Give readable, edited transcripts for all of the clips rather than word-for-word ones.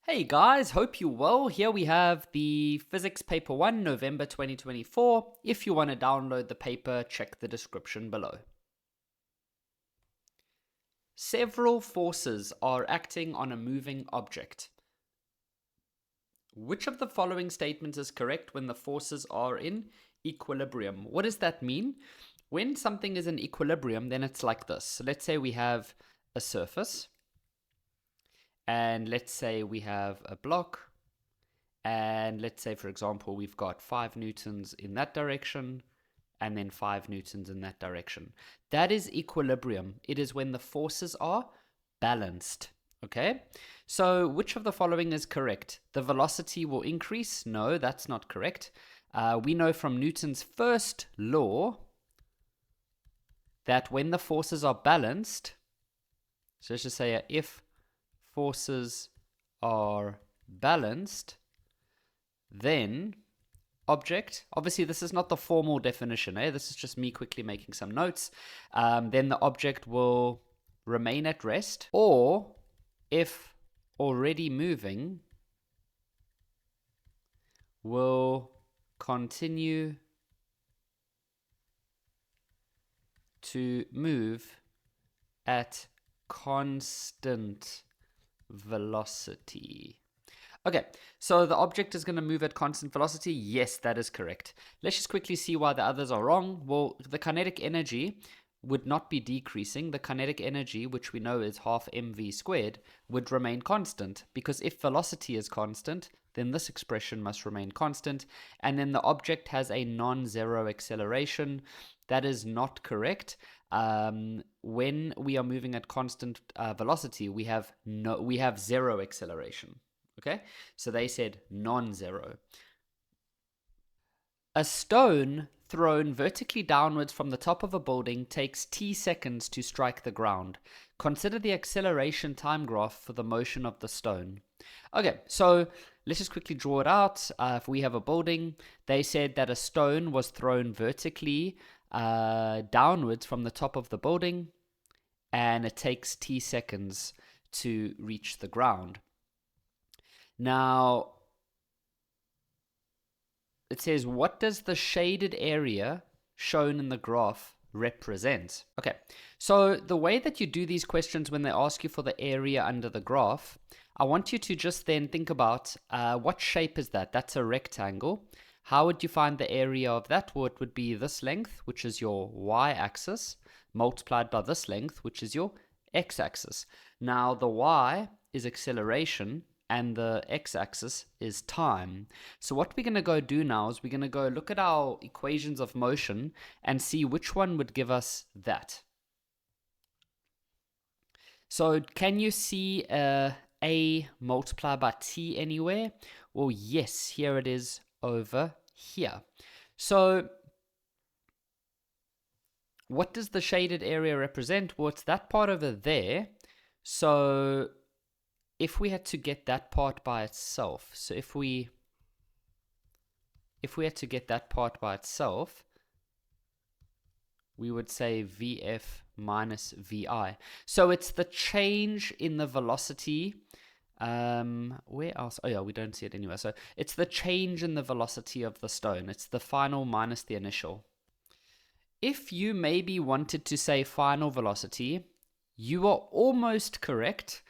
Hey guys, hope you're well. Here we have the Physics Paper 1, November 2024. If you want to download the paper, check the description below. Several forces are acting on a moving object. Which of the following statements is correct when the forces are in equilibrium? What does that mean? When something is in equilibrium, then it's like this. So let's say we have a surface, and let's say we have a block, and let's say, for example, we've got 5 newtons in that direction and then 5 newtons in that direction. That is equilibrium. It is when the forces are balanced. Okay, so which of the following is correct? The velocity will increase? No, that's not correct. We know from Newton's first law that when the forces are balanced, so let's just say if forces are balanced, then object, obviously this is not the formal definition, this is just me quickly making some notes, then the object will remain at rest, or if already moving, will continue to move at constant velocity. Okay, so the object is going to move at constant velocity. Yes, that is correct. Let's just quickly see why the others are wrong. Well, the kinetic energy would not be decreasing. The kinetic energy, which we know is half mv squared, would remain constant, because if velocity is constant, then this expression must remain constant, and then the object has a non-zero acceleration. That is not correct. When we are moving at constant velocity, we have zero acceleration. Okay, so they said non-zero. A stone thrown vertically downwards from the top of a building takes t seconds to strike the ground. Consider the acceleration time graph for the motion of the stone. Okay, so let's just quickly draw it out. If we have a building, they said that a stone was thrown vertically downwards from the top of the building, and it takes t seconds to reach the ground. Now, it says, what does the shaded area shown in the graph represent? Okay, so the way that you do these questions when they ask you for the area under the graph, I want you to just then think about what shape is that? That's a rectangle. How would you find the area of that? Well, it would be this length, which is your y-axis, multiplied by this length, which is your x-axis. Now, the y is acceleration, and the x-axis is time. So what we're going to go do now is we're going to go look at our equations of motion and see which one would give us that. So can you see a multiplied by t anywhere? Well, yes, here it is over here. So what does the shaded area represent? Well, it's that part over there. So if we had to get that part by itself, so if we had to get that part by itself, we would say Vf minus Vi. So it's the change in the velocity. Where else? Oh yeah, we don't see it anywhere. So it's the change in the velocity of the stone. It's the final minus the initial. If you maybe wanted to say final velocity, you are almost correct,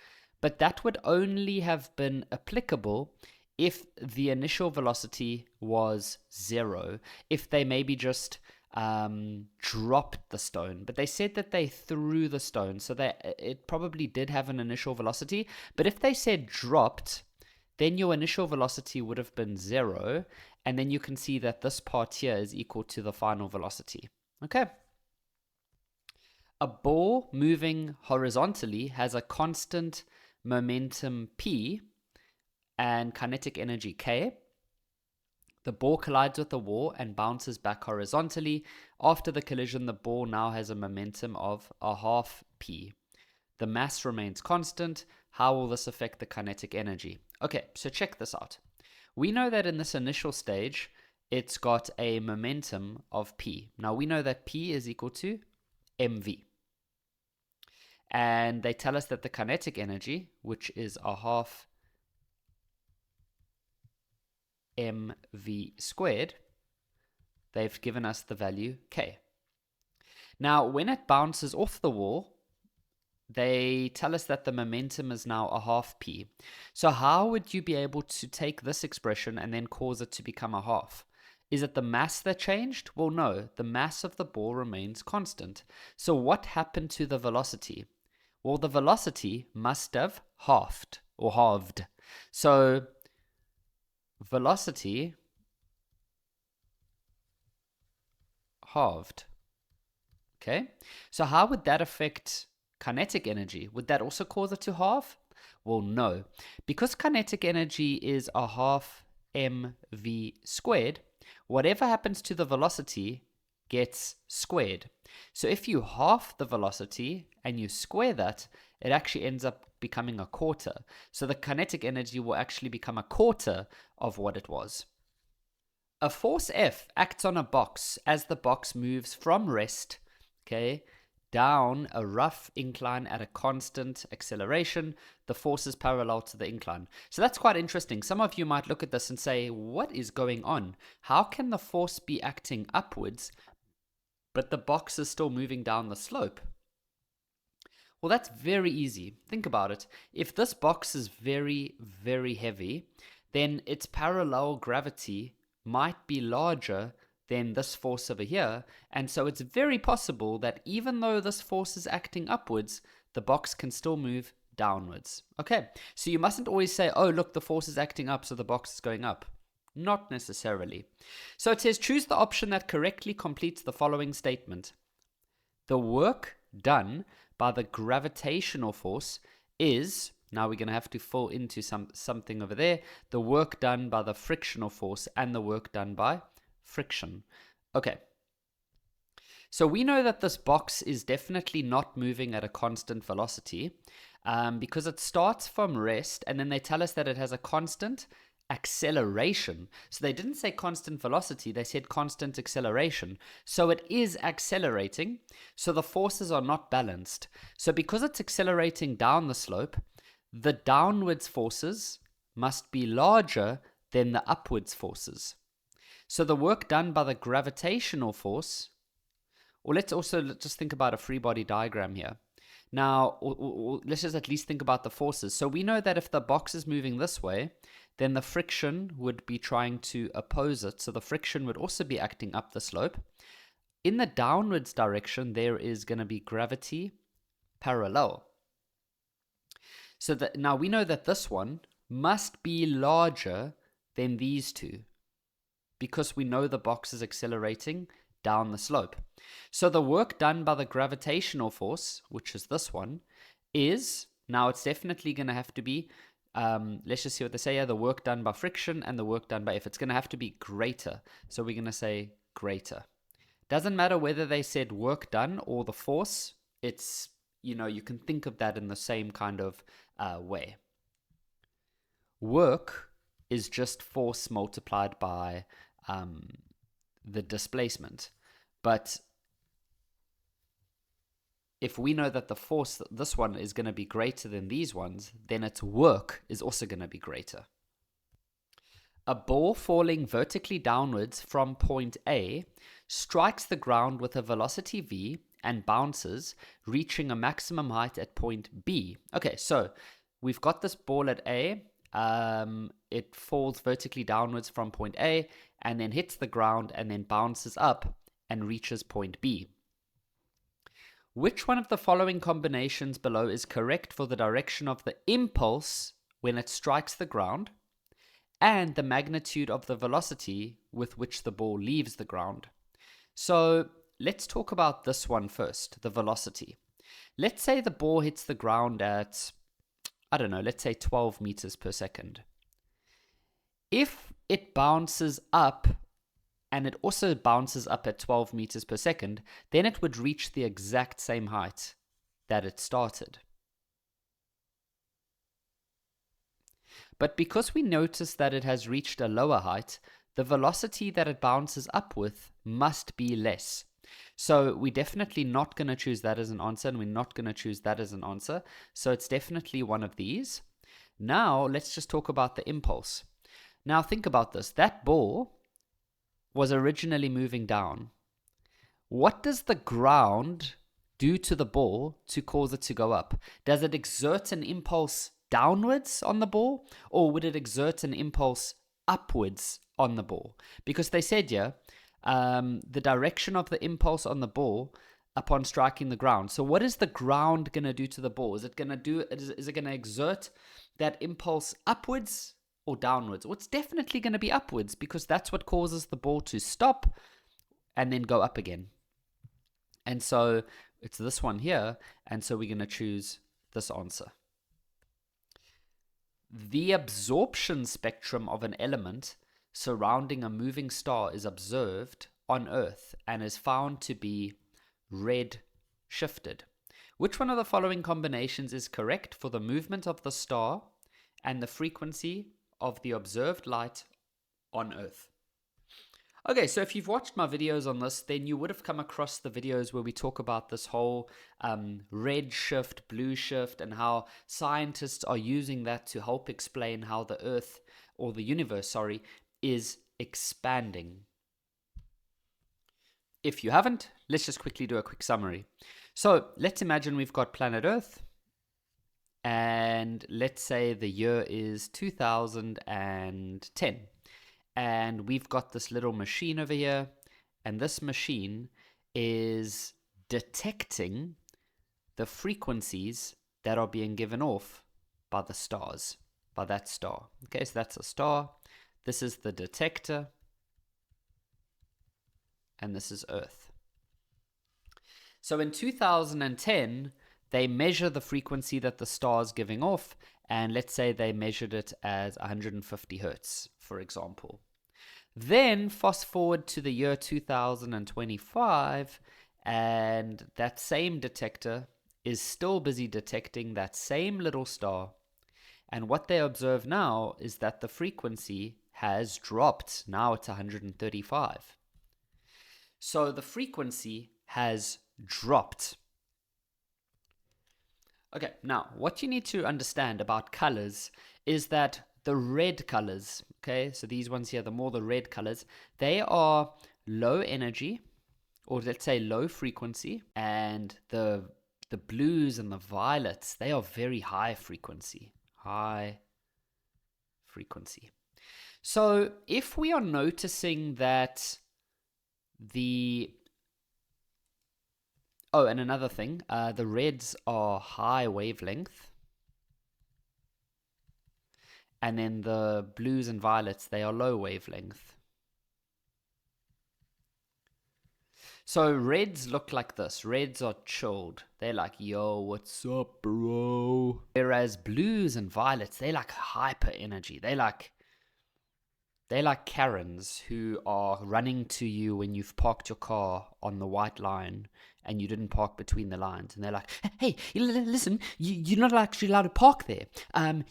but that would only have been applicable if the initial velocity was 0, if they maybe just dropped the stone. But they said that they threw the stone, so it probably did have an initial velocity. But if they said dropped, then your initial velocity would have been 0, and then you can see that this part here is equal to the final velocity. Okay. A ball moving horizontally has a constant momentum P and kinetic energy K. The ball collides with the wall and bounces back horizontally. After the collision, the ball now has a momentum of a half P. The mass remains constant. How will this affect the kinetic energy? Okay, so check this out. We know that in this initial stage, it's got a momentum of P. Now we know that P is equal to mv. And they tell us that the kinetic energy, which is a half mv squared, they've given us the value k. Now, when it bounces off the wall, they tell us that the momentum is now a half p. So how would you be able to take this expression and then cause it to become a half? Is it the mass that changed? Well, no, the mass of the ball remains constant. So what happened to the velocity? Well, the velocity must have halved or halved. So velocity halved. Okay, so how would that affect kinetic energy? Would that also cause it to halve? Well, no. Because kinetic energy is a half mv squared, whatever happens to the velocity gets squared. So if you half the velocity and you square that, it actually ends up becoming a quarter. So the kinetic energy will actually become a quarter of what it was. A force F acts on a box as the box moves from rest, okay, down a rough incline at a constant acceleration. The force is parallel to the incline. So that's quite interesting. Some of you might look at this and say, what is going on? How can the force be acting upwards, but the box is still moving down the slope? Well, that's very easy. Think about it. If this box is very, very heavy, then its parallel gravity might be larger than this force over here, and so it's very possible that even though this force is acting upwards, the box can still move downwards. Okay, so you mustn't always say, oh look, the force is acting up, so the box is going up. Not necessarily. So it says, choose the option that correctly completes the following statement. The work done by the gravitational force is, now we're going to have to fall into something over there, the work done by the frictional force and the work done by friction. Okay, so we know that this box is definitely not moving at a constant velocity because it starts from rest, and then they tell us that it has a constant acceleration. So they didn't say constant velocity, they said constant acceleration. So it is accelerating, so the forces are not balanced. So because it's accelerating down the slope, the downwards forces must be larger than the upwards forces. So the work done by the gravitational force, or let's just think about a free body diagram here. Now, let's just at least think about the forces. So we know that if the box is moving this way, then the friction would be trying to oppose it. So the friction would also be acting up the slope. In the downwards direction, there is going to be gravity parallel. So that now we know that this one must be larger than these two, because we know the box is accelerating down the slope. So the work done by the gravitational force, which is this one, is, now it's definitely going to have to be, let's just see what they say here, the work done by friction and the work done by F. It's going to have to be greater. So we're going to say greater. Doesn't matter whether they said work done or the force, it's, you can think of that in the same kind of way. Work is just force multiplied by the displacement. But if we know that the force, this one, is going to be greater than these ones, then its work is also going to be greater. A ball falling vertically downwards from point A strikes the ground with a velocity v and bounces, reaching a maximum height at point B. Okay, so we've got this ball at A. It falls vertically downwards from point A and then hits the ground and then bounces up and reaches point B. Which one of the following combinations below is correct for the direction of the impulse when it strikes the ground and the magnitude of the velocity with which the ball leaves the ground? So let's talk about this one first, the velocity. Let's say the ball hits the ground at, I don't know, let's say 12 meters per second. If it bounces up, and it also bounces up at 12 meters per second, then it would reach the exact same height that it started. But because we notice that it has reached a lower height, the velocity that it bounces up with must be less. So we're definitely not going to choose that as an answer, and we're not going to choose that as an answer. So it's definitely one of these. Now let's just talk about the impulse. Now think about this. That ball was originally moving down. What does the ground do to the ball to cause it to go up? Does it exert an impulse downwards on the ball, or would it exert an impulse upwards on the ball? Because they said here, the direction of the impulse on the ball upon striking the ground. So what is the ground going to do to the ball? Is it going to exert that impulse upwards or downwards? Well, it's definitely going to be upwards, because that's what causes the ball to stop and then go up again. And so it's this one here, and so we're going to choose this answer. The absorption spectrum of an element surrounding a moving star is observed on Earth and is found to be red shifted. Which one of the following combinations is correct for the movement of the star and the frequency of the observed light on Earth? Okay, so if you've watched my videos on this, then you would have come across the videos where we talk about this whole red shift, blue shift, and how scientists are using that to help explain how the Earth, or the universe, is expanding. If you haven't, let's just quickly do a quick summary. So let's imagine we've got planet Earth, and let's say the year is 2010. And we've got this little machine over here, and this machine is detecting the frequencies that are being given off by the stars, by that star. Okay, so that's a star. This is the detector, and this is Earth. So in 2010, they measure the frequency that the star is giving off, and let's say they measured it as 150 hertz, for example. Then fast forward to the year 2025, and that same detector is still busy detecting that same little star. And what they observe now is that the frequency has dropped. Now it's 135. So the frequency has dropped. Okay, now what you need to understand about colors is that the red colors, okay, so these ones here, the red colors, they are low energy, or let's say low frequency, and the blues and the violets, they are very high frequency. So if we are noticing that and another thing, the reds are high wavelength, and then the blues and violets, they are low wavelength. So reds look like this. Reds are chilled. They're like, yo, what's up, bro? Whereas blues and violets, they like hyper energy. They like Karens who are running to you when you've parked your car on the white line and you didn't park between the lines. And they're like, hey, listen, you're not actually allowed to park there.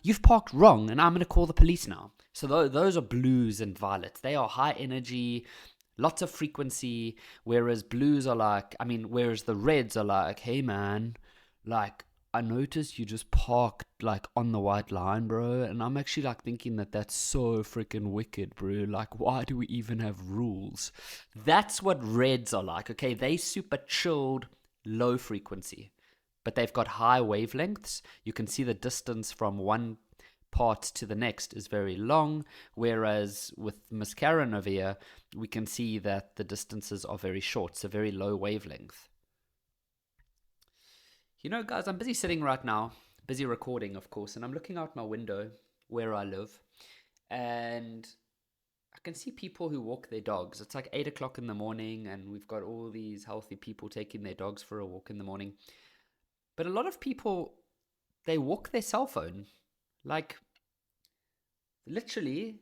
You've parked wrong, and I'm going to call the police now. So those are blues and violets. They are high energy, lots of frequency, whereas the reds are like, hey, man, like, I noticed you just parked like on the white line, bro, and I'm actually like thinking that that's so freaking wicked, bro. Like, why do we even have rules? That's what reds are like, okay? They super chilled, low frequency, but they've got high wavelengths. You can see the distance from one part to the next is very long, whereas with Miss Karen over here, we can see that the distances are very short, so very low wavelength. You know, guys, I'm busy sitting right now, busy recording, of course, and I'm looking out my window where I live, and I can see people who walk their dogs. It's like 8 o'clock in the morning, and we've got all these healthy people taking their dogs for a walk in the morning. But a lot of people, they walk their cell phone. Like, literally,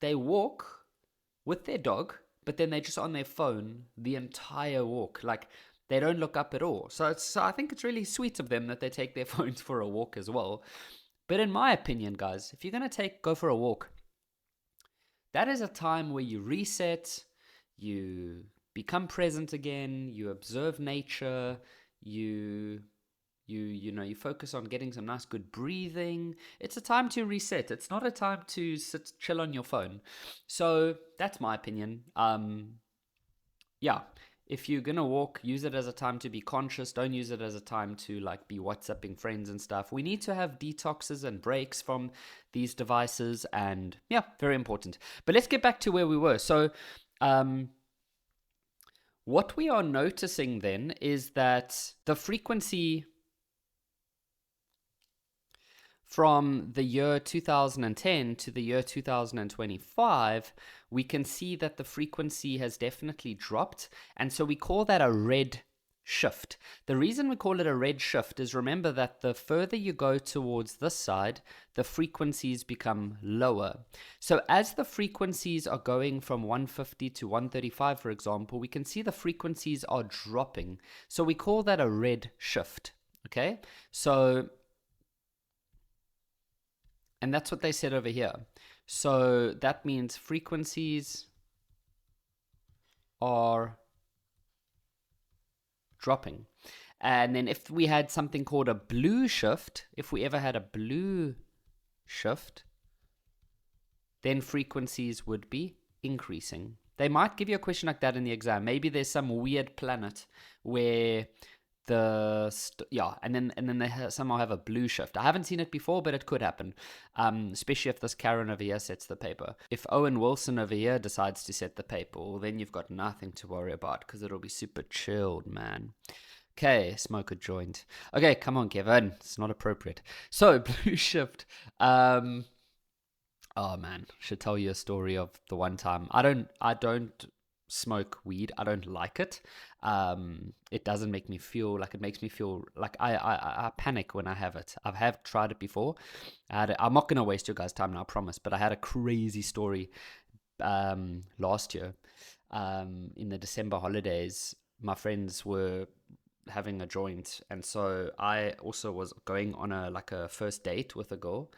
they walk with their dog, but then they're just on their phone the entire walk. Like, they don't look up at all. So I think it's really sweet of them that they take their phones for a walk as well. But in my opinion, guys, if you're going to go for a walk, that is a time where you reset, you become present again, you observe nature, you You focus on getting some nice good breathing. It's a time to reset. It's not a time to sit chill on your phone. So that's my opinion. Yeah, if you're gonna walk, use it as a time to be conscious. Don't use it as a time to like be WhatsApping friends and stuff. We need to have detoxes and breaks from these devices, and yeah, very important. But let's get back to where we were. So what we are noticing then is that the frequency from the year 2010 to the year 2025, we can see that the frequency has definitely dropped. And so we call that a red shift. The reason we call it a red shift is, remember that the further you go towards this side, the frequencies become lower. So as the frequencies are going from 150 to 135, for example, we can see the frequencies are dropping. So we call that a red shift. Okay, so and that's what they said over here. So that means frequencies are dropping. And then if we had something called a blue shift, if we ever had a blue shift, then frequencies would be increasing. They might give you a question like that in the exam. Maybe there's some weird planet where and then they somehow have a blue shift. I haven't seen it before, but it could happen, especially if this Karen over here sets the paper. If Owen Wilson over here decides to set the paper, well, then you've got nothing to worry about because it'll be super chilled, man. Okay, smoke a joint. Okay, come on, Kevin. It's not appropriate. So, blue shift. Oh man, should tell you a story of the one time. I don't smoke weed. I don't like it. It doesn't make me feel like, it makes me feel like I panic when I have it. I have tried it before. I'm not going to waste your guys' time now, I promise, but I had a crazy story last year. In the December holidays, my friends were having a joint, and so I also was going on a first date with a girl.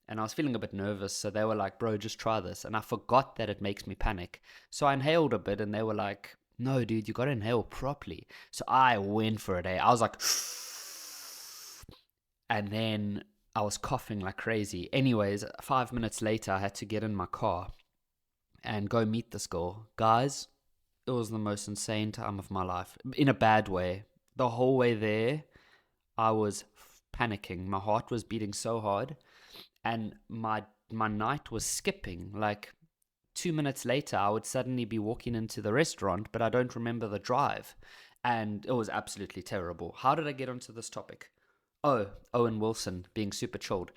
And I was feeling a bit nervous, so they were like, bro, just try this. And I forgot that it makes me panic. So I inhaled a bit, and they were like, no, dude, you got to inhale properly. So I went for it. I was like, and then I was coughing like crazy. Anyways, 5 minutes later, I had to get in my car and go meet this girl. Guys, it was the most insane time of my life, in a bad way. The whole way there, I was panicking. My heart was beating so hard. And my night was skipping. Like 2 minutes later, I would suddenly be walking into the restaurant, but I don't remember the drive. And it was absolutely terrible. How did I get onto this topic? Oh, Owen Wilson being super chilled.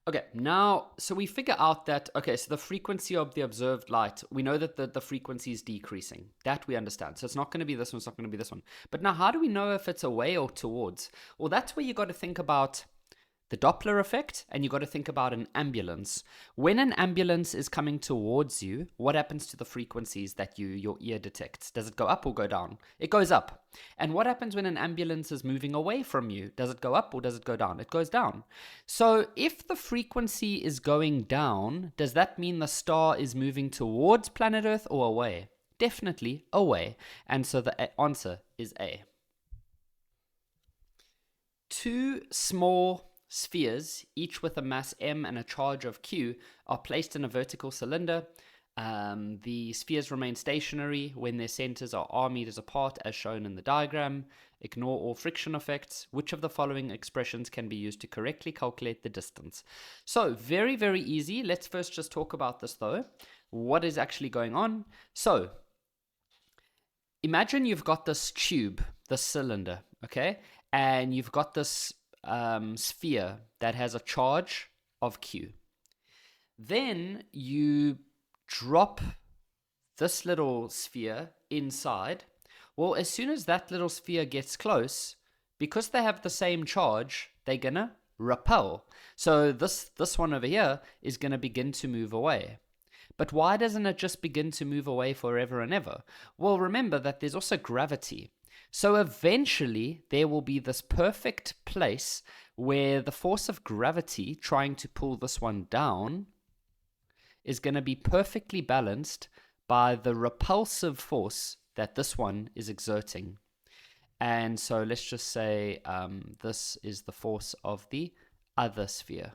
Okay, now, so we figure out that, okay, so the frequency of the observed light, we know that the frequency is decreasing. That we understand. So it's not going to be this one, it's not going to be this one. But now, how do we know if it's away or towards? Well, that's where you got to think about the Doppler effect, and you got to think about an ambulance. When an ambulance is coming towards you, what happens to the frequencies that your ear detects? Does it go up or go down? It goes up. And what happens when an ambulance is moving away from you? Does it go up or does it go down? It goes down. So if the frequency is going down, does that mean the star is moving towards planet Earth or away? Definitely away. And so the answer is A. Two small spheres, each with a mass m and a charge of q, are placed in a vertical cylinder. The spheres remain stationary when their centers are r meters apart, as shown in the diagram. Ignore all friction effects. Which of the following expressions can be used to correctly calculate the distance? So, very, very easy. Let's first just talk about this, though. What is actually going on? So, imagine you've got this tube, this cylinder, okay? And you've got this sphere that has a charge of q. Then you drop this little sphere inside. Well, as soon as that little sphere gets close, because they have the same charge, they're gonna repel. So this one over here is gonna begin to move away. But why doesn't it just begin to move away forever and ever? Well, remember that there's also gravity. So eventually, there will be this perfect place where the force of gravity trying to pull this one down is going to be perfectly balanced by the repulsive force that this one is exerting. And so let's just say this is the force of the other sphere,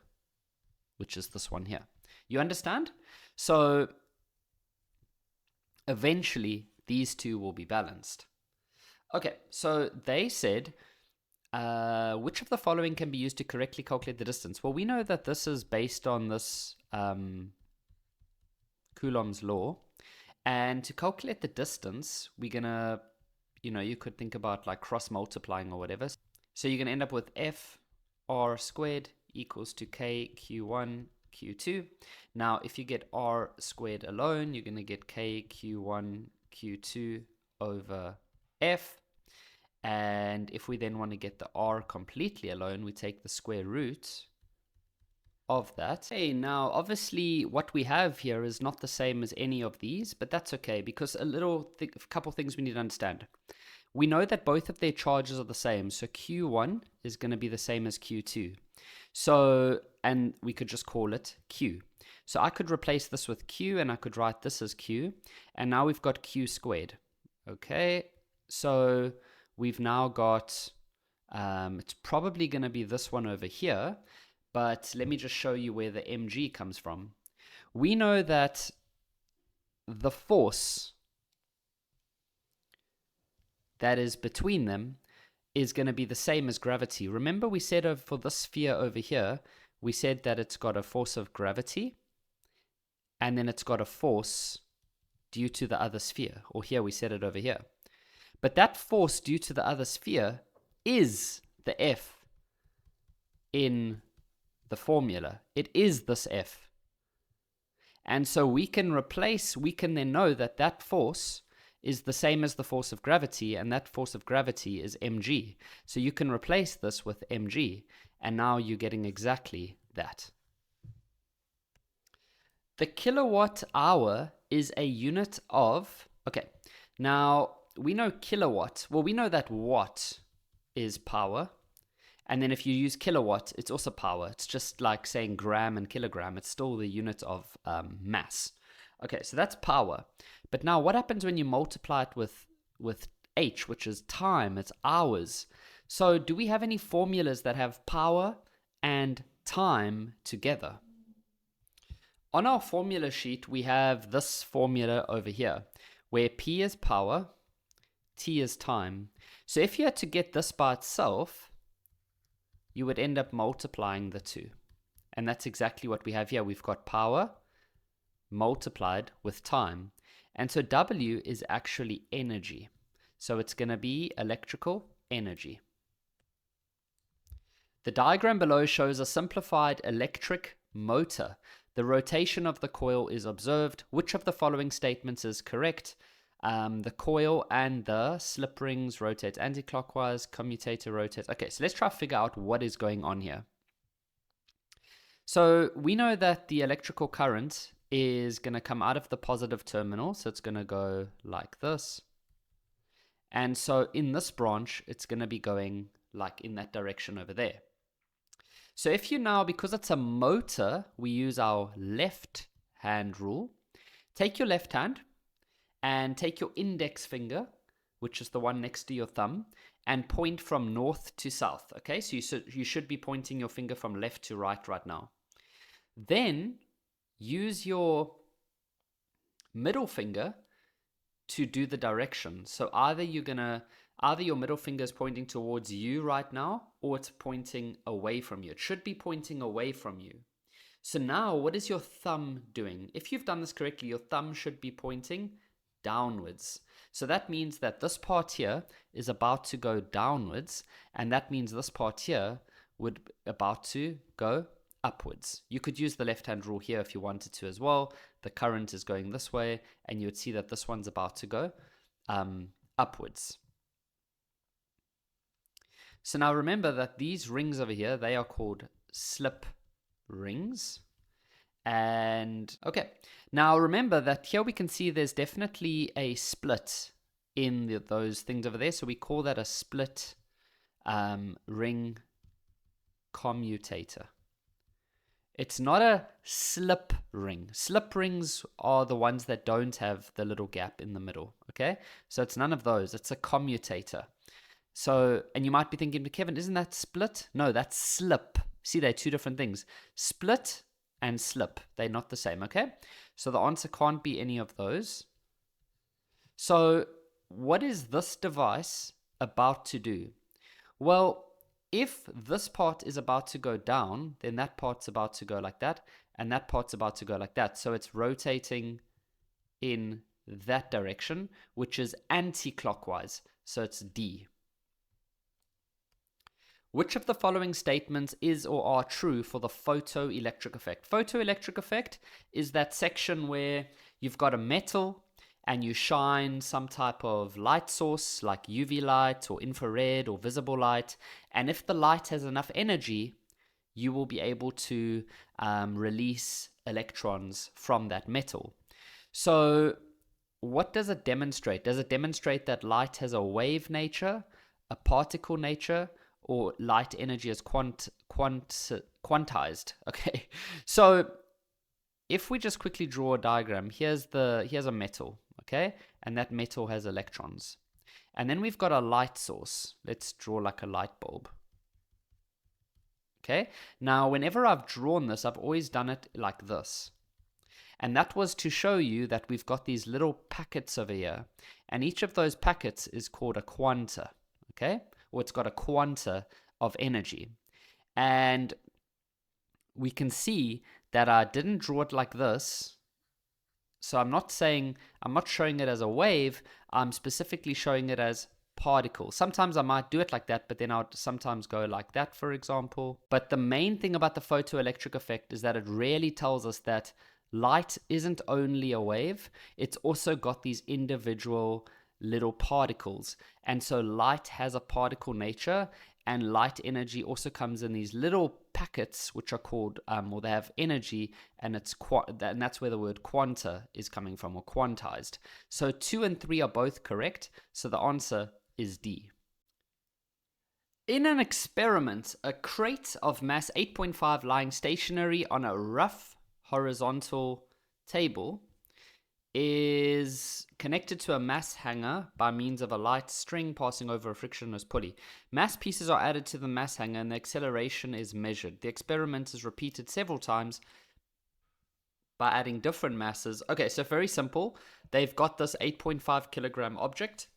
which is this one here. You understand? So eventually these two will be balanced. Okay, so they said, which of the following can be used to correctly calculate the distance? Well, we know that this is based on this Coulomb's law. And to calculate the distance, we're going to, you could think about like cross multiplying or whatever. So you're going to end up with F R squared equals to K Q1 Q2. Now, if you get R squared alone, you're going to get K Q1 Q2 over F. And if we then want to get the R completely alone, we take the square root of that. Hey, now obviously what we have here is not the same as any of these, but that's okay, because a couple things we need to understand. We know that both of their charges are the same, so Q1 is going to be the same as Q2. So, and we could just call it Q. So I could replace this with Q, and I could write this as Q, and now we've got Q squared. Okay, so we've now got, it's probably going to be this one over here, but let me just show you where the mg comes from. We know that the force that is between them is going to be the same as gravity. Remember we said for this sphere over here, we said that it's got a force of gravity, and then it's got a force due to the other sphere. Or here we said it over here. But that force due to the other sphere is the F in the formula. It is this F. And so we can then know that that force is the same as the force of gravity, and that force of gravity is mg. So you can replace this with mg, and now you're getting exactly that. The kilowatt hour is a unit of, okay, now we know kilowatt, well, we know that watt is power. And then if you use kilowatt, it's also power. It's just like saying gram and kilogram. It's still the unit of mass. Okay, so that's power. But now what happens when you multiply it with h, which is time? It's hours. So do we have any formulas that have power and time together? On our formula sheet, we have this formula over here, where P is power, T is time. So if you had to get this by itself, you would end up multiplying the two. And that's exactly what we have here. We've got power multiplied with time. And so W is actually energy. So it's going to be electrical energy. The diagram below shows a simplified electric motor. The rotation of the coil is observed. Which of the following statements is correct? The coil and the slip rings rotate anti-clockwise, commutator rotates. Okay, so let's try to figure out what is going on here. So we know that the electrical current is going to come out of the positive terminal, so it's going to go like this. And so in this branch, it's going to be going like in that direction over there. So if you now, because it's a motor, we use our left hand rule. Take your left hand and take your index finger, which is the one next to your thumb, and point from north to south. Okay, so you should be pointing your finger from left to right now. Then use your middle finger to do the direction. So either your middle finger is pointing towards you right now, or it's pointing away from you. It should be pointing away from you. So now what is your thumb doing? If you've done this correctly, your thumb should be pointing downwards. So that means that this part here is about to go downwards, and that means this part here would about to go upwards. You could use the left-hand rule here if you wanted to as well. The current is going this way, and you would see that this one's about to go upwards. So now remember that these rings over here, they are called slip rings. And okay, now remember that here we can see there's definitely a split in those things over there. So we call that a split ring commutator. It's not a slip ring. Slip rings are the ones that don't have the little gap in the middle, okay? So it's none of those. It's a commutator. So, and you might be thinking, Kevin, isn't that split? No, that's slip. See, they're two different things. Split and slip, they're not the same, okay? So the answer can't be any of those. So what is this device about to do? Well, if this part is about to go down, then that part's about to go like that, and that part's about to go like that. So it's rotating in that direction, which is anti-clockwise. So it's D. Which of the following statements is or are true for the photoelectric effect? Photoelectric effect is that section where you've got a metal and you shine some type of light source like UV light or infrared or visible light, and if the light has enough energy, you will be able to release electrons from that metal. So what does it demonstrate? Does it demonstrate that light has a wave nature, a particle nature, or light energy is quantized? Okay, so if we just quickly draw a diagram, here's a metal, okay, and that metal has electrons, and then we've got a light source. Let's draw like a light bulb. Okay, now whenever I've drawn this, I've always done it like this. And that was to show you that we've got these little packets over here. And each of those packets is called a quanta, okay? Or it's got a quanta of energy. And we can see that I didn't draw it like this. So I'm not showing it as a wave. I'm specifically showing it as particle. Sometimes I might do it like that, but then I would sometimes go like that, for example. But the main thing about the photoelectric effect is that it really tells us that light isn't only a wave, it's also got these individual little particles. And so light has a particle nature, and light energy also comes in these little packets, which are called, or they have energy, and that's where the word quanta is coming from, or quantized. So 2 and 3 are both correct, so the answer is D. In an experiment, a crate of mass 8.5 lying stationary on a rough horizontal table is connected to a mass hanger by means of a light string passing over a frictionless pulley. Mass pieces are added to the mass hanger and the acceleration is measured. The experiment is repeated several times by adding different masses. Okay, so very simple. They've got this 8.5 kilogram object,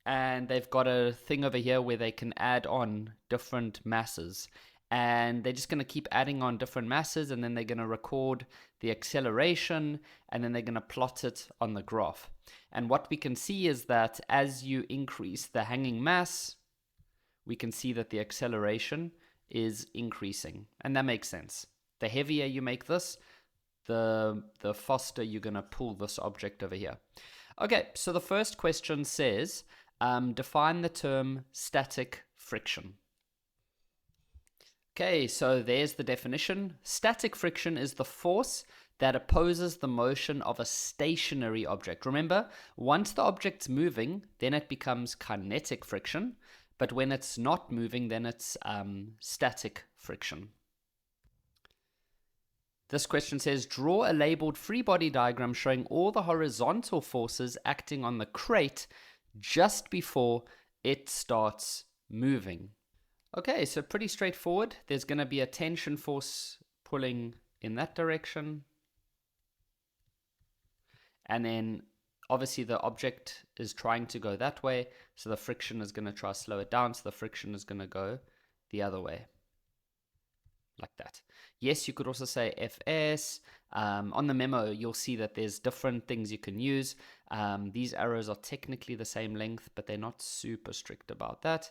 and they've got a thing over here where they can add on different masses. And they're just going to keep adding on different masses, and then they're going to record the acceleration, and then they're going to plot it on the graph. And what we can see is that as you increase the hanging mass, we can see that the acceleration is increasing. And that makes sense. The heavier you make this, the faster you're going to pull this object over here. Okay, so the first question says, define the term static friction. Okay, so there's the definition. Static friction is the force that opposes the motion of a stationary object. Remember, once the object's moving, then it becomes kinetic friction. But when it's not moving, then it's static friction. This question says, draw a labeled free body diagram showing all the horizontal forces acting on the crate just before it starts moving. Okay, so pretty straightforward. There's going to be a tension force pulling in that direction. And then obviously the object is trying to go that way, so the friction is going to try to slow it down, so the friction is going to go the other way, like that. Yes, you could also say Fs. On the memo, you'll see that there's different things you can use. These arrows are technically the same length, but they're not super strict about that.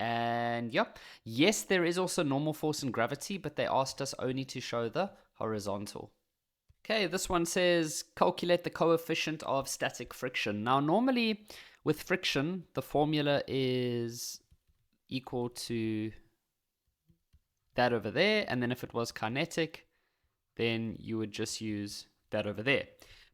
And yep, yes, there is also normal force and gravity, but they asked us only to show the horizontal. Okay, this one says calculate the coefficient of static friction. Now, normally with friction, the formula is equal to that over there, and then if it was kinetic, then you would just use that over there.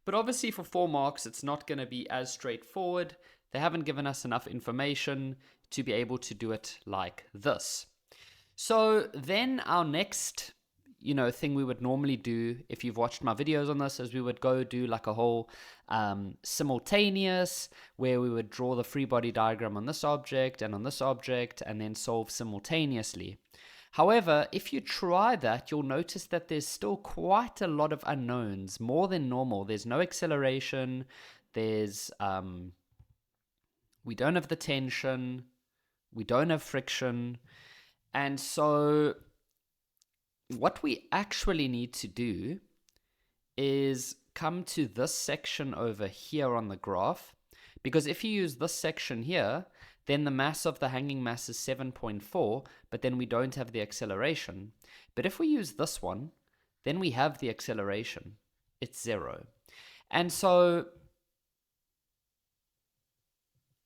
But obviously for 4 marks, it's not going to be as straightforward. They haven't given us enough information to be able to do it like this. So then our next thing we would normally do if you've watched my videos on this, is we would go do like a whole simultaneous, where we would draw the free body diagram on this object and on this object and then solve simultaneously. However, if you try that, you'll notice that there's still quite a lot of unknowns, more than normal. There's no acceleration, there's we don't have the tension, we don't have friction, and so what we actually need to do is come to this section over here on the graph, because if you use this section here, then the mass of the hanging mass is 7.4, but then we don't have the acceleration. But if we use this one, then we have the acceleration. It's 0. And so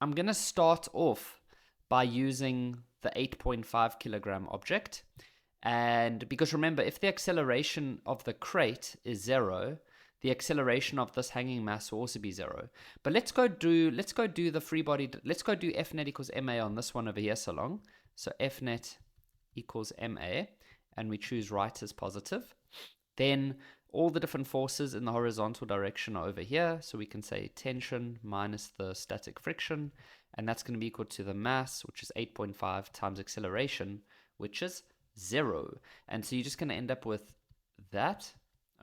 I'm going to start off by using the 8.5 kilogram object. And because remember, if the acceleration of the crate is 0, the acceleration of this hanging mass will also be 0. But let's go do the free body. Let's go do F net equals ma on this one over here so long. So F net equals ma, and we choose right as positive. Then all the different forces in the horizontal direction are over here. So we can say tension minus the static friction, and that's going to be equal to the mass, which is 8.5, times acceleration, which is 0. And so you're just going to end up with that.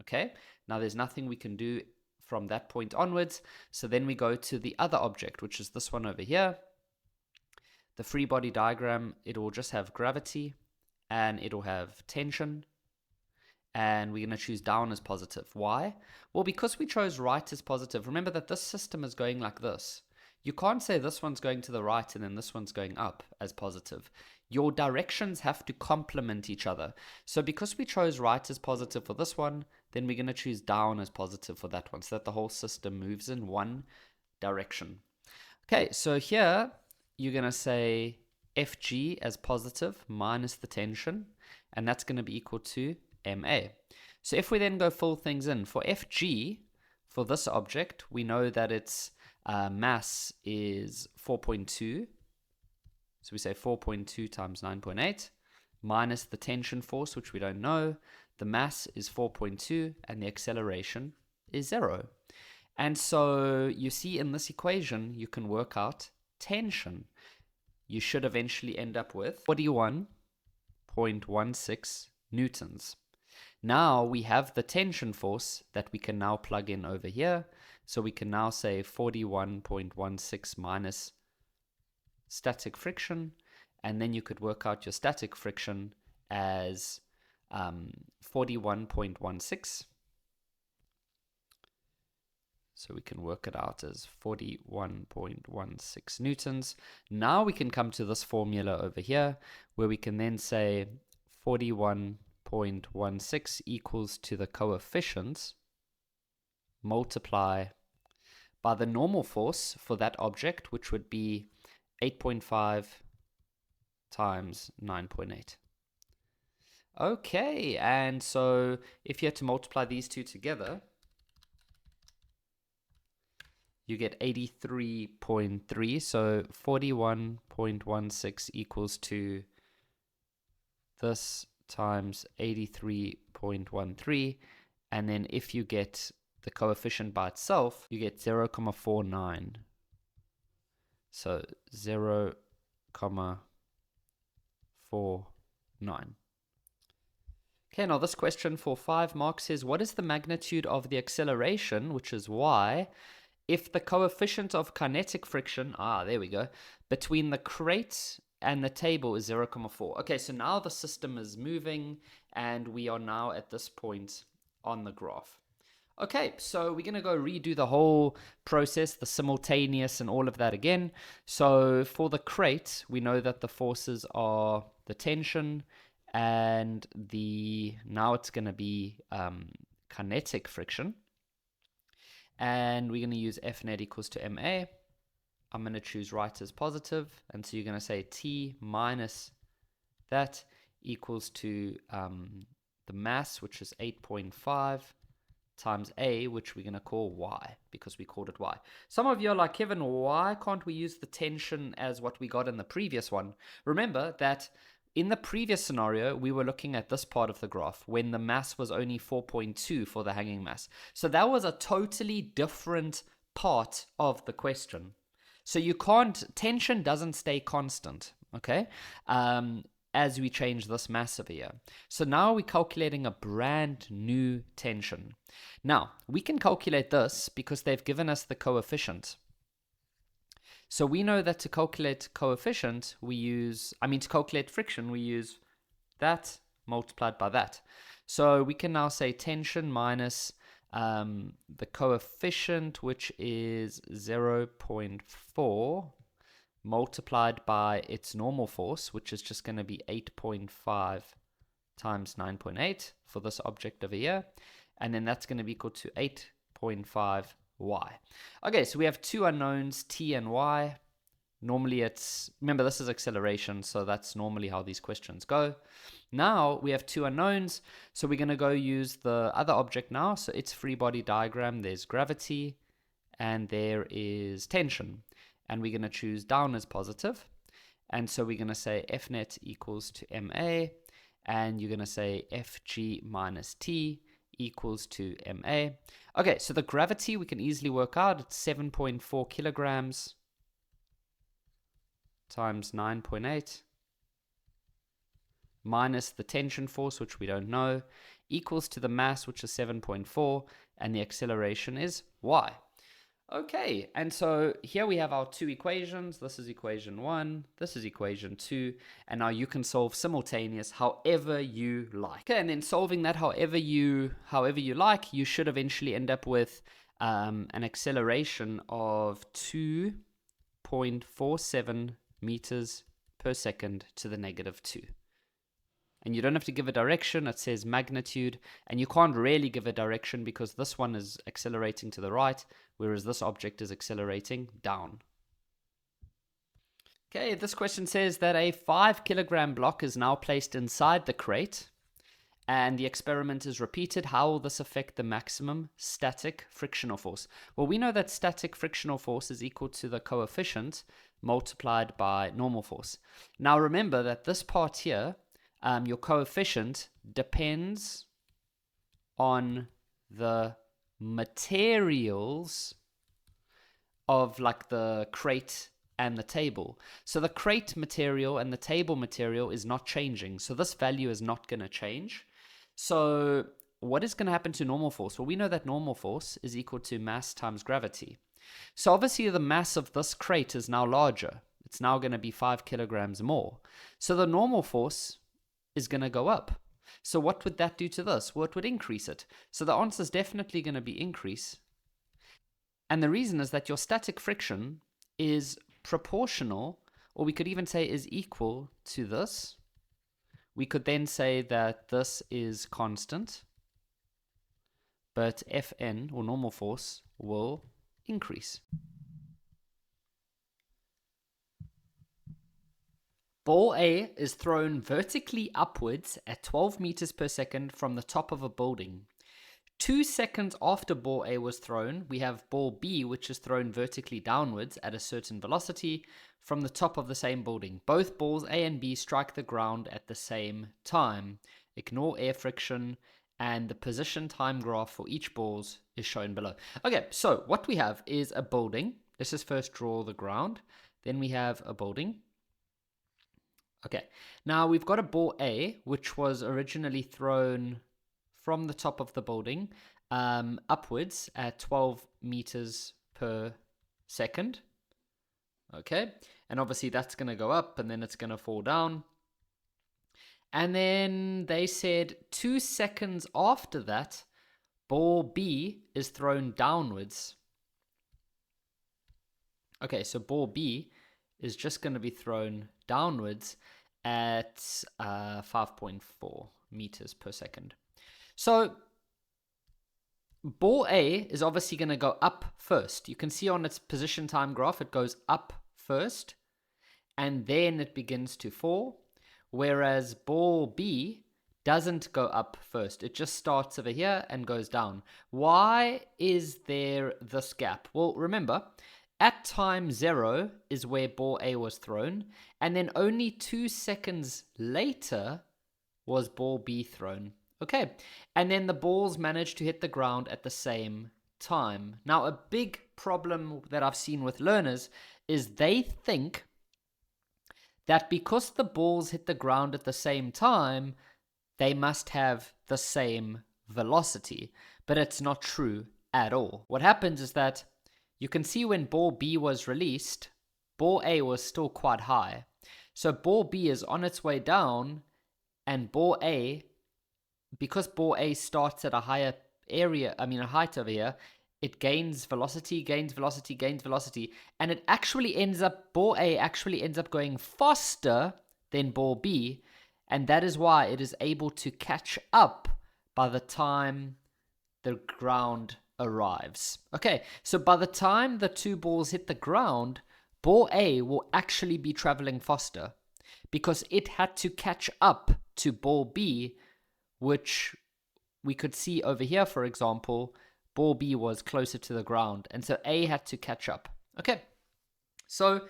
Okay, now there's nothing we can do from that point onwards. So then we go to the other object, which is this one over here. The free body diagram, it will just have gravity and it'll have tension. And we're going to choose down as positive. Why? Well, because we chose right as positive. Remember that this system is going like this. You can't say this one's going to the right and then this one's going up as positive. Your directions have to complement each other. So because we chose right as positive for this one, then we're going to choose down as positive for that one, so that the whole system moves in one direction. Okay, so here you're going to say Fg as positive minus the tension, and that's going to be equal to ma. So if we then go fill things in, for Fg, for this object, we know that its mass is 4.2. So we say 4.2 times 9.8 minus the tension force, which we don't know. The mass is 4.2 and the acceleration is 0. And so you see in this equation, you can work out tension. You should eventually end up with 41.16 newtons. Now we have the tension force that we can now plug in over here. So we can now say 41.16 minus static friction, and then you could work out your static friction as 41.16. So we can work it out as 41.16 newtons. Now we can come to this formula over here, where we can then say 41.16 equals to the coefficients multiply by the normal force for that object, which would be 8.5 times 9.8. Okay, and so if you had to multiply these two together, you get 83.3. So 41.16 equals to this times 83.13. And then if you get the coefficient by itself, you get 0.49. So 0.49. Okay, now this question for 5 marks says, what is the magnitude of the acceleration, which is y, if the coefficient of kinetic friction, there we go, between the crate and the table is 0.4. Okay, so now the system is moving and we are now at this point on the graph. Okay, so we're going to go redo the whole process, the simultaneous and all of that again. So for the crate, we know that the forces are the tension and now it's going to be kinetic friction. And we're going to use F net equals to ma. I'm going to choose right as positive. And so you're going to say T minus that equals to the mass, which is 8.5. times A, which we're going to call Y, because we called it Y. Some of you are like, Kevin, why can't we use the tension as what we got in the previous one? Remember that in the previous scenario, we were looking at this part of the graph when the mass was only 4.2 for the hanging mass. So that was a totally different part of the question. So you can't, tension doesn't stay constant, okay, as we change this mass over here. So now we're calculating a brand new tension. Now, we can calculate this because they've given us the coefficient. So we know that to calculate coefficient, to calculate friction, we use that multiplied by that. So we can now say tension minus the coefficient, which is 0.4, multiplied by its normal force, which is just going to be 8.5 times 9.8 for this object over here. And then that's going to be equal to 8.5 y. Okay, so we have two unknowns, t and y. Normally remember this is acceleration, so that's normally how these questions go. Now we have two unknowns, so we're going to go use the other object now. So its free body diagram, there's gravity and there is tension. And we're going to choose down as positive. And so we're going to say F net equals to MA, and you're going to say Fg minus T equals to MA. Okay, so the gravity we can easily work out. It's 7.4 kilograms times 9.8 minus the tension force, which we don't know, equals to the mass, which is 7.4, and the acceleration is y. Okay, and so here we have our two equations. This is equation 1, this is equation 2, and now you can solve simultaneous however you like. Okay, and then solving that however you like, you should eventually end up with an acceleration of 2.47 meters per second to the negative 2. And you don't have to give a direction, it says magnitude, and you can't really give a direction because this one is accelerating to the right, whereas this object is accelerating down. Okay, this question says that a 5 kilogram block is now placed inside the crate, and the experiment is repeated. How will this affect the maximum static frictional force? Well, we know that static frictional force is equal to the coefficient multiplied by normal force. Now remember that this part here, your coefficient depends on the materials of like the crate and the table. So the crate material and the table material is not changing. So this value is not going to change. So what is going to happen to normal force? Well, we know that normal force is equal to mass times gravity. So obviously the mass of this crate is now larger. It's now going to be 5 kilograms more. So the normal force is going to go up. So what would that do to this? Well, it would increase it. So the answer is definitely going to be increase. And the reason is that your static friction is proportional, or we could even say is equal to this. We could then say that this is constant, but Fn, or normal force, will increase. Ball A is thrown vertically upwards at 12 meters per second from the top of a building. 2 seconds after ball A was thrown, we have ball B, which is thrown vertically downwards at a certain velocity from the top of the same building. Both balls A and B strike the ground at the same time. Ignore air friction, and the position time graph for each balls is shown below. Okay, so what we have is a building. Let's just first draw the ground. Then we have a building. Okay, now we've got a ball A, which was originally thrown from the top of the building upwards at 12 meters per second. Okay, and obviously that's going to go up and then it's going to fall down. And then they said 2 seconds after that, ball B is thrown downwards. Okay, so ball B is just going to be thrown downwards at 5.4 meters per second. So ball A is obviously going to go up first. You can see on its position time graph, it goes up first, and then it begins to fall, whereas ball B doesn't go up first. It just starts over here and goes down. Why is there this gap? Well, remember, At time 0 is where ball A was thrown, and then only 2 seconds later was ball B thrown. Okay, and then the balls managed to hit the ground at the same time. Now, a big problem that I've seen with learners is they think that because the balls hit the ground at the same time, they must have the same velocity. But it's not true at all. What happens is that you can see when ball B was released, ball A was still quite high. So ball B is on its way down, and ball A, because ball A starts at a higher a height over here, it gains velocity, and it actually ball A actually ends up going faster than ball B, and that is why it is able to catch up by the time the ground arrives. Okay, so by the time the two balls hit the ground, ball A will actually be traveling faster because it had to catch up to ball B, which we could see over here, for example, ball B was closer to the ground, and so A had to catch up. Okay, so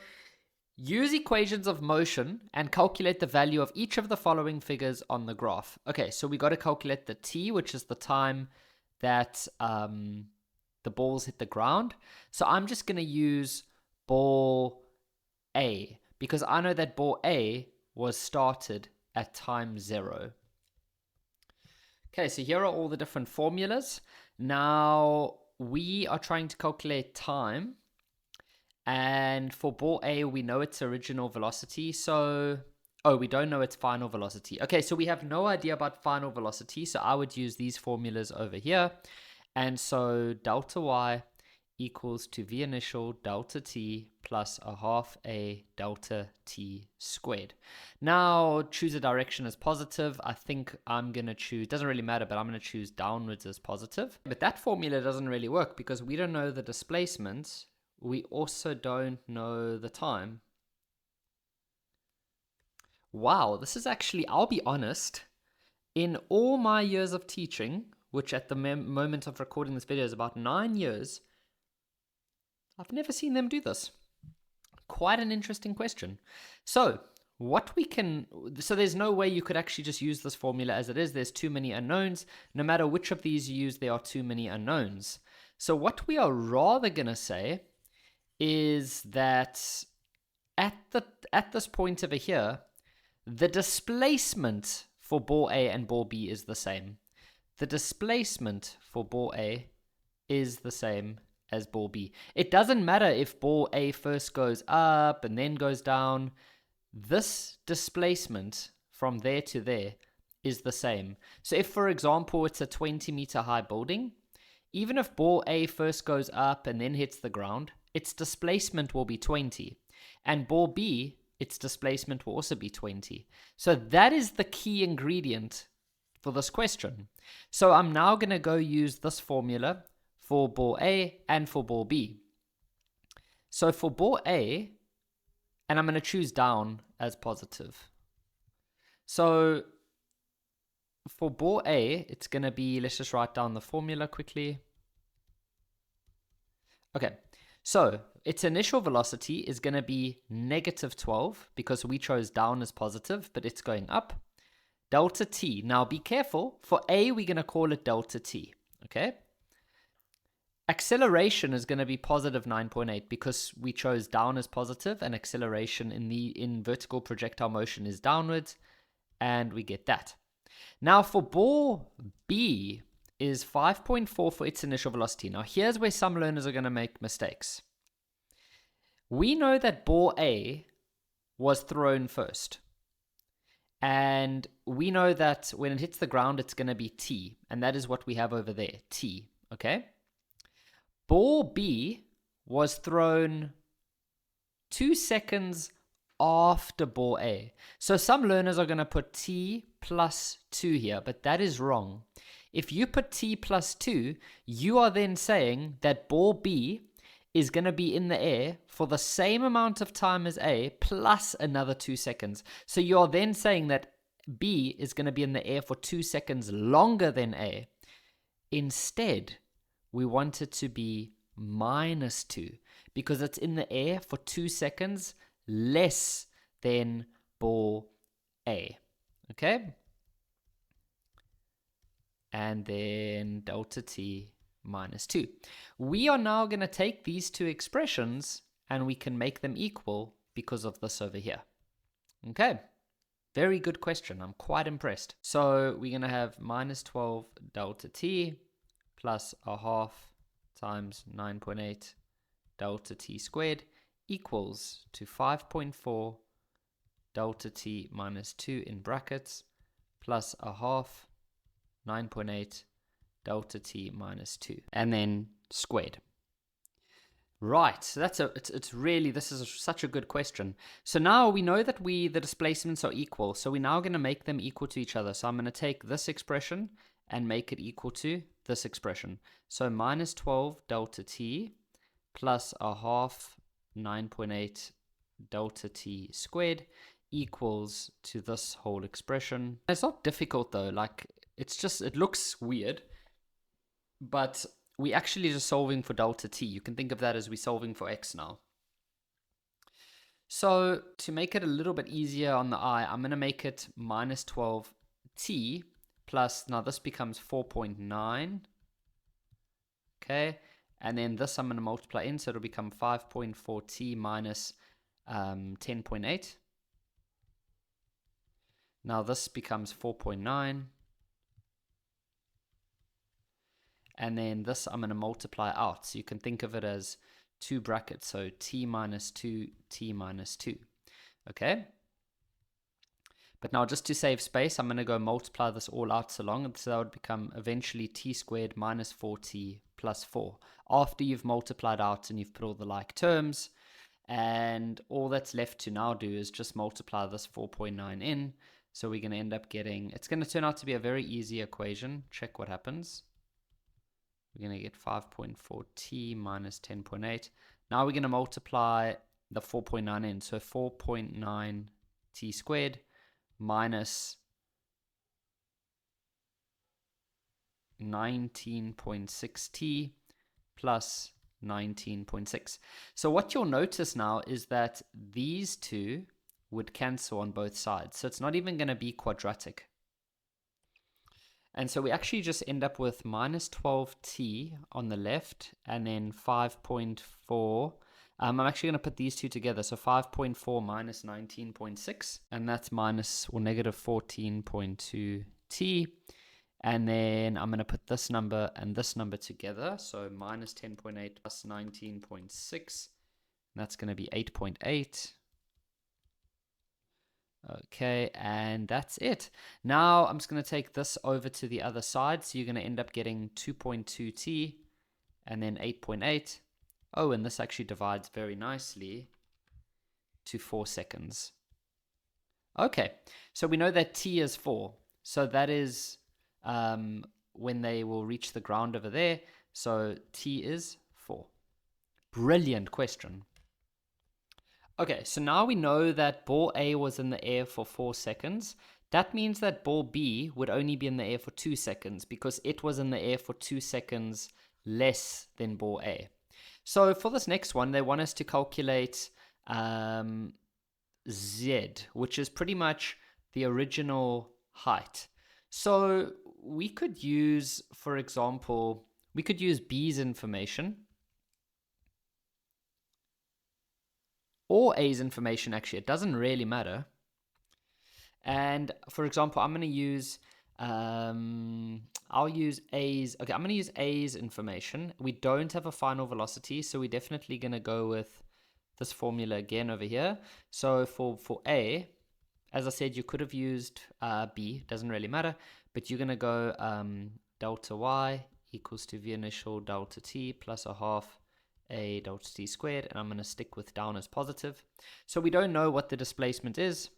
use equations of motion and calculate the value of each of the following figures on the graph. Okay, so we got to calculate the t, which is the time that the balls hit the ground. So I'm just going to use ball A because I know that ball A was started at time 0. Okay, so here are all the different formulas. Now we are trying to calculate time, and for ball A we know its original velocity, so we don't know its final velocity. Okay, so we have no idea about final velocity, so I would use these formulas over here. And so delta y equals to v initial delta t plus a half a delta t squared. Now choose a direction as positive. I think I'm going to choose, doesn't really matter, but I'm going to choose downwards as positive. But that formula doesn't really work because we don't know the displacement. We also don't know the time. Wow, this is actually, I'll be honest, in all my years of teaching, which at the moment of recording this video is about 9 years, I've never seen them do this. Quite an interesting question. So there's no way you could actually just use this formula as it is. There's too many unknowns. No matter which of these you use, there are too many unknowns. So what we are rather going to say is that at this point over here, the displacement for ball A and ball B is the same. The displacement for ball A is the same as ball B. It doesn't matter if ball A first goes up and then goes down. This displacement from there to there is the same. So if, for example, it's a 20-meter high building, even if ball A first goes up and then hits the ground, its displacement will be 20. And ball B, its displacement will also be 20. So that is the key ingredient for this question. So I'm now going to go use this formula for ball A and for ball B. So for ball A, and I'm going to choose down as positive. So for ball A, it's going to be, let's just write down the formula quickly. Okay, so its initial velocity is going to be negative 12 because we chose down as positive, but it's going up. Delta t. Now be careful. For A, we're going to call it delta t. Okay. Acceleration is going to be positive 9.8 because we chose down as positive, and acceleration in vertical projectile motion is downwards, and we get that. Now for ball B is 5.4 for its initial velocity. Now here's where some learners are going to make mistakes. We know that ball A was thrown first. And we know that when it hits the ground, it's going to be t. And that is what we have over there, t. Okay? Ball B was thrown 2 seconds after ball A. So some learners are going to put t plus 2 here, but that is wrong. If you put t plus 2, you are then saying that ball B is going to be in the air for the same amount of time as A plus another 2 seconds. So you are then saying that B is going to be in the air for 2 seconds longer than A. Instead, we want it to be minus 2 because it's in the air for 2 seconds less than ball A. Okay? And then delta t minus 2. We are now going to take these two expressions and we can make them equal because of this over here. Okay? Very good question. I'm quite impressed. So we're going to have minus 12 delta t plus a half times 9.8 delta t squared equals to 5.4 delta t minus 2 in brackets plus a half 9.8 delta t minus 2 and then squared. Right, so it's really, this is such a good question. So now we know that the displacements are equal, so we're now going to make them equal to each other. So I'm going to take this expression and make it equal to this expression. So minus 12 delta t plus a half 9.8 delta t squared equals to this whole expression. It's not difficult though, like it looks weird, but we actually just solving for delta t. You can think of that as we're solving for x now. So to make it a little bit easier on the eye, I'm going to make it minus 12t plus, now this becomes 4.9. Okay, and then this I'm going to multiply in, so it'll become 5.4t minus 10.8. Now this becomes 4.9. And then this I'm going to multiply out. So you can think of it as two brackets. So t minus 2, t minus 2. Okay? But now just to save space, I'm going to go multiply this all out so long. So that would become eventually t squared minus 4t plus 4. After you've multiplied out and you've put all the like terms. And all that's left to now do is just multiply this 4.9 in. So we're going to end up getting, it's going to turn out to be a very easy equation. Check what happens. We're going to get 5.4t minus 10.8. Now we're going to multiply the 4.9 in. So 4.9t squared minus 19.6t plus 19.6. So what you'll notice now is that these two would cancel on both sides. So it's not even going to be quadratic. And so we actually just end up with minus 12t on the left and then 5.4. I'm actually going to put these two together. So 5.4 minus 19.6, and that's minus or negative 14.2t. And then I'm going to put this number and this number together. So minus 10.8 plus 19.6. That's going to be 8.8. Okay, and that's it. Now I'm just going to take this over to the other side. So you're going to end up getting 2.2t and then 8.8. Oh, and this actually divides very nicely to 4 seconds. Okay, so we know that t is 4. So that is when they will reach the ground over there. So t is 4. Brilliant question. Okay, so now we know that ball A was in the air for 4 seconds. That means that ball B would only be in the air for 2 seconds because it was in the air for 2 seconds less than ball A. So for this next one, they want us to calculate Z, which is pretty much the original height. So we could use, for example, we could use B's information or A's information. Actually, it doesn't really matter. And for example, I'm going to use, I'll use A's. Okay, I'm going to use A's information. We don't have a final velocity, so we're definitely going to go with this formula again over here. So for A, as I said, you could have used B, doesn't really matter, but you're going to go delta y equals to V initial delta t plus a half a delta t squared, and I'm going to stick with down as positive. So we don't know what the displacement is,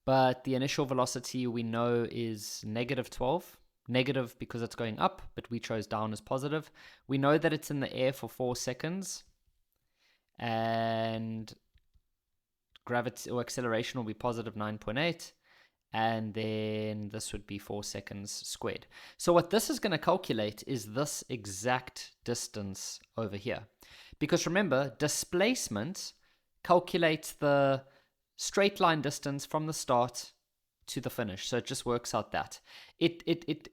but the initial velocity we know is negative 12. Negative because it's going up, but we chose down as positive. We know that it's in the air for 4 seconds, and gravity or acceleration will be positive 9.8, and then this would be 4 seconds squared. So what this is going to calculate is this exact distance over here. Because remember, displacement calculates the straight line distance from the start to the finish. So it just works out that. It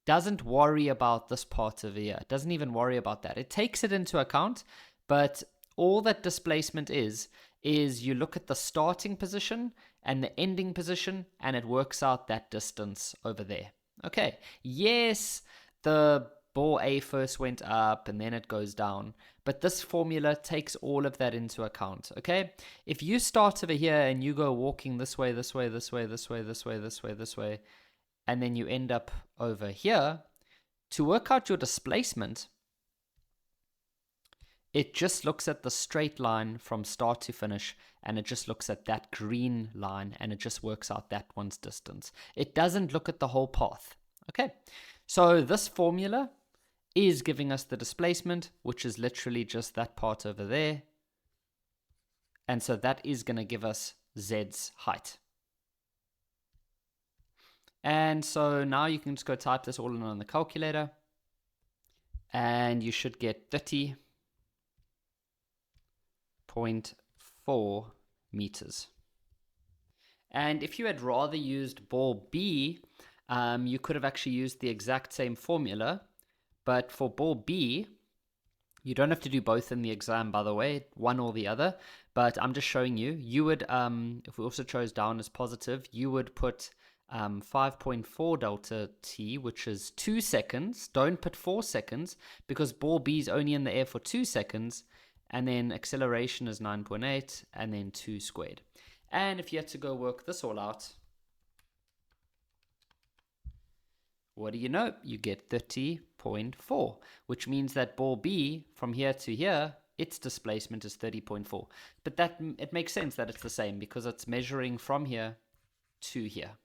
doesn't worry about this part over here. It doesn't even worry about that. It takes it into account, but all that displacement is you look at the starting position and the ending position, and it works out that distance over there. Okay, yes, the ball A first went up and then it goes down, but this formula takes all of that into account. Okay, if you start over here and you go walking this way, this way, this way, this way, this way, this way, this way, and then you end up over here, to work out your displacement, it just looks at the straight line from start to finish, and it just looks at that green line, and it just works out that one's distance. It doesn't look at the whole path. Okay, so this formula is giving us the displacement, which is literally just that part over there. And so that is going to give us Z's height. And so now you can just go type this all in on the calculator, and you should get 30.4 meters. And if you had rather used ball B, you could have actually used the exact same formula, but for ball B, you don't have to do both in the exam, by the way, one or the other, but I'm just showing you. You would, if we also chose down as positive, you would put 5.4 delta t, which is 2 seconds. Don't put 4 seconds, because ball B is only in the air for 2 seconds, and then acceleration is 9.8, and then 2 squared. And if you had to go work this all out, what do you know? You get 30.4, which means that ball B from here to here, its displacement is 30.4. But that it makes sense that it's the same, because it's measuring from here to here.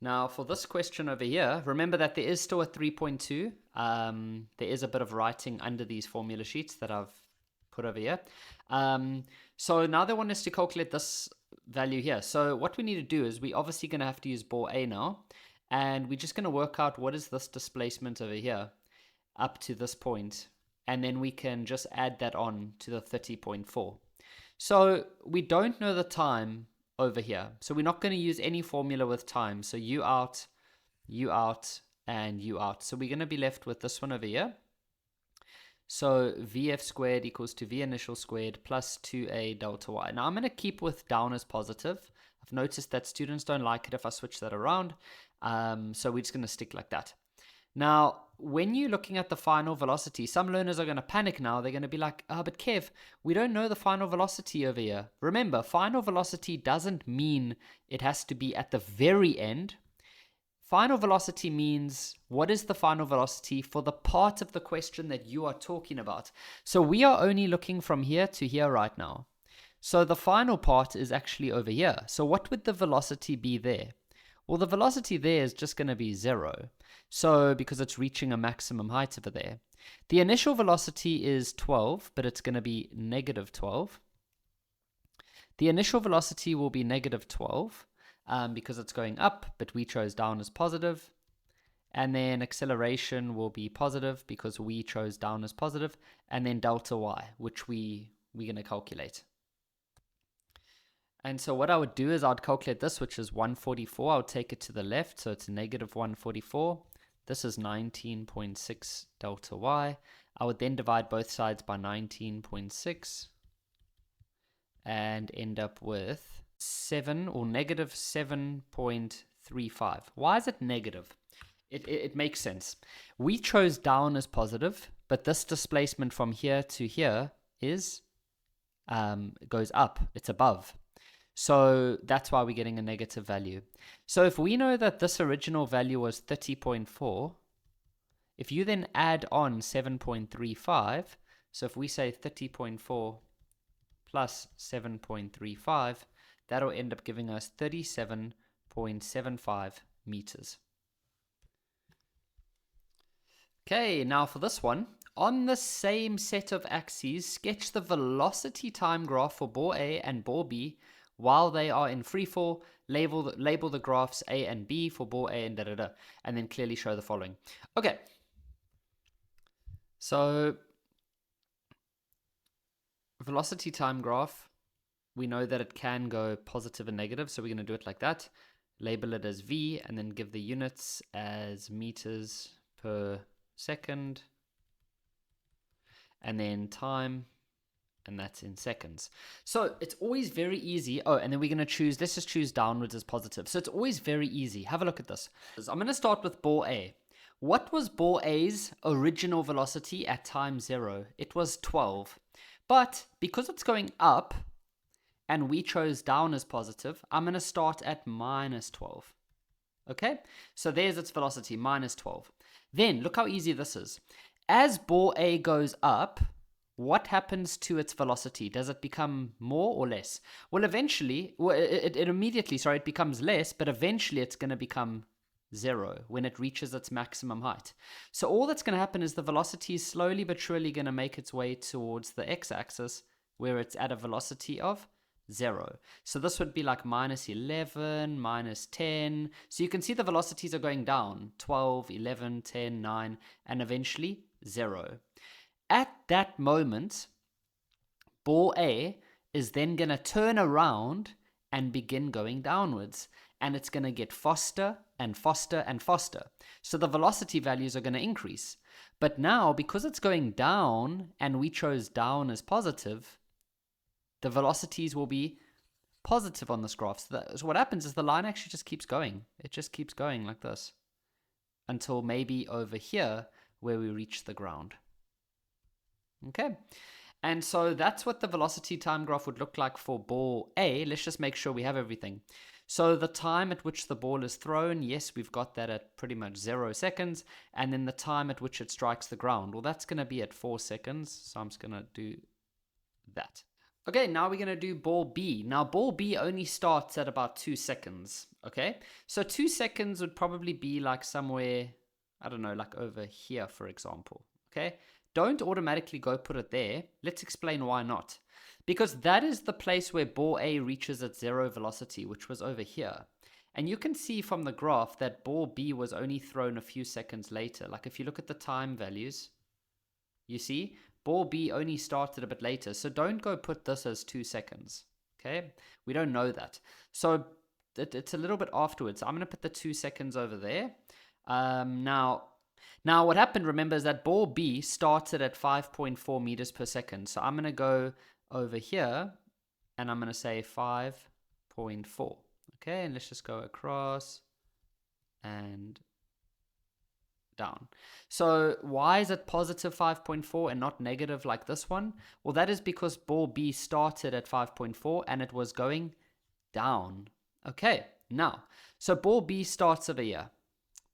Now for this question over here, remember that there is still a 3.2. There is a bit of writing under these formula sheets that I've put over here. So now they want us to calculate this value here. So what we need to do is we're obviously going to have to use ball A now, and we're just going to work out what is this displacement over here up to this point, and then we can just add that on to the 30.4. So we don't know the time over here, so we're not going to use any formula with time. So you out, and you out. So we're going to be left with this one over here. So Vf squared equals to V initial squared plus 2a delta y. Now I'm going to keep with down as positive. I've noticed that students don't like it if I switch that around. So we're just going to stick like that. Now, when you're looking at the final velocity, some learners are going to panic now. They're going to be like, but Kev, we don't know the final velocity over here. Remember, final velocity doesn't mean it has to be at the very end. Final velocity means what is the final velocity for the part of the question that you are talking about. So we are only looking from here to here right now. So the final part is actually over here. So what would the velocity be there? Well, the velocity there is just going to be 0. So because it's reaching a maximum height over there. The initial velocity is 12, but it's going to be negative 12. The initial velocity will be negative 12. Because it's going up, but we chose down as positive. And then acceleration will be positive because we chose down as positive. And then delta y, which we're going to calculate. And so what I would do is I'd calculate this, which is 144. I would take it to the left, so it's negative 144. This is 19.6 delta y. I would then divide both sides by 19.6 and end up with 7 or negative 7.35. Why is it negative? It makes sense. We chose down as positive, but this displacement from here to here is goes up. It's above. So that's why we're getting a negative value. So if we know that this original value was 30.4, if you then add on 7.35, so if we say 30.4 plus 7.35, that'll end up giving us 37.75 meters. Okay, now for this one, on the same set of axes, sketch the velocity time graph for ball A and ball B while they are in free fall, label the graphs A and B for ball A and da-da-da, and then clearly show the following. Okay, so velocity time graph, we know that it can go positive and negative, so we're going to do it like that. Label it as V, and then give the units as meters per second, and then time, and that's in seconds. So it's always very easy. Oh, and then we're going to choose, let's just choose downwards as positive. So it's always very easy. Have a look at this. I'm going to start with ball A. What was ball A's original velocity at time 0? It was 12. But because it's going up, and we chose down as positive, I'm going to start at minus 12. Okay? So there's its velocity, minus 12. Then, look how easy this is. As ball A goes up, what happens to its velocity? Does it become more or less? Well, eventually, it immediately, it becomes less, but eventually it's going to become 0 when it reaches its maximum height. So all that's going to happen is the velocity is slowly but surely going to make its way towards the x-axis, where it's at a velocity of 0. So this would be like minus 11, minus 10. So you can see the velocities are going down, 12, 11, 10, 9, and eventually 0. At that moment, ball A is then going to turn around and begin going downwards. And it's going to get faster and faster and faster. So the velocity values are going to increase. But now, because it's going down, and we chose down as positive, the velocities will be positive on this graph. So what happens is the line actually just keeps going. It just keeps going like this until maybe over here where we reach the ground. Okay. And so that's what the velocity time graph would look like for ball A. Let's just make sure we have everything. So the time at which the ball is thrown, yes, we've got that at pretty much 0 seconds. And then the time at which it strikes the ground, well, that's going to be at 4 seconds. So I'm just going to do that. Okay, now we're going to do ball B. Now, ball B only starts at about 2 seconds, okay? So 2 seconds would probably be like somewhere, I don't know, like over here, for example, okay? Don't automatically go put it there. Let's explain why not. Because that is the place where ball A reaches its 0 velocity, which was over here. And you can see from the graph that ball B was only thrown a few seconds later. Like if you look at the time values, you see? Ball B only started a bit later, so don't go put this as 2 seconds, okay? We don't know that. So it's a little bit afterwards. I'm going to put the 2 seconds over there. Now what happened, remember, is that ball B started at 5.4 meters per second. So I'm going to go over here, and I'm going to say 5.4, okay? And let's just go across and down. So why is it positive 5.4 and not negative like this one? Well, that is because ball B started at 5.4 and it was going down. Okay, now, so ball B starts over here.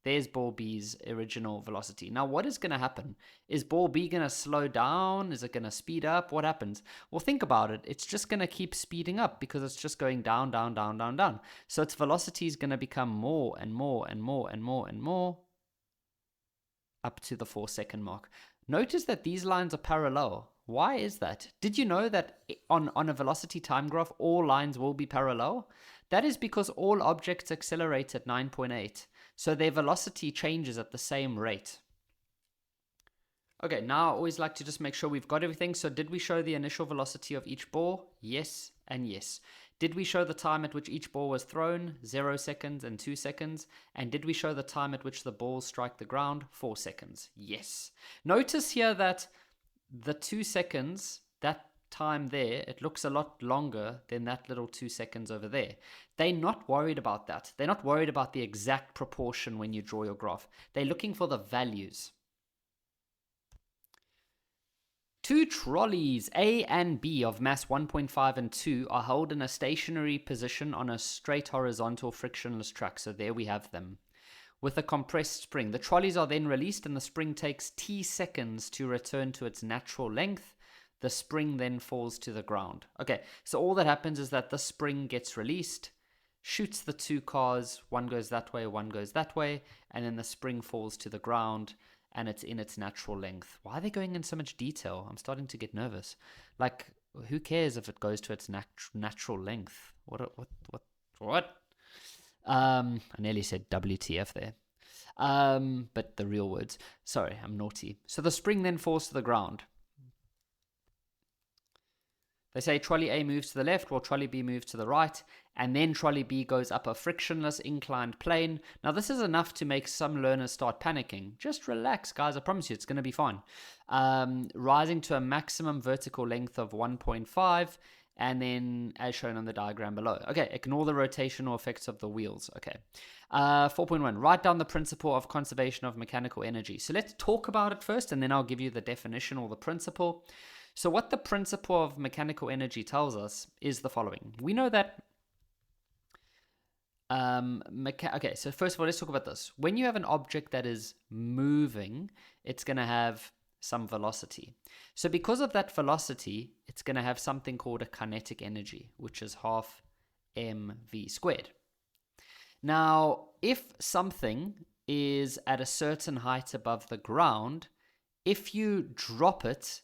There's ball B's original velocity. Now, what is going to happen? Is ball B going to slow down? Is it going to speed up? What happens? Well, think about it. It's just going to keep speeding up because it's just going down, down, down, down, down. So its velocity is going to become more and more and more and more and more up to the 4 second mark. Notice that these lines are parallel. Why is that? Did you know that on a velocity time graph, all lines will be parallel? That is because all objects accelerate at 9.8. So their velocity changes at the same rate. Okay, now I always like to just make sure we've got everything. So did we show the initial velocity of each ball? Yes and yes. Did we show the time at which each ball was thrown? 0 seconds and 2 seconds. And did we show the time at which the balls strike the ground? 4 seconds. Yes. Notice here that the 2 seconds, that time there, it looks a lot longer than that little 2 seconds over there. They're not worried about that. They're not worried about the exact proportion when you draw your graph. They're looking for the values. 2 trolleys, A and B, of mass 1.5 and 2 are held in a stationary position on a straight horizontal frictionless track. So there we have them. With a compressed spring. The trolleys are then released and the spring takes t seconds to return to its natural length. The spring then falls to the ground. Okay, so all that happens is that the spring gets released, shoots the 2 cars, one goes that way, one goes that way, and then the spring falls to the ground and it's in its natural length. Why are they going in so much detail? I'm starting to get nervous. Like, Who cares if it goes to its natural length? What? I nearly said WTF there. But the real words. Sorry, I'm naughty. So the spring then falls to the ground. They say trolley A moves to the left while trolley B moves to the right, and then trolley B goes up a frictionless inclined plane. Now, this is enough to make some learners start panicking. Just relax, guys. I promise you, it's going to be fine. Rising to a maximum vertical length of 1.5, and then as shown on the diagram below. Okay, ignore the rotational effects of the wheels. Okay. 4.1, write down the principle of conservation of mechanical energy. So let's talk about it first, and then I'll give you the definition or the principle. So what the principle of mechanical energy tells us is the following. We know that, okay, so first of all, let's talk about this. When you have an object that is moving, it's going to have some velocity. So because of that velocity, it's going to have something called a kinetic energy, which is half mv squared. Now, if something is at a certain height above the ground, if you drop it,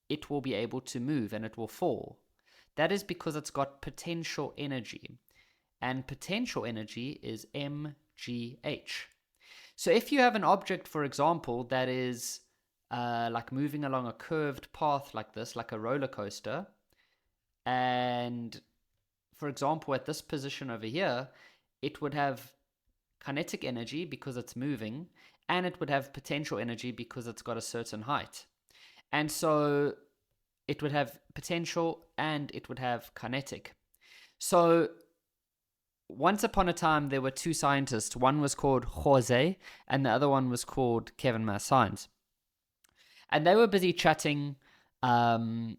it will be able to move and it will fall. That is because it's got potential energy. And potential energy is mgh. So if you have an object, for example, that is like moving along a curved path like this, like a roller coaster, and for example, at this position over here, it would have kinetic energy because it's moving, and it would have potential energy because it's got a certain height. And so it would have potential and it would have kinetic. So once upon a time, there were two scientists. One was called Jose and the other one was called Kevin Math-Science. And they were busy chatting, and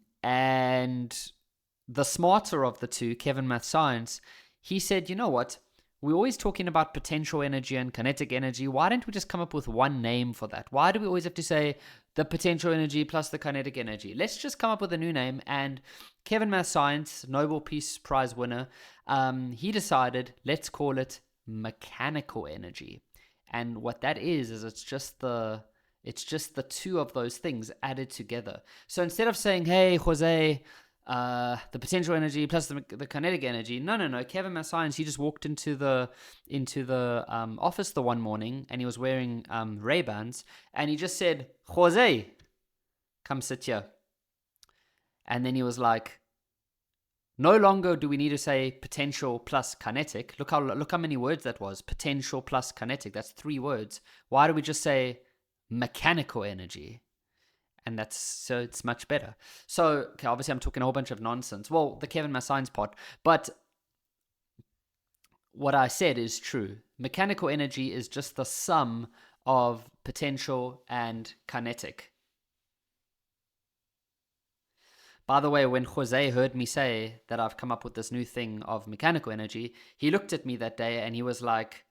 the smarter of the two, Kevin Math-Science, he said, you know what? We're always talking about potential energy and kinetic energy. Why don't we just come up with one name for that? Why do we always have to say the potential energy plus the kinetic energy? Let's just come up with a new name. And Kevin Math-Science, Nobel Peace Prize winner, he decided, let's call it mechanical energy. And what that is it's just the two of those things added together. So instead of saying, hey, Jose, the potential energy plus the kinetic energy. No. Kevin Math-Science, he just walked into the office the one morning, and he was wearing Ray-Bans, and he just said, Jose, come sit here. And then he was like, no longer do we need to say potential plus kinetic. Look how many words that was. Potential plus kinetic. That's 3 words. Why do we just say mechanical energy? And so it's much better. So, okay, obviously I'm talking a whole bunch of nonsense. Well, the Kevin Math-Science part. But what I said is true. Mechanical energy is just the sum of potential and kinetic. By the way, when Jose heard me say that I've come up with this new thing of mechanical energy, he looked at me that day and he was like,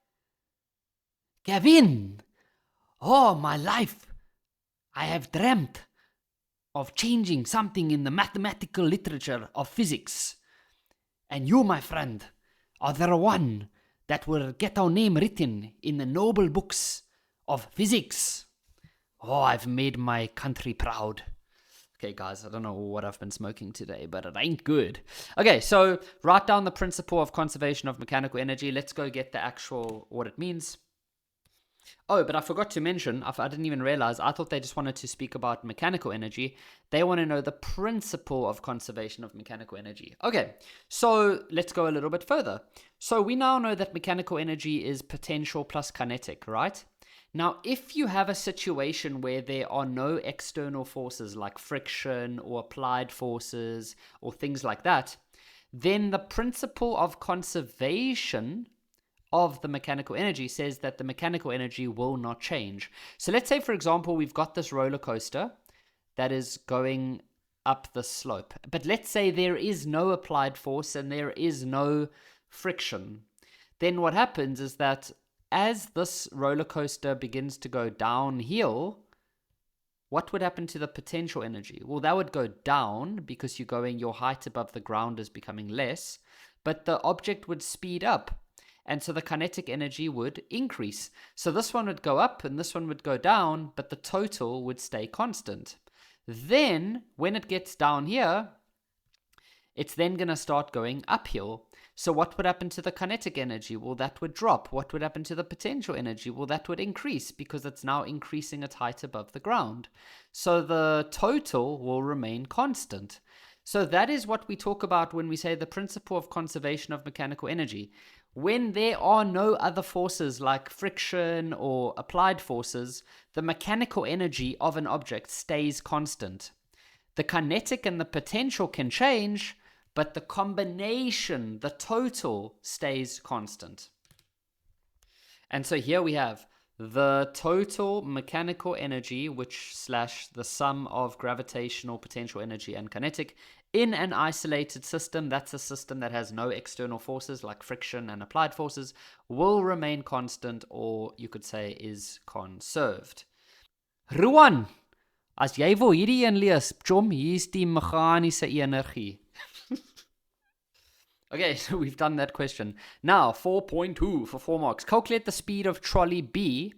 Kevin, oh, my life, I have dreamt of changing something in the mathematical literature of physics. And you, my friend, are the one that will get our name written in the noble books of physics. Oh, I've made my country proud. Okay, guys, I don't know what I've been smoking today, but it ain't good. Okay, so write down the principle of conservation of mechanical energy. Let's go get the actual, what it means. Oh, but I forgot to mention, I didn't even realize, I thought they just wanted to speak about mechanical energy. They want to know the principle of conservation of mechanical energy. Okay, so let's go a little bit further. So we now know that mechanical energy is potential plus kinetic, right? Now, if you have a situation where there are no external forces like friction or applied forces or things like that, then the principle of conservation of the mechanical energy says that the mechanical energy will not change. So let's say, for example, we've got this roller coaster that is going up the slope. But let's say there is no applied force and there is no friction. Then what happens is that as this roller coaster begins to go downhill, what would happen to the potential energy? Well, that would go down because your height above the ground is becoming less, but the object would speed up. And so the kinetic energy would increase. So this one would go up and this one would go down, but the total would stay constant. Then, when it gets down here, it's then going to start going uphill. So what would happen to the kinetic energy? Well, that would drop. What would happen to the potential energy? Well, that would increase because it's now increasing its height above the ground. So the total will remain constant. So that is what we talk about when we say the principle of conservation of mechanical energy. When there are no other forces like friction or applied forces, the mechanical energy of an object stays constant. The kinetic and the potential can change, but the combination, the total, stays constant. And so here we have the total mechanical energy, which / the sum of gravitational potential energy and kinetic in an isolated system, that's a system that has no external forces like friction and applied forces, will remain constant, or you could say is conserved. Ruan, as jy wil hierdie een lees, chom, hier is die meganiese energie. Okay, so we've done that question. Now, 4.2 for 4 marks. Calculate the speed of trolley B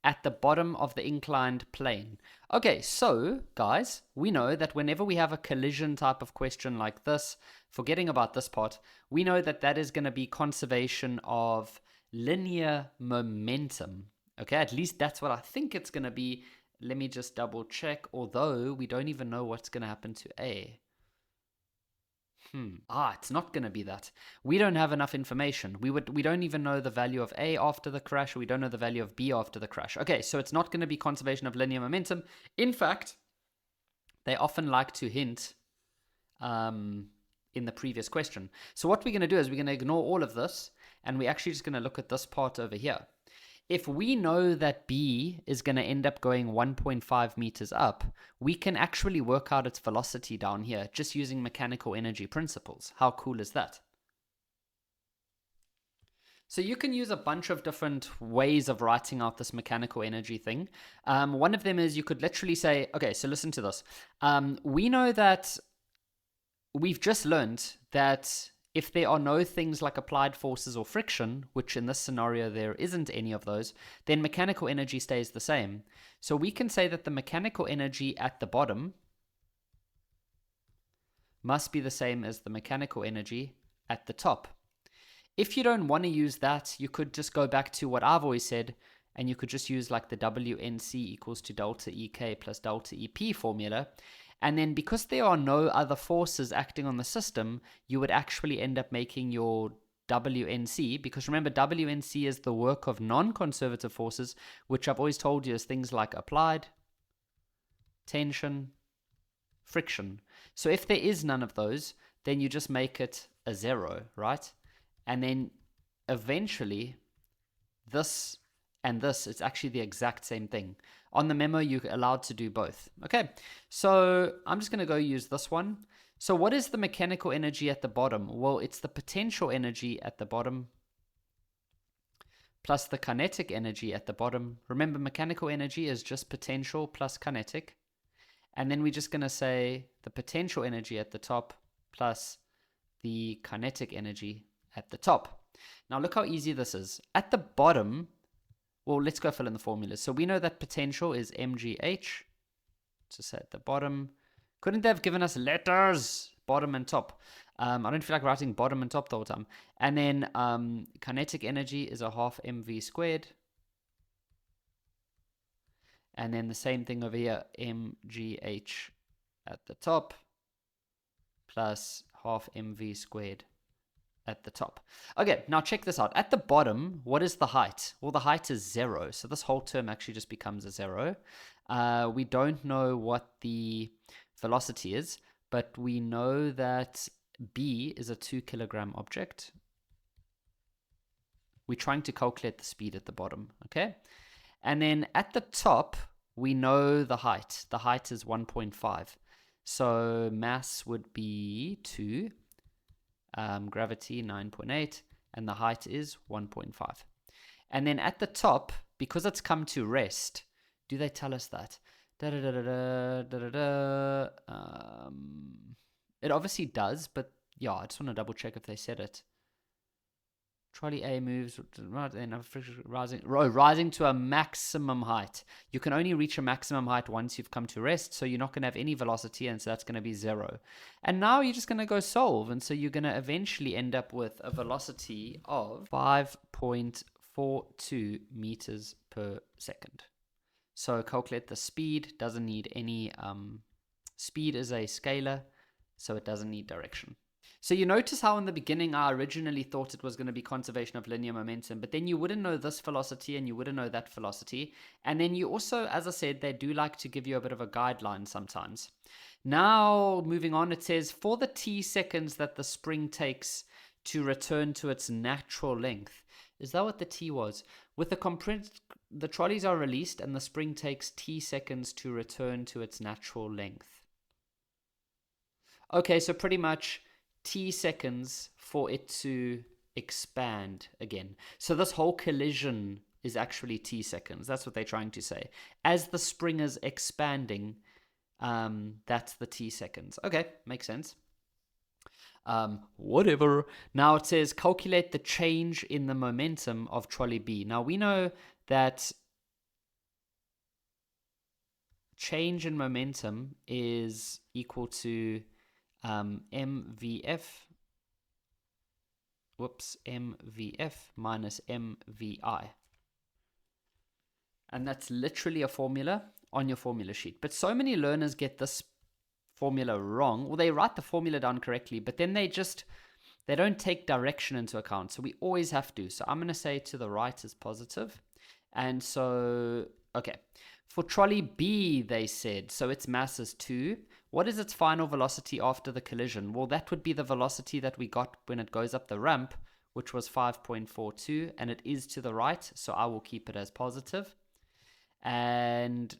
at the bottom of the inclined plane. Okay, so, guys, we know that whenever we have a collision type of question like this, forgetting about this part, we know that that is going to be conservation of linear momentum. Okay, at least that's what I think it's going to be. Let me just double check, although we don't even know what's going to happen to A. It's not going to be that. We don't have enough information. We don't even know the value of A after the crash. We don't know the value of B after the crash. Okay, so it's not going to be conservation of linear momentum. In fact, they often like to hint in the previous question. So what we're going to do is we're going to ignore all of this, and we're actually just going to look at this part over here. If we know that B is going to end up going 1.5 meters up, we can actually work out its velocity down here just using mechanical energy principles. How cool is that? So you can use a bunch of different ways of writing out this mechanical energy thing. One of them is you could literally say, okay, so listen to this. We know that we've just learned that if there are no things like applied forces or friction, which in this scenario there isn't any of those, then mechanical energy stays the same. So we can say that the mechanical energy at the bottom must be the same as the mechanical energy at the top. If you don't want to use that, you could just go back to what I've always said, and you could just use like the WNC equals to delta EK plus delta EP formula. And then because there are no other forces acting on the system, you would actually end up making your WNC, because remember, WNC is the work of non-conservative forces, which I've always told you is things like applied, tension, friction. So if there is none of those, then you just make it a 0, right? And then eventually this and this, it's actually the exact same thing. On the memo, you're allowed to do both. Okay, so I'm just going to go use this one. So what is the mechanical energy at the bottom? Well, it's the potential energy at the bottom plus the kinetic energy at the bottom. Remember, mechanical energy is just potential plus kinetic. And then we're just going to say the potential energy at the top plus the kinetic energy at the top. Now look how easy this is. At the bottom, well, let's go fill in the formulas. So we know that potential is mgh. Just at the bottom. Couldn't they have given us letters? Bottom and top. I don't feel like writing bottom and top the whole time. And then kinetic energy is a half mv squared. And then the same thing over here, mgh at the top plus half mv squared at the top. Okay, now check this out. At the bottom, what is the height? Well, the height is 0. So this whole term actually just becomes a 0. We don't know what the velocity is, but we know that B is a 2 kilogram object. We're trying to calculate the speed at the bottom, okay? And then at the top, we know the height. The height is 1.5. So mass would be 2. Gravity 9.8, and the height is 1.5. And then at the top, because it's come to rest, do they tell us that? It obviously does, but yeah, I just want to double check if they said it. Trolley A moves rising to a maximum height. You can only reach a maximum height once you've come to rest, so you're not going to have any velocity, and so that's going to be 0. And now you're just going to go solve, and so you're going to eventually end up with a velocity of 5.42 meters per second. So calculate the speed. Doesn't need any speed is a scalar, so it doesn't need direction. So you notice how in the beginning I originally thought it was going to be conservation of linear momentum, but then you wouldn't know this velocity and you wouldn't know that velocity. And then you also, as I said, they do like to give you a bit of a guideline sometimes. Now, moving on, it says, for the t seconds that the spring takes to return to its natural length. Is that what the t was? With the trolleys are released and the spring takes t seconds to return to its natural length. Okay, so pretty much t seconds for it to expand again. So this whole collision is actually t seconds. That's what they're trying to say. As the spring is expanding, that's the t seconds. Okay, makes sense. Whatever. Now it says calculate the change in the momentum of trolley B. Now we know that change in momentum is equal to mvf minus mvi. And that's literally a formula on your formula sheet. But so many learners get this formula wrong. Well, they write the formula down correctly, but then they don't take direction into account. So we always have to. So I'm going to say to the right is positive. And so, okay. For trolley B, they said, so its mass is 2. What is its final velocity after the collision? Well, that would be the velocity that we got when it goes up the ramp, which was 5.42, and it is to the right, so I will keep it as positive. And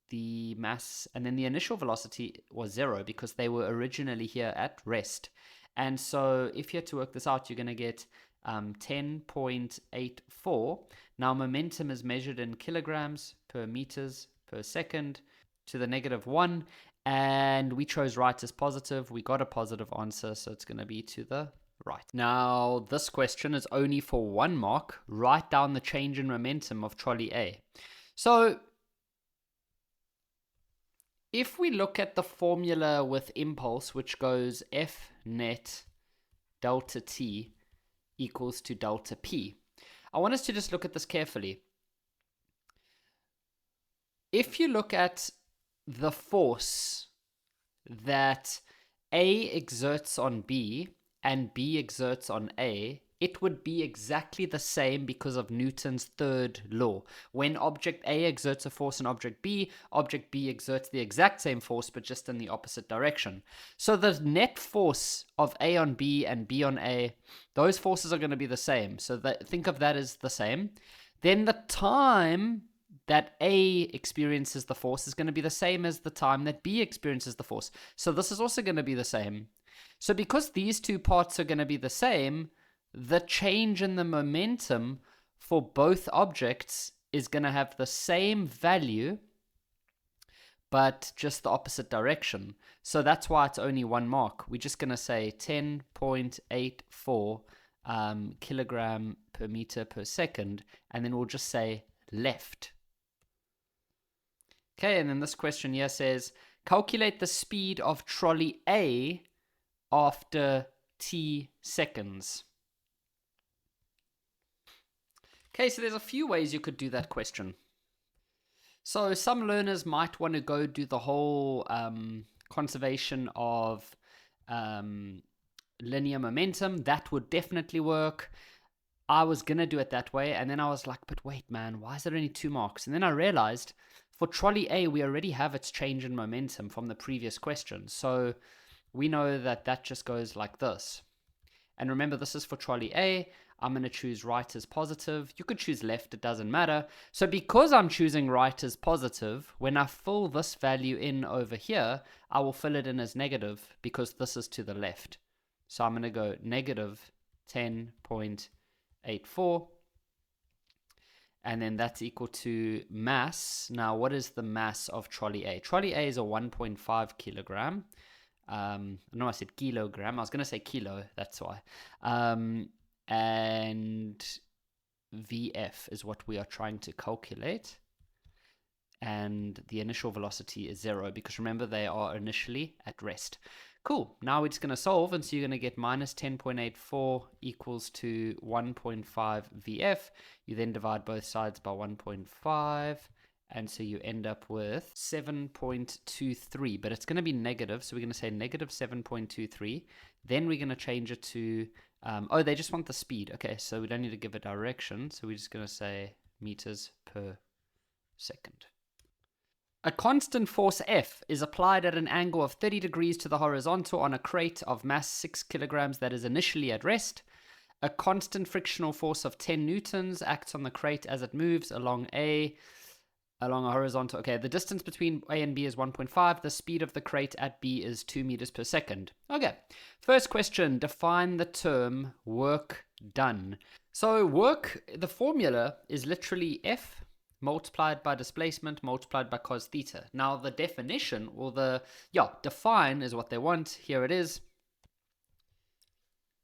the mass, and then the initial velocity was 0 because they were originally here at rest. And so if you had to work this out, you're going to get 10.84. Now momentum is measured in kilograms per meters per second to the -1, and we chose right as positive. We got a positive answer, so it's going to be to the right. Now this question is only for 1 mark. Write down the change in momentum of trolley A. So if we look at the formula with impulse, which goes F net delta t equals to delta p, I want us to just look at this carefully. If you look at the force that A exerts on B and B exerts on A, it would be exactly the same because of Newton's third law. When object A exerts a force on object B exerts the exact same force but just in the opposite direction. So the net force of A on B and B on A, those forces are going to be the same. So think of that as the same. Then the time that A experiences the force is going to be the same as the time that B experiences the force. So this is also going to be the same. So because these two parts are going to be the same, the change in the momentum for both objects is going to have the same value, but just the opposite direction. So that's why it's only 1 mark. We're just going to say 10.84 kilogram per meter per second, and then we'll just say left. Okay, and then this question here says, calculate the speed of trolley A after t seconds. Okay, so there's a few ways you could do that question. So some learners might want to go do the whole conservation of linear momentum. That would definitely work. I was going to do it that way, and then I was like, but wait, man, why is it only 2 marks? And then I realized for trolley A, we already have its change in momentum from the previous question. So we know that that just goes like this. And remember, this is for trolley A. I'm going to choose right as positive. You could choose left, it doesn't matter. So because I'm choosing right as positive, when I fill this value in over here, I will fill it in as negative because this is to the left. So I'm going to go negative 10.84. And then that's equal to mass. Now, what is the mass of trolley A? Trolley A is a 1.5 kilogram. No, I said kilogram. I was going to say kilo, that's why. and VF is what we are trying to calculate. And the initial velocity is 0 because remember they are initially at rest. Cool. Now we're just going to solve, and so you're going to get minus 10.84 equals to 1.5 VF. You then divide both sides by 1.5, and so you end up with 7.23, but it's going to be negative, so we're going to say negative 7.23. Then we're going to change it to, oh, they just want the speed. Okay, so we don't need to give a direction, so we're just going to say meters per second. A constant force F is applied at an angle of 30 degrees to the horizontal on a crate of mass 6 kilograms that is initially at rest. A constant frictional force of 10 newtons acts on the crate as it moves along a horizontal. Okay, the distance between A and B is 1.5. The speed of the crate at B is 2 meters per second. Okay, first question, define the term work done. So work, the formula is literally F multiplied by displacement multiplied by cos theta. Now the definition, or define is what they want. Here it is.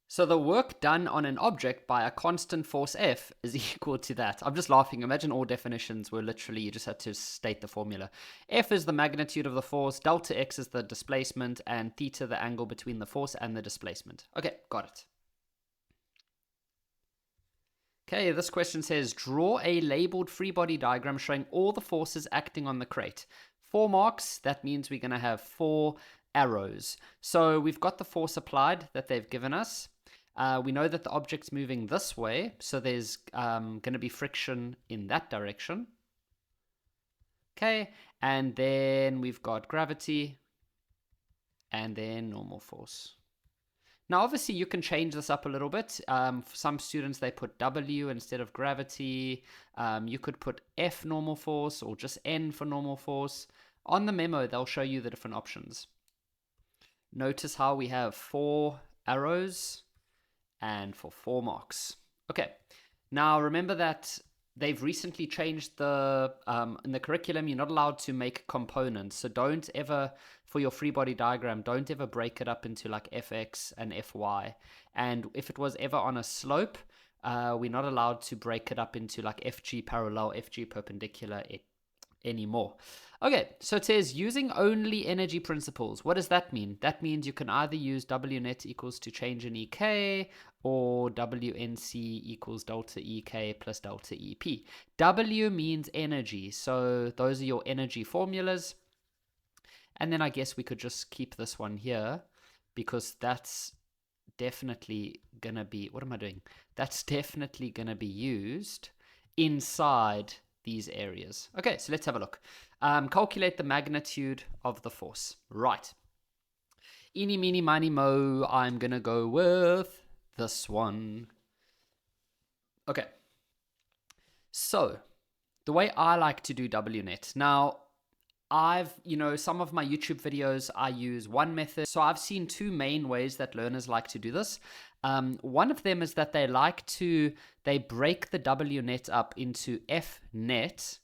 So the work done on an object by a constant force F is equal to that. I'm just laughing. Imagine all definitions were literally, you just had to state the formula. F is the magnitude of the force, delta X is the displacement, and theta the angle between the force and the displacement. Okay, got it. Okay, this question says, draw a labeled free body diagram showing all the forces acting on the crate. 4 marks, that means we're going to have 4 arrows. So we've got the force applied that they've given us. We know that the object's moving this way, so there's going to be friction in that direction. Okay, and then we've got gravity, and then normal force. Now, obviously, you can change this up a little bit. For some students, they put W instead of gravity. You could put F normal force or just N for normal force. On the memo, they'll show you the different options. Notice how we have 4 arrows and for 4 marks. Okay, now remember that they've recently changed the, in the curriculum, you're not allowed to make components. So don't ever, for your free body diagram, don't ever break it up into like Fx and Fy. And if it was ever on a slope, we're not allowed to break it up into like Fg parallel, Fg perpendicular anymore. Okay, so it says using only energy principles. What does that mean? That means you can either use W net equals to change in EK or WNC equals delta EK plus delta EP. W means energy, so those are your energy formulas. And then I guess we could just keep this one here because that's definitely going to be, what am I doing? That's definitely going to be used inside these areas. Okay, so let's have a look. Calculate the magnitude of the force. Right. Eeny, meeny, miny, mo. I'm going to go with this one. Okay. So, the way I like to do WNet. Now, some of my YouTube videos, I use one method. So I've seen 2 main ways that learners like to do this. One of them is that they break the WNet up into Fnet,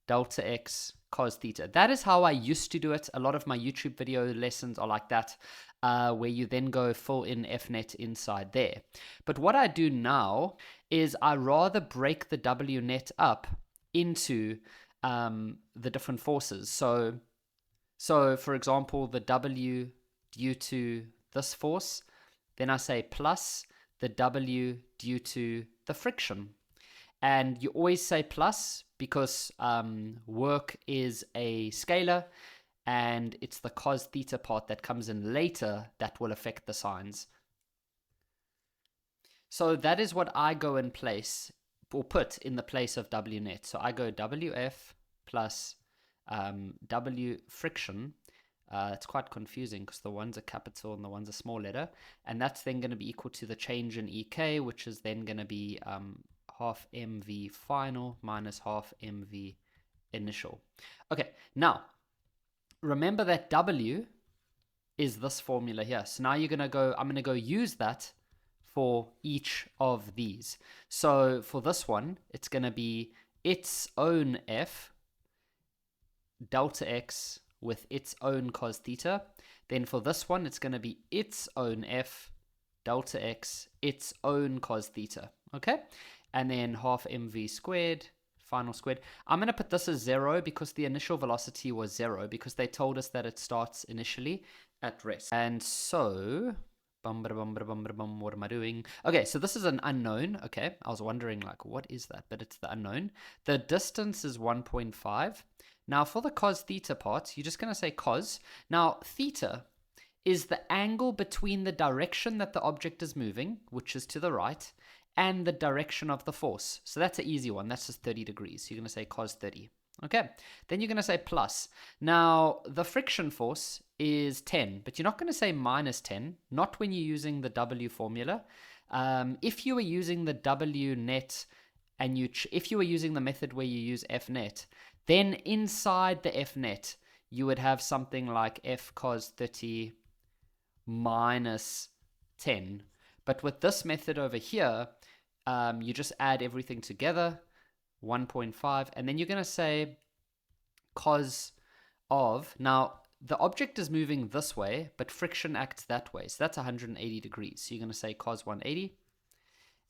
delta X, cos theta. That is how I used to do it. A lot of my YouTube video lessons are like that, where you then go full in Fnet inside there. But what I do now is I rather break the WNet up into the different forces. So for example, the W due to this force, then I say plus the W due to the friction. And you always say plus because work is a scalar and it's the cos theta part that comes in later that will affect the signs. So that is what I go in place or put in the place of W net. So I go WF plus W friction. It's quite confusing because the one's a capital and the one's a small letter. And that's then going to be equal to the change in EK, which is then going to be half mv final minus half mv initial. Okay, now remember that W is this formula here. So now I'm going to go use that for each of these. So for this one, it's going to be its own F, delta X with its own cos theta. Then for this one, it's going to be its own F, delta x its own cos theta. Okay, and then half mv squared final squared. I'm going to put this as 0 because the initial velocity was 0 because they told us that it starts initially at rest. And so, what am I doing? Okay, so this is an unknown. Okay, I was wondering like, what is that? But it's the unknown. The distance is 1.5. Now for the cos theta part, you're just going to say cos. Now theta is the angle between the direction that the object is moving, which is to the right, and the direction of the force. So that's an easy one. That's just 30 degrees. So you're going to say cos 30. Okay. Then you're going to say plus. Now, the friction force is 10, but you're not going to say minus 10, not when you're using the W formula. If you were using the W net and if you were using the method where you use F net, then inside the F net, you would have something like F cos 30 minus 10. But with this method over here, you just add everything together, 1.5, and then you're going to say cos of, now the object is moving this way, but friction acts that way, so that's 180 degrees. So you're going to say cos 180,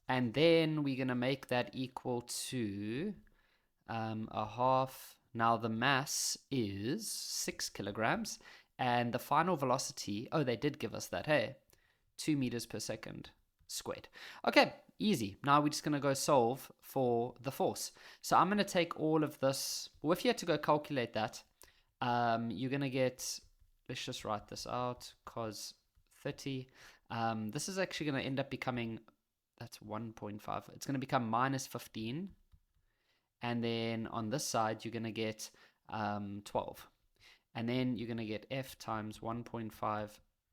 and then we're going to make that equal to a half. Now the mass is 6 kilograms, and the final velocity, oh, they did give us that, hey, 2 meters per second squared. Okay, easy. Now we're just going to go solve for the force. So I'm going to take all of this. Well, if you had to go calculate that, you're going to get, let's just write this out, cos 30. This is actually going to end up becoming, that's 1.5. It's going to become minus 15. And then on this side, you're going to get 12. And then you're going to get F times 1.5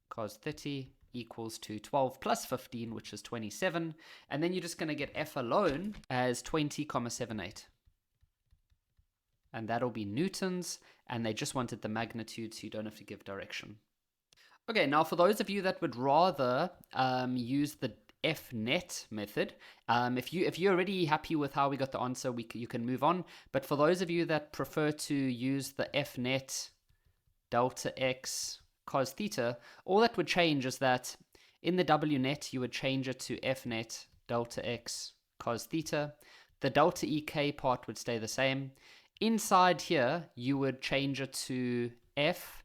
cos 30 equals to 12 plus 15, which is 27. And then you're just going to get F alone as 20,78. And that'll be newtons. And they just wanted the magnitude, so you don't have to give direction. Okay, now for those of you that would rather use the F net method, if you're already happy with how we got the answer, you can move on. But for those of you that prefer to use the F net delta x cos theta, all that would change is that in the W net you would change it to F net delta x cos theta. The delta ek part would stay the same. Inside here you would change it to F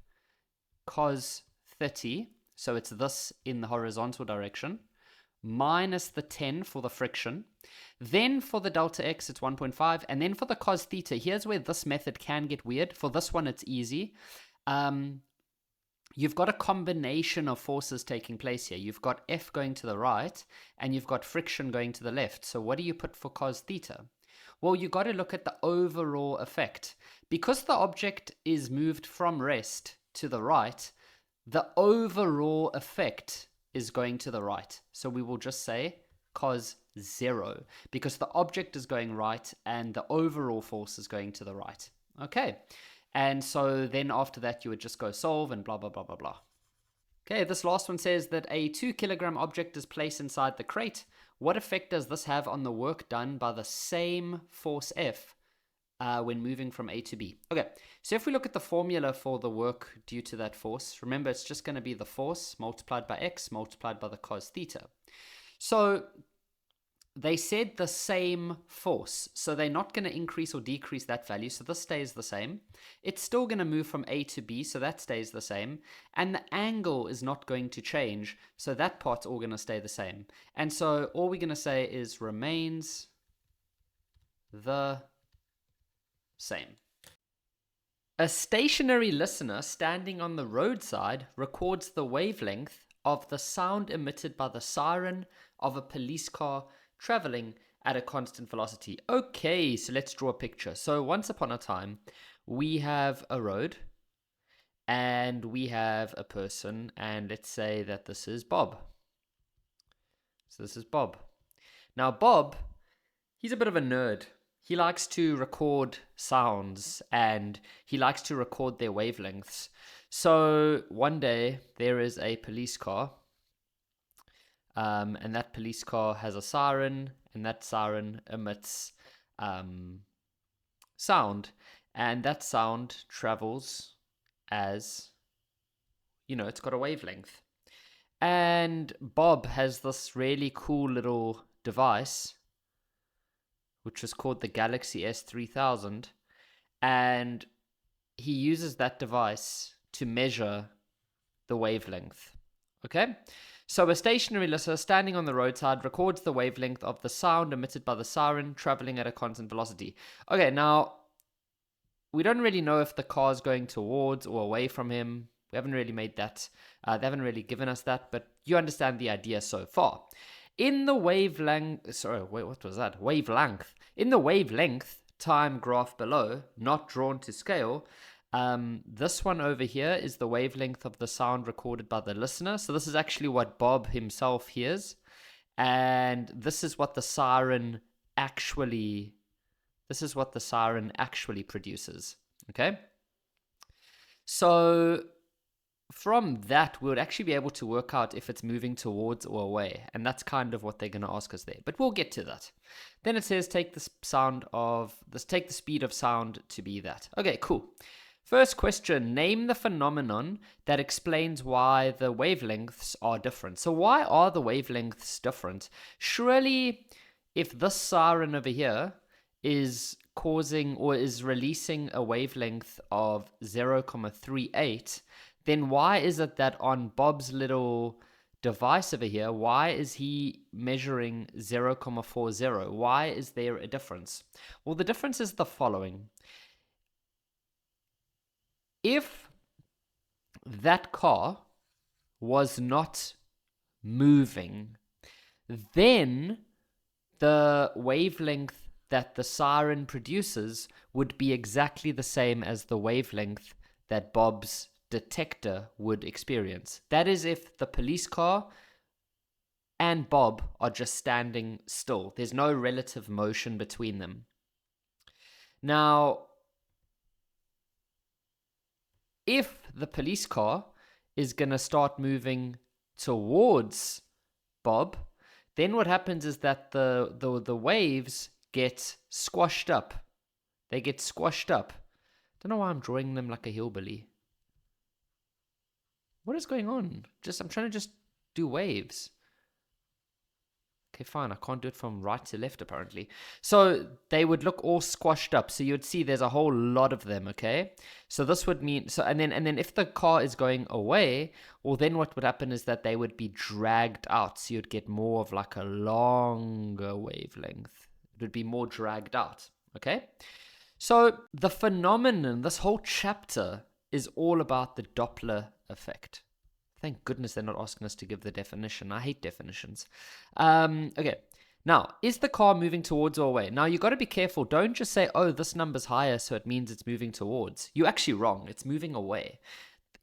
cos 30, so it's this in the horizontal direction, minus the 10 for the friction. Then for the delta x, it's 1.5. And then for the cos theta, here's where this method can get weird. For this one, it's easy. You've got a combination of forces taking place here. You've got F going to the right, and you've got friction going to the left. So what do you put for cos theta? Well, you got to look at the overall effect. Because the object is moved from rest to the right, the overall effect is going to the right. So we will just say cos 0 because the object is going right and the overall force is going to the right. Okay. And so then after that, you would just go solve and blah, blah, blah, blah, blah. Okay, this last one says that a 2 kilogram object is placed inside the crate. What effect does this have on the work done by the same force F when moving from A to B? Okay, so if we look at the formula for the work due to that force, remember it's just going to be the force multiplied by x multiplied by the cos theta. So they said the same force, so they're not going to increase or decrease that value, so this stays the same. It's still going to move from A to B, so that stays the same. And the angle is not going to change, so that part's all going to stay the same. And so all we're going to say is remains the same. A stationary listener standing on the roadside records the wavelength of the sound emitted by the siren of a police car traveling at a constant velocity. Okay, so let's draw a picture. So once upon a time, we have a road and we have a person, and let's say that this is Bob. So this is Bob. Now Bob, he's a bit of a nerd. He likes to record sounds and he likes to record their wavelengths. So one day there is a police car, and that police car has a siren, and that siren emits sound, and that sound travels as, it's got a wavelength. And Bob has this really cool little device, which was called the Galaxy S3000. And he uses that device to measure the wavelength. Okay? So a stationary listener standing on the roadside records the wavelength of the sound emitted by the siren traveling at a constant velocity. Okay, now we don't really know if the car is going towards or away from him. We haven't really made that. They haven't really given us that, but you understand the idea so far. In the wavelength, wavelength. In the wavelength time graph below, not drawn to scale, this one over here is the wavelength of the sound recorded by the listener. So this is actually what Bob himself hears. And this is what the siren actually produces. Okay? So from that, we would actually be able to work out if it's moving towards or away. And that's kind of what they're going to ask us there. But we'll get to that. Then it says take the speed of sound to be that. Okay, cool. First question, name the phenomenon that explains why the wavelengths are different. So why are the wavelengths different? Surely, if this siren over here is causing or is releasing a wavelength of 0.38, then why is it that on Bob's little device over here, why is he measuring 0.40? Why is there a difference? Well, the difference is the following. If that car was not moving, then the wavelength that the siren produces would be exactly the same as the wavelength that Bob's detector would experience. That is if the police car and Bob are just standing still. There's no relative motion between them. Now, if the police car is going to start moving towards Bob, then what happens is that the waves get squashed up. They get squashed up. Don't know why I'm drawing them like a hillbilly. What is going on? I'm trying to just do waves. Okay, fine. I can't do it from right to left, apparently. So they would look all squashed up. So you'd see there's a whole lot of them, okay? So this would mean... And then if the car is going away, well, then what would happen is that they would be dragged out. So you'd get more of like a longer wavelength. It would be more dragged out, okay? So the phenomenon, this whole chapter, is all about the Doppler effect. Thank goodness they're not asking us to give the definition. I hate definitions. Okay. Now, is the car moving towards or away? Now, you got to be careful. Don't just say, oh, this number's higher, so it means it's moving towards. You're actually wrong. It's moving away.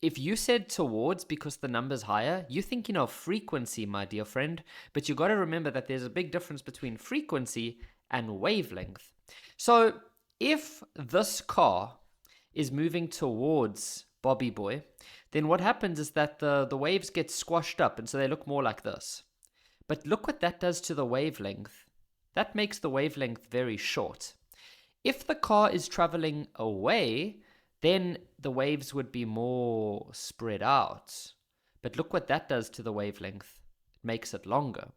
If you said towards because the number's higher, you're thinking of frequency, my dear friend. But you got to remember that there's a big difference between frequency and wavelength. So, if this car is moving towards Bobby Boy, then what happens is that the waves get squashed up, and so they look more like this. But look what that does to the wavelength. That makes the wavelength very short. If the car is traveling away, then the waves would be more spread out. But look what that does to the wavelength. It makes it longer.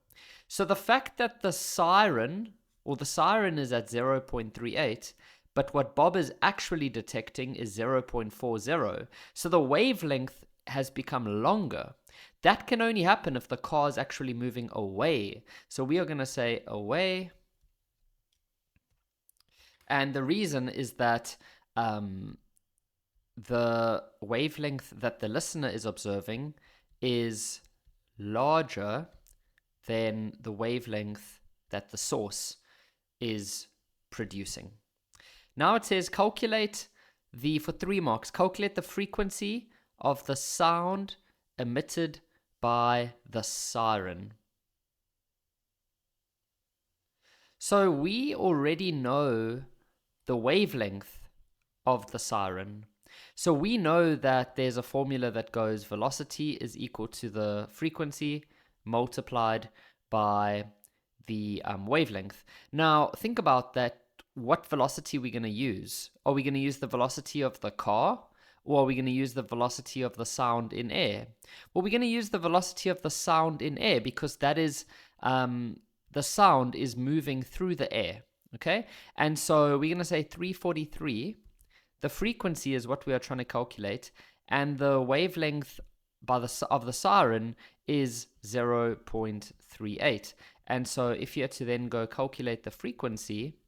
So the fact that the siren is at 0.38, but what Bob is actually detecting is 0.40. So the wavelength has become longer. That can only happen if the car is actually moving away. So we are going to say away. And the reason is that the wavelength that the listener is observing is larger than the wavelength that the source is producing. Now it says for 3 marks, calculate the frequency of the sound emitted by the siren. So we already know the wavelength of the siren. So we know that there's a formula that goes velocity is equal to the frequency multiplied by the wavelength. Now think about that. What velocity are we going to use? Are we going to use the velocity of the car? Or are we going to use the velocity of the sound in air? Well, we're going to use the velocity of the sound in air because that is, the sound is moving through the air, okay? And so we're going to say 343. The frequency is what we are trying to calculate, and the wavelength of the siren is 0.38. And so if you had to then go calculate the frequency,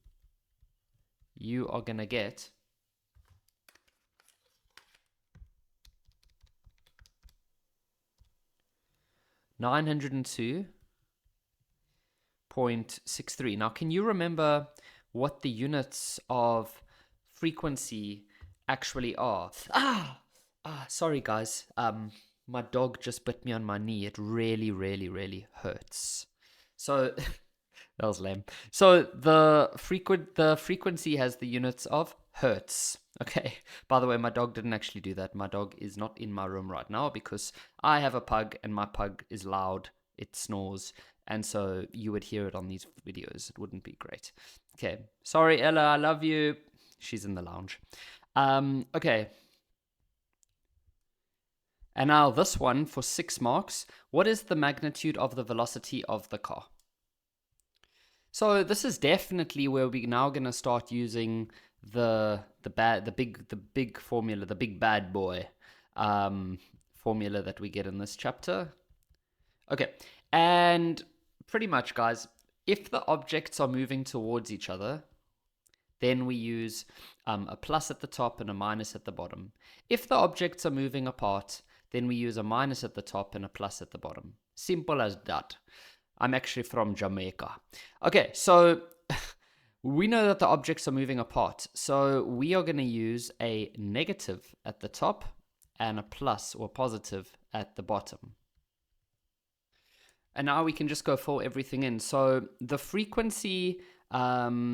you are going to get 902.63. Now, can you remember what the units of frequency actually are? Sorry guys. My dog just bit me on my knee. It really, really, really hurts. So that was lame. So the frequency has the units of hertz. Okay. By the way, my dog didn't actually do that. My dog is not in my room right now because I have a pug and my pug is loud. It snores. And so you would hear it on these videos. It wouldn't be great. Okay. Sorry, Ella. I love you. She's in the lounge. Okay. And now this one for 6 marks. What is the magnitude of the velocity of the car? So this is definitely where we're now going to start using the big formula, the big bad boy formula that we get in this chapter. Okay, and pretty much, guys, if the objects are moving towards each other, then we use a plus at the top and a minus at the bottom. If the objects are moving apart, then we use a minus at the top and a plus at the bottom. Simple as that. I'm actually from Jamaica. Okay, so we know that the objects are moving apart. So we are going to use a negative at the top and a plus or positive at the bottom. And now we can just go fill everything in. So the frequency that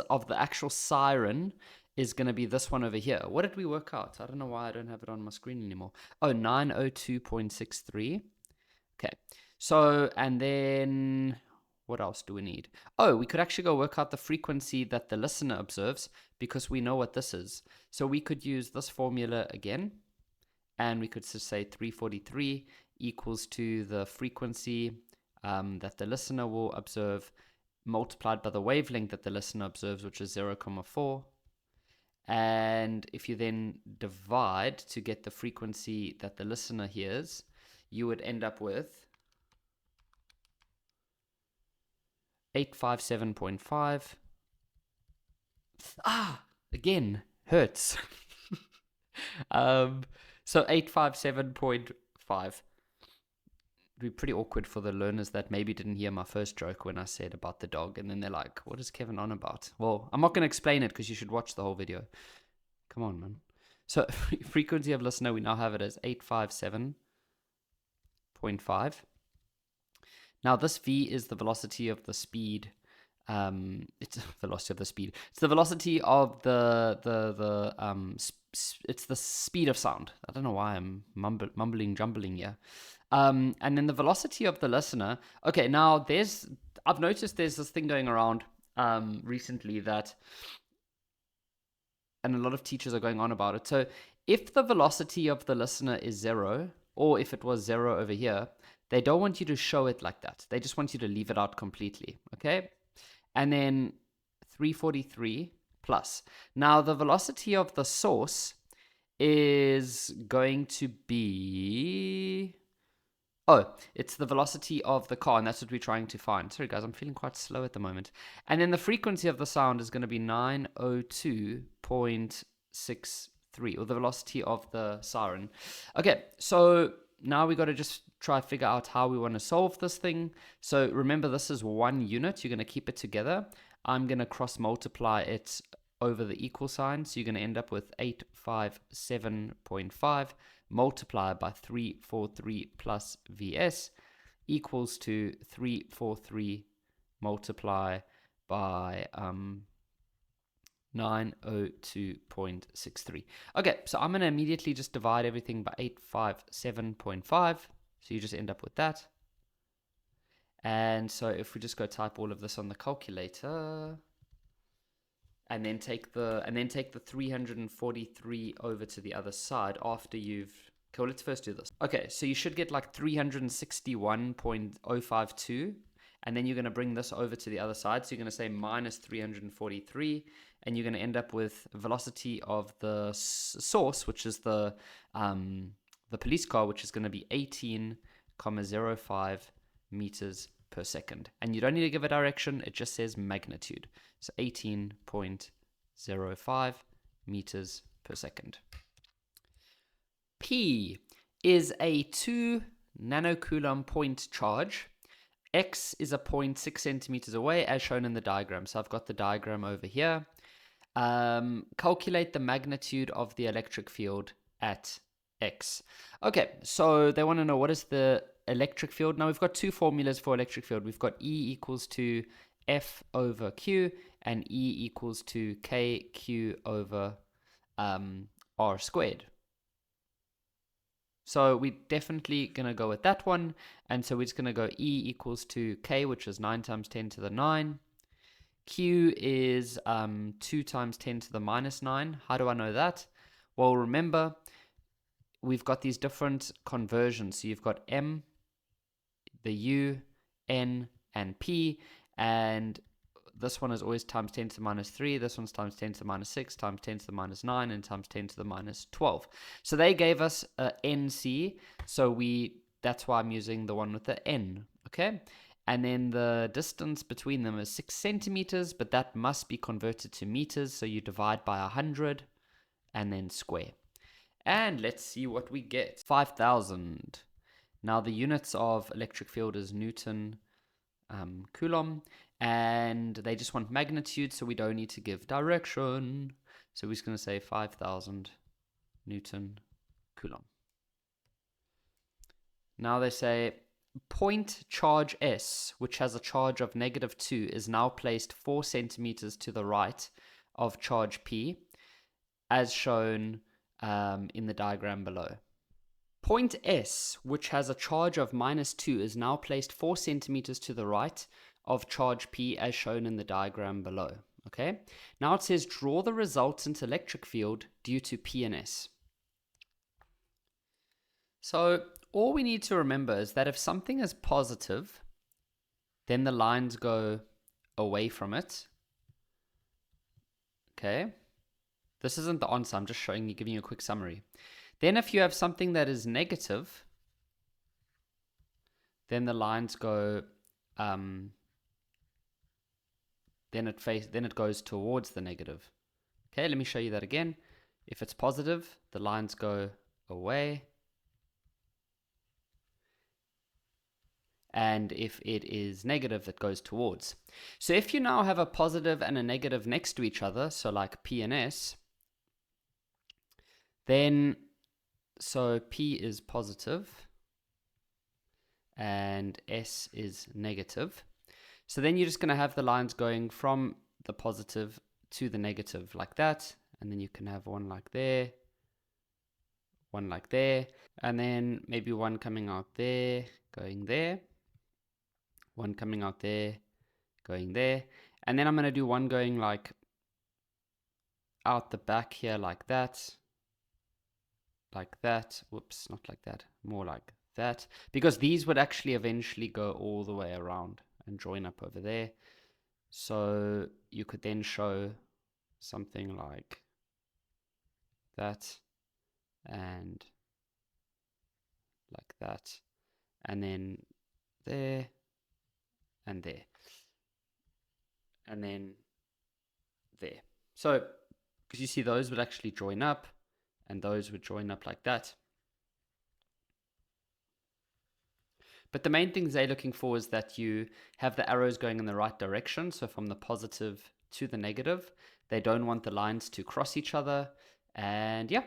of the actual siren is going to be this one over here. What did we work out? I don't know why I don't have it on my screen anymore. Oh, 902.63. Okay. So, and then what else do we need? Oh, we could actually go work out the frequency that the listener observes because we know what this is. So we could use this formula again, and we could just say 343 equals to the frequency that the listener will observe multiplied by the wavelength that the listener observes, which is 0.4. And if you then divide to get the frequency that the listener hears, you would end up with 857.5. Again, hertz. So 857.5. Be pretty awkward for the learners that maybe didn't hear my first joke when I said about the dog, and then they're like, what is Kevin on about? Well, I'm not going to explain it because you should watch the whole video. Come on, man. So frequency of listener, we now have it as 857.5. Now this v is the velocity of the speed. It's the velocity of the speed. It's the velocity of it's the speed of sound. I don't know why I'm jumbling here. And then the velocity of the listener. Okay, now I've noticed there's this thing going around recently that, and a lot of teachers are going on about it. So if the velocity of the listener is 0, or if it was 0 over here, they don't want you to show it like that. They just want you to leave it out completely, okay? And then 343 plus. Now the velocity of the source is going to be... Oh, it's the velocity of the car, and that's what we're trying to find. Sorry, guys, I'm feeling quite slow at the moment. And then the frequency of the sound is going to be 902.63, or the velocity of the siren. Okay, so now we got to just try to figure out how we want to solve this thing. So remember, this is 1 unit. You're going to keep it together. I'm going to cross multiply it over the equal sign. So you're going to end up with 857.5 multiplied by 343 plus Vs equals to 343 multiply by 902.63. Okay, so I'm going to immediately just divide everything by 857.5. So you just end up with that. And so if we just go type all of this on the calculator, and then take the 343 over to the other side after you've... Okay, well, let's first do this. Okay, so you should get like 361.052, and then you're going to bring this over to the other side. So you're going to say minus 343, and you're going to end up with velocity of the source, which is the police car, which is going to be 18,05 meters per second. And you don't need to give a direction, it just says magnitude. So 18.05 meters per second. P is a 2 nanocoulomb point charge. X is a point 6 centimeters away, as shown in the diagram. So I've got the diagram over here. Calculate the magnitude of the electric field at X. Okay, so they want to know what is the electric field. Now we've got two formulas for electric field. We've got E equals to F over Q and E equals to KQ over R squared. So we're definitely going to go with that one. And so we're just going to go E equals to K, which is 9 times 10 to the 9. Q is 2 times 10 to the minus 9. How do I know that? Well, remember, we've got these different conversions. So you've got M, the U, N, and P. And this one is always times 10 to the minus 3. This one's times 10 to the minus 6, times 10 to the minus 9, and times 10 to the minus 12. So they gave us a NC. So that's why I'm using the one with the N. Okay. And then the distance between them is 6 centimeters, but that must be converted to meters. So you divide by 100 and then square. And let's see what we get. 5,000. Now the units of electric field is Newton Coulomb, and they just want magnitude, so we don't need to give direction. So we're just going to say 5,000 Newton Coulomb. Now they say point charge S, which has a charge of -2, is now placed 4 centimeters to the right of charge P, as shown in the diagram below. Point S, which has a charge of -2, is now placed 4 centimeters to the right of charge P, as shown in the diagram below. Okay. Now it says draw the resultant electric field due to P and S. So all we need to remember is that if something is positive, then the lines go away from it. Okay. This isn't the answer. I'm just giving you a quick summary. Then if you have something that is negative, then the lines go, then it goes towards the negative. Okay, let me show you that again. If it's positive, the lines go away. And if it is negative, it goes towards. So if you now have a positive and a negative next to each other, so like P and S, then so P is positive and S is negative. So then you're just going to have the lines going from the positive to the negative like that. And then you can have one like there, one like there, and then maybe one coming out there, going there, one coming out there, going there. And then I'm going to do one going like out the back here like that. Like that. Whoops, not like that. More like that. Because these would actually eventually go all the way around and join up over there. So you could then show something like that and like that. And then there and there. And then there. So, because you see those would actually join up. And those would join up like that. But the main things they're looking for is that you have the arrows going in the right direction. So from the positive to the negative. They don't want the lines to cross each other. And yeah.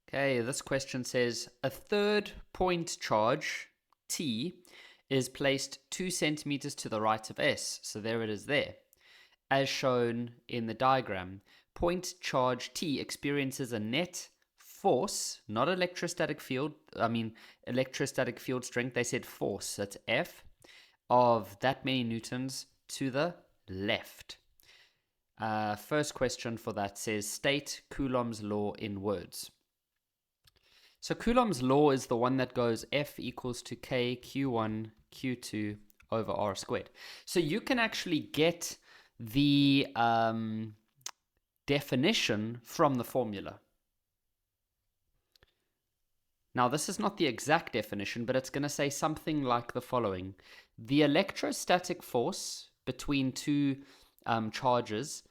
Okay, this question says a third point charge, T, is placed 2 centimeters to the right of S. So there it is there. As shown in the diagram, point charge T experiences a net force, not electrostatic field. Electrostatic field strength, they said force, that's F, of that many newtons to the left. First question for that says, state Coulomb's law in words. So Coulomb's law is the one that goes F equals to K Q1 Q2 over R squared. So you can actually get the definition from the formula. Now, this is not the exact definition, but it's going to say something like the following. The electrostatic force between two charges,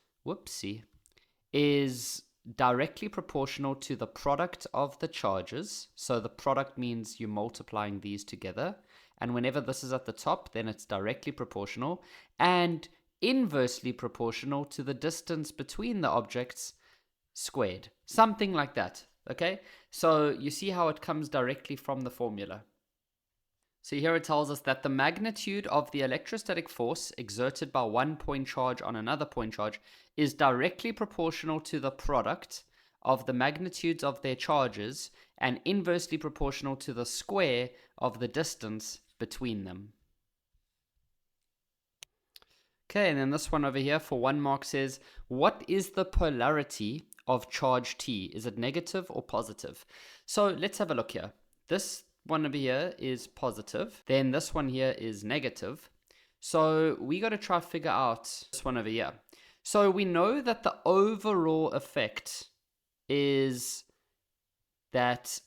is directly proportional to the product of the charges. So the product means you're multiplying these together. And whenever this is at the top, then it's directly proportional. And inversely proportional to the distance between the objects squared. Something like that. Okay, so you see how it comes directly from the formula. So here it tells us that the magnitude of the electrostatic force exerted by one point charge on another point charge is directly proportional to the product of the magnitudes of their charges and inversely proportional to the square of the distance between them. Okay, and then this one over here for 1 mark says, what is the polarity of charge T? Is it negative or positive? So let's have a look here. This one over here is positive. Then this one here is negative. So we got to try to figure out this one over here. So we know that the overall effect is that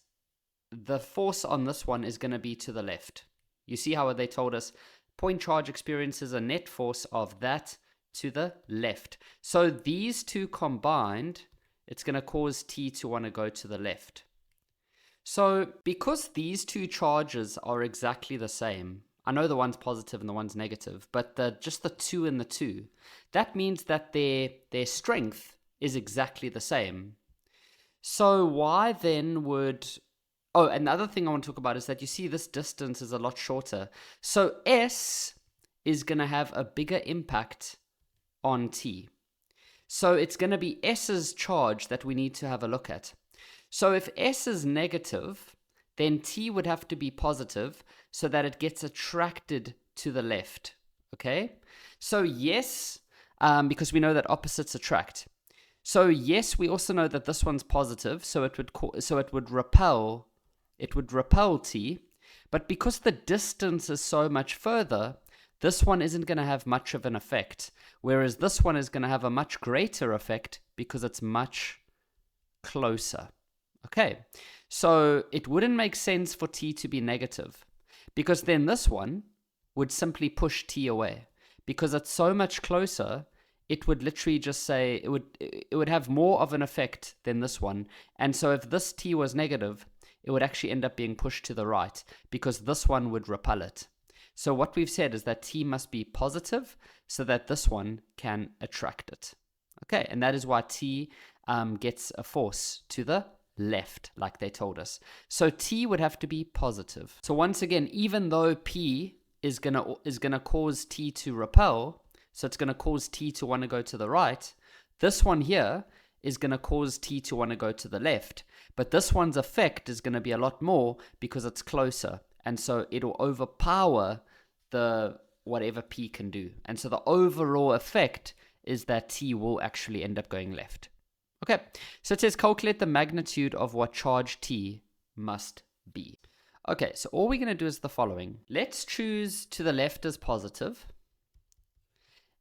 the force on this one is going to be to the left. You see how they told us point charge experiences a net force of that to the left. So these two combined, it's going to cause T to want to go to the left. So because these two charges are exactly the same, I know the one's positive and the one's negative, but just the 2 and the 2, that means that their strength is exactly the same. So why then would... Oh, another thing I want to talk about is that you see this distance is a lot shorter. So S is going to have a bigger impact on T. So it's going to be S's charge that we need to have a look at. So if S is negative, then T would have to be positive so that it gets attracted to the left. Okay? So yes, because we know that opposites attract. So yes, we also know that this one's positive, so it would repel. It would repel T, but because the distance is so much further, this one isn't going to have much of an effect, whereas this one is going to have a much greater effect because it's much closer. Okay, so it wouldn't make sense for T to be negative, because then this one would simply push T away. Because it's so much closer, it would literally just say, it would have more of an effect than this one. And so if this T was negative, it would actually end up being pushed to the right because this one would repel it. So what we've said is that T must be positive so that this one can attract it. Okay, and that is why T gets a force to the left, like they told us. So T would have to be positive. So once again, even though P is gonna cause T to repel, so it's gonna cause T to want to go to the right, this one here is going to cause T to want to go to the left. But this one's effect is going to be a lot more because it's closer. And so it'll overpower the whatever P can do. And so the overall effect is that T will actually end up going left. Okay, so it says calculate the magnitude of what charge T must be. Okay, so all we're going to do is the following. Let's choose to the left as positive.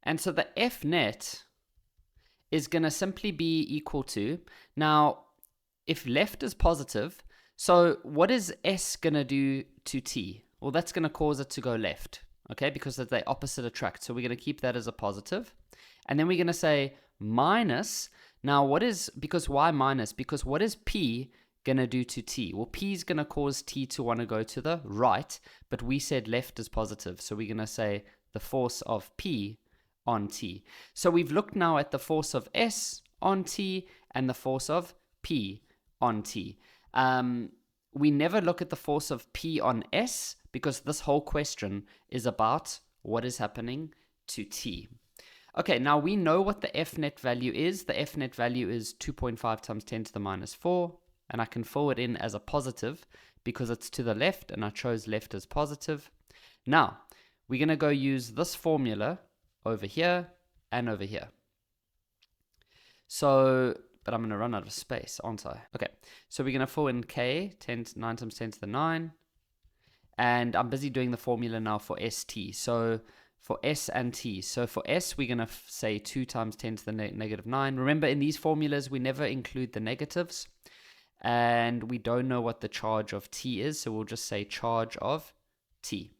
And so the F net is going to simply be equal to, now, if left is positive, so what is S going to do to T? Well, that's going to cause it to go left, okay, because they opposite attract. So we're going to keep that as a positive. And then we're going to say minus, now because why minus? Because what is P going to do to T? Well, P is going to cause T to want to go to the right, but we said left is positive. So we're going to say the force of P on T. So we've looked now at the force of S on T and the force of P on T. We never look at the force of P on S because this whole question is about what is happening to T. Okay, now we know what the F net value is. The F net value is 2.5 times 10 to the minus 4, and I can fill it in as a positive because it's to the left, and I chose left as positive. Now, we're going to go use this formula over here, and over here. So, but I'm going to run out of space, aren't I? Okay, so we're going to fill in k, 9 times 10 to the 9. And I'm busy doing the formula now for st. So for s and t. So for s, we're going to say 2 times 10 to the negative 9. Remember, in these formulas, we never include the negatives. And we don't know what the charge of t is, so we'll just say charge of t.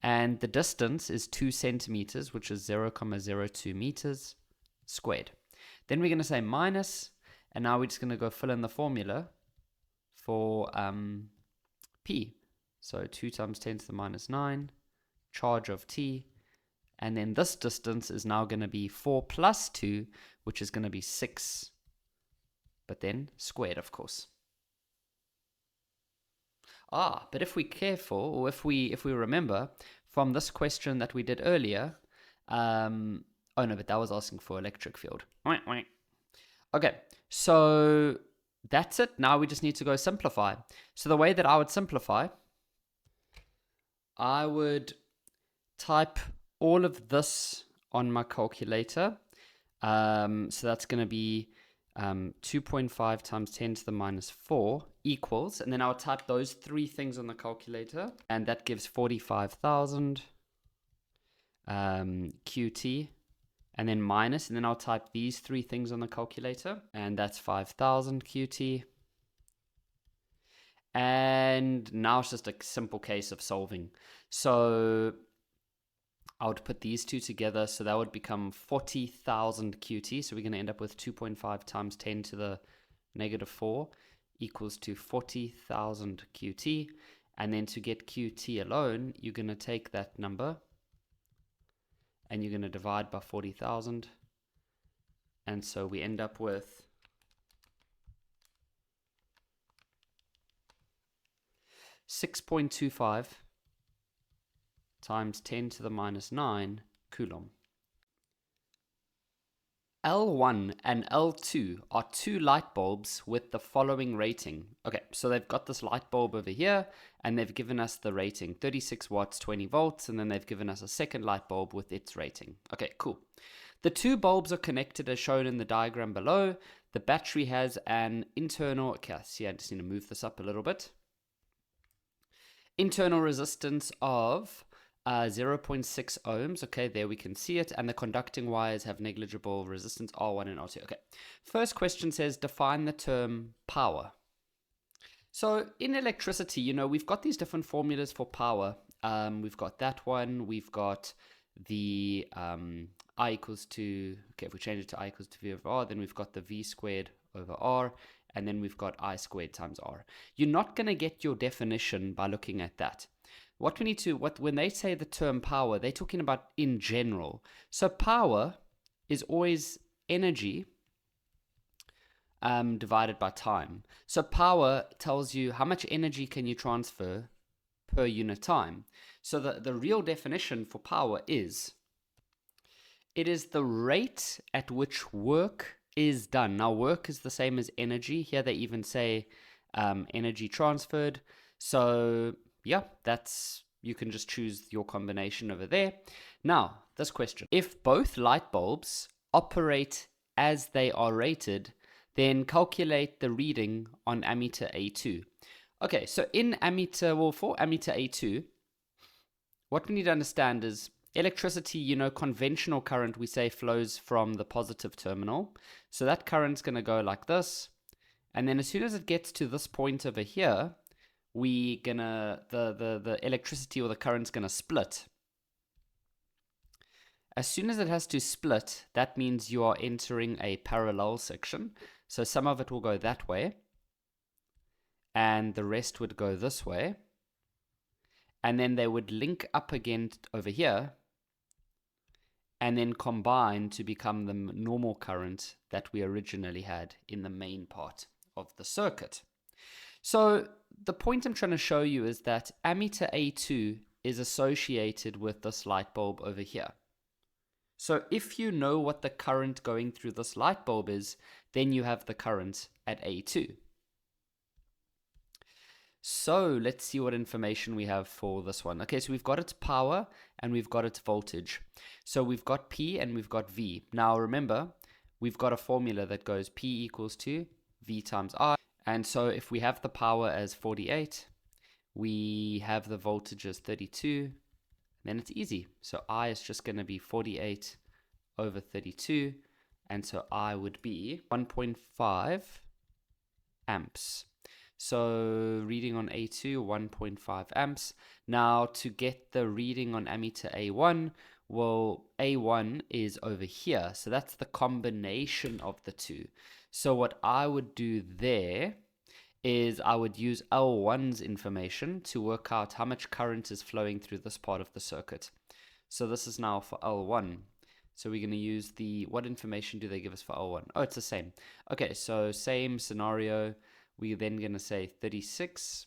And the distance is 2 centimeters, which is 0,02 meters squared. Then we're going to say minus, and now we're just going to go fill in the formula for p. So 2 times 10 to the minus 9, charge of t, and then this distance is now going to be 4 plus 2, which is going to be 6, but then squared, of course. But if we're careful, or if we remember from this question that we did earlier, oh no, but that was asking for electric field. Okay, so that's it. Now we just need to go simplify. So the way that I would simplify, I would type all of this on my calculator. So that's going to be 2.5 times 10 to the minus 4 equals, and then I'll type those three things on the calculator, and that gives 45,000 QT, and then minus, and then I'll type these three things on the calculator, and that's 5,000 QT. And now it's just a simple case of solving. So I would put these two together, so that would become 40,000 QT. So we're going to end up with 2.5 times 10 to the negative 4 equals to 40,000 QT. And then to get QT alone, you're going to take that number and you're going to divide by 40,000. And so we end up with 6.25 times 10 to the minus 9 coulomb. L1 and L2 are two light bulbs with the following rating. Okay, so they've got this light bulb over here, and they've given us the rating, 36 watts, 20 volts, and then they've given us a second light bulb with its rating. Okay, cool. The two bulbs are connected as shown in the diagram below. The battery has an internal, okay, see, I just need to move this up a little bit. Internal resistance of 0.6 ohms. Okay, there we can see it. And the conducting wires have negligible resistance, R1 and R2. Okay, first question says define the term power. So in electricity, you know, we've got these different formulas for power. We've got that one. We've got the I equals to, okay, if we change it to I equals to V over R, then we've got the V squared over R. And then we've got I squared times R. You're not going to get your definition by looking at that. What we need to, when they say the term power, they're talking about in general. So power is always energy divided by time. So power tells you how much energy can you transfer per unit time. So the real definition for power is, it is the rate at which work is done. Now work is the same as energy. Here they even say energy transferred. So yeah, that's, you can just choose your combination over there. Now this question, if both light bulbs operate as they are rated, then calculate the reading on ammeter A2. Okay, so in ammeter, well, for ammeter A2, what we need to understand is electricity, you know, conventional current, we say, flows from the positive terminal. So that current's going to go like this. And then as soon as it gets to this point over here, we gonna, the electricity or the current's going to split. As soon as it has to split, that means you are entering a parallel section. So some of it will go that way, and the rest would go this way. And then they would link up again over here, and then combine to become the normal current that we originally had in the main part of the circuit. So the point I'm trying to show you is that ammeter A2 is associated with this light bulb over here. So if you know what the current going through this light bulb is, then you have the current at A2. So let's see what information we have for this one. Okay, so we've got its power and we've got its voltage. So we've got P and we've got V. Now remember, we've got a formula that goes P equals to V times I. And so if we have the power as 48, we have the voltage as 32, then it's easy. So I is just going to be 48 over 32. And so I would be 1.5 amps. So reading on A2, 1.5 amps. Now to get the reading on ammeter A1, well, A1 is over here. So that's the combination of the two. So what I would do there is I would use L1's information to work out how much current is flowing through this part of the circuit. So this is now for L1. So we're going to use what information do they give us for L1? Oh, it's the same. Okay, so same scenario. We're then going to say 36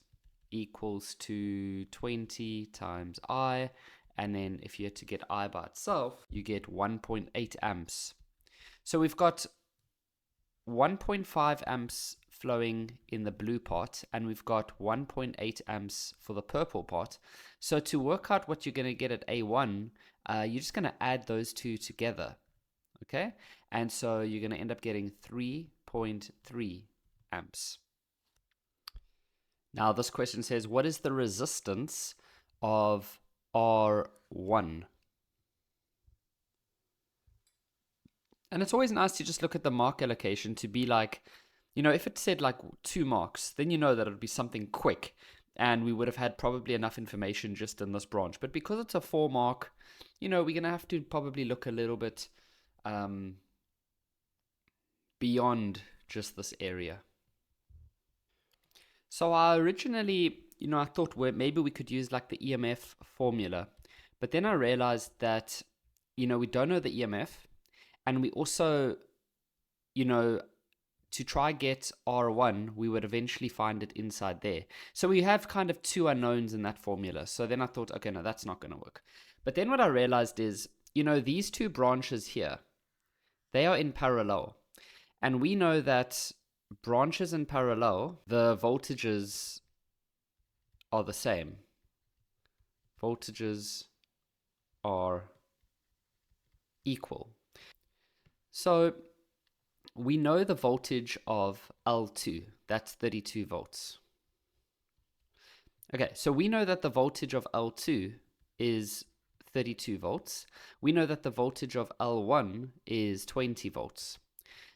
equals to 20 times I. And then if you had to get I by itself, you get 1.8 amps. So we've got 1.5 amps flowing in the blue part, and we've got 1.8 amps for the purple part. So to work out what you're going to get at A1, you're just going to add those two together. Okay? And so you're going to end up getting 3.3 amps. Now this question says, what is the resistance of R1? And it's always nice to just look at the mark allocation to be like, if it said like 2 marks, then you know that it would be something quick and we would have had probably enough information just in this branch. But because it's a 4 mark, we're going to have to probably look a little bit beyond just this area. So I originally, I thought maybe we could use like the EMF formula. But then I realized that, we don't know the EMF. And we also, to try get R1, we would eventually find it inside there. So we have kind of 2 unknowns in that formula. So then I thought, okay, no, that's not going to work. But then what I realized is, these 2 branches here, they are in parallel. And we know that branches in parallel, the voltages are the same. Voltages are equal. So we know the voltage of L2, that's 32 volts. Okay, so we know that the voltage of L2 is 32 volts. We know that the voltage of L1 is 20 volts.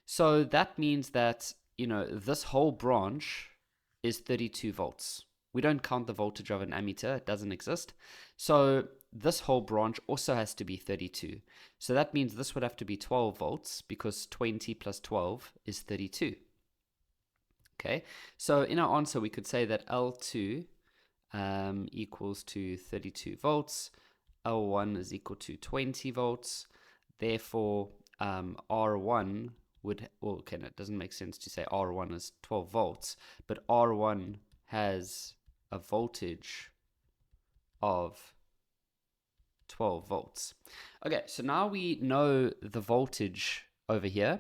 So that means that, this whole branch is 32 volts. We don't count the voltage of an ammeter, it doesn't exist. So this whole branch also has to be 32. So that means this would have to be 12 volts because 20 plus 12 is 32. Okay, so in our answer we could say that L2 equals to 32 volts, L1 is equal to 20 volts, therefore R1 would, well, okay, no, it doesn't make sense to say R1 is 12 volts, but R1 has a voltage of 12 volts. Okay, so now we know the voltage over here,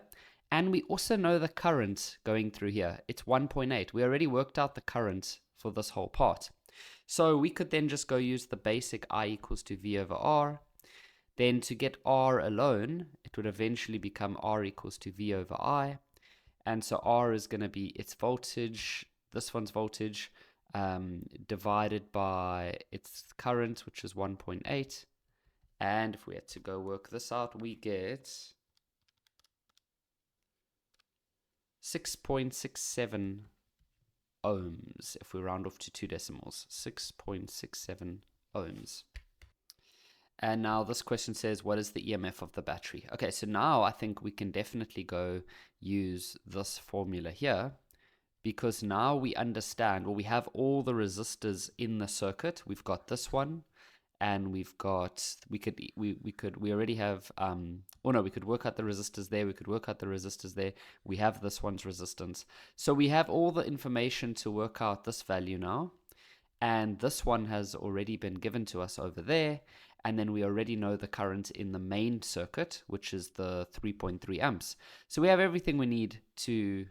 and we also know the current going through here. It's 1.8. We already worked out the current for this whole part. So we could then just go use the basic I equals to V over R. Then to get R alone, it would eventually become R equals to V over I. And so R is going to be its voltage, this one's voltage, divided by its current, which is 1.8. And if we had to go work this out, we get 6.67 ohms. If we round off to 2 decimals, 6.67 ohms. And now this question says, what is the EMF of the battery? Okay, so now I think we can definitely go use this formula here, because now we understand, well, we have all the resistors in the circuit. We've got this one, and we've got, we already have, we could work out the resistors there, we could work out the resistors there. We have this one's resistance. So we have all the information to work out this value now, and this one has already been given to us over there. And then we already know the current in the main circuit, which is the 3.3 amps. So we have everything we need to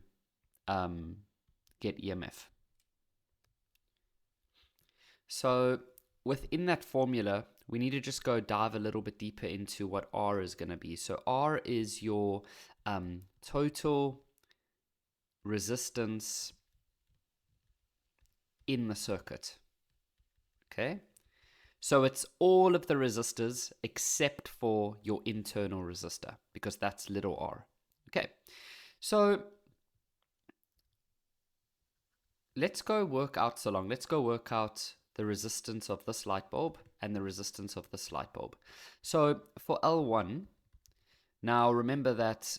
get EMF. So within that formula, we need to just go dive a little bit deeper into what R is going to be. So R is your total resistance in the circuit. Okay? So it's all of the resistors except for your internal resistor, because that's little r. Okay, so let's go work out the resistance of this light bulb and the resistance of this light bulb. So for L1, now remember that,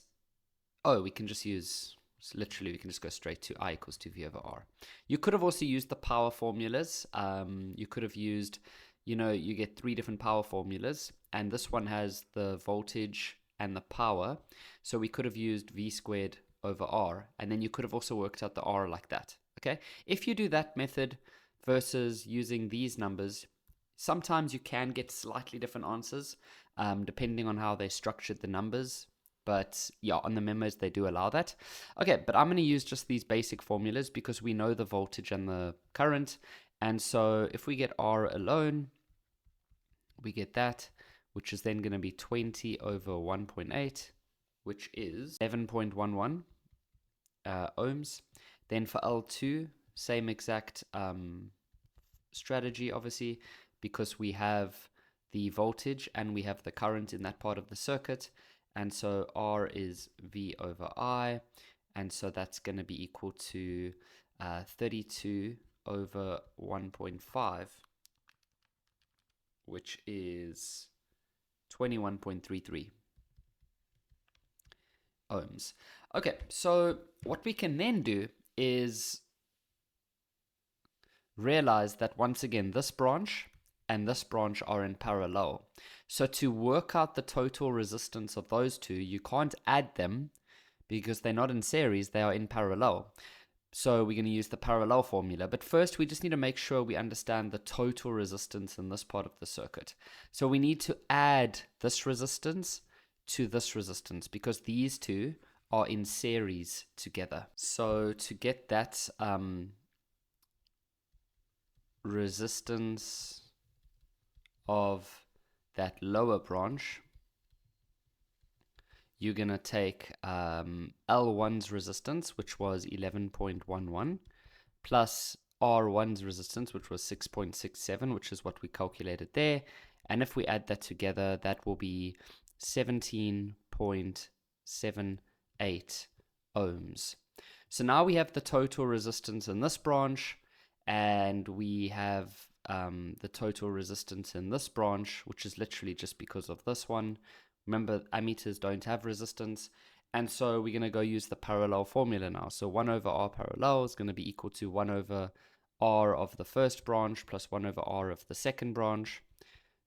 we can just use, literally we can just go straight to I equals to V over R. You could have also used the power formulas. You could have used, you get 3 different power formulas, and this one has the voltage and the power. So we could have used V squared over R, and then you could have also worked out the R like that. Okay, if you do that method versus using these numbers, sometimes you can get slightly different answers, depending on how they structured the numbers. But yeah, on the memos, they do allow that. Okay, but I'm going to use just these basic formulas because we know the voltage and the current. And so if we get R alone, we get that, which is then going to be 20 over 1.8, which is 11.11 ohms. Then for L2, same exact strategy, obviously, because we have the voltage and we have the current in that part of the circuit. And so R is V over I. And so that's going to be equal to 32 over 1.5, which is 21.33 ohms. Okay, so what we can then do is realize that once again, this branch and this branch are in parallel. So to work out the total resistance of those two, you can't add them because they're not in series, they are in parallel. So we're going to use the parallel formula. But first, we just need to make sure we understand the total resistance in this part of the circuit. So we need to add this resistance to this resistance because these two are in series together. So to get that resistance of that lower branch, you're going to take L1's resistance, which was 11.11, plus R1's resistance, which was 6.67, which is what we calculated there. And if we add that together, that will be 17.78 ohms. So now we have the total resistance in this branch, and we have the total resistance in this branch, which is literally just because of this one. Remember, ammeters don't have resistance. And so we're going to go use the parallel formula now. So 1 over R parallel is going to be equal to 1 over R of the first branch plus 1 over R of the second branch.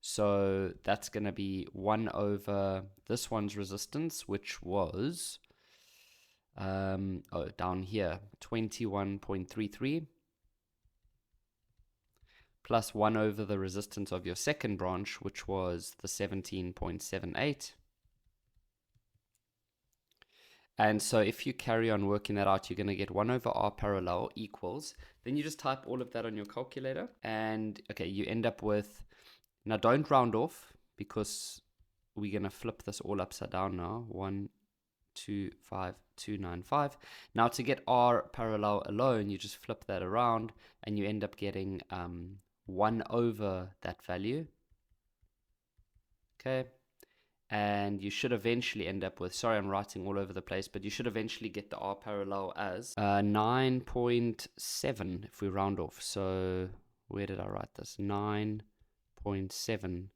So that's going to be 1 over this one's resistance, which was, down here, 21.33. Plus 1 over the resistance of your second branch, which was the 17.78. And so if you carry on working that out, you're going to get 1 over R parallel equals, then you just type all of that on your calculator, and okay, you end up with, now don't round off because we're going to flip this all upside down now, 1,25295. Now to get R parallel alone, you just flip that around and you end up getting 1 over that value. Okay. And you should eventually end up with, sorry, I'm writing all over the place, but you should eventually get the R parallel as 9.7 if we round off. So where did I write this? 9.7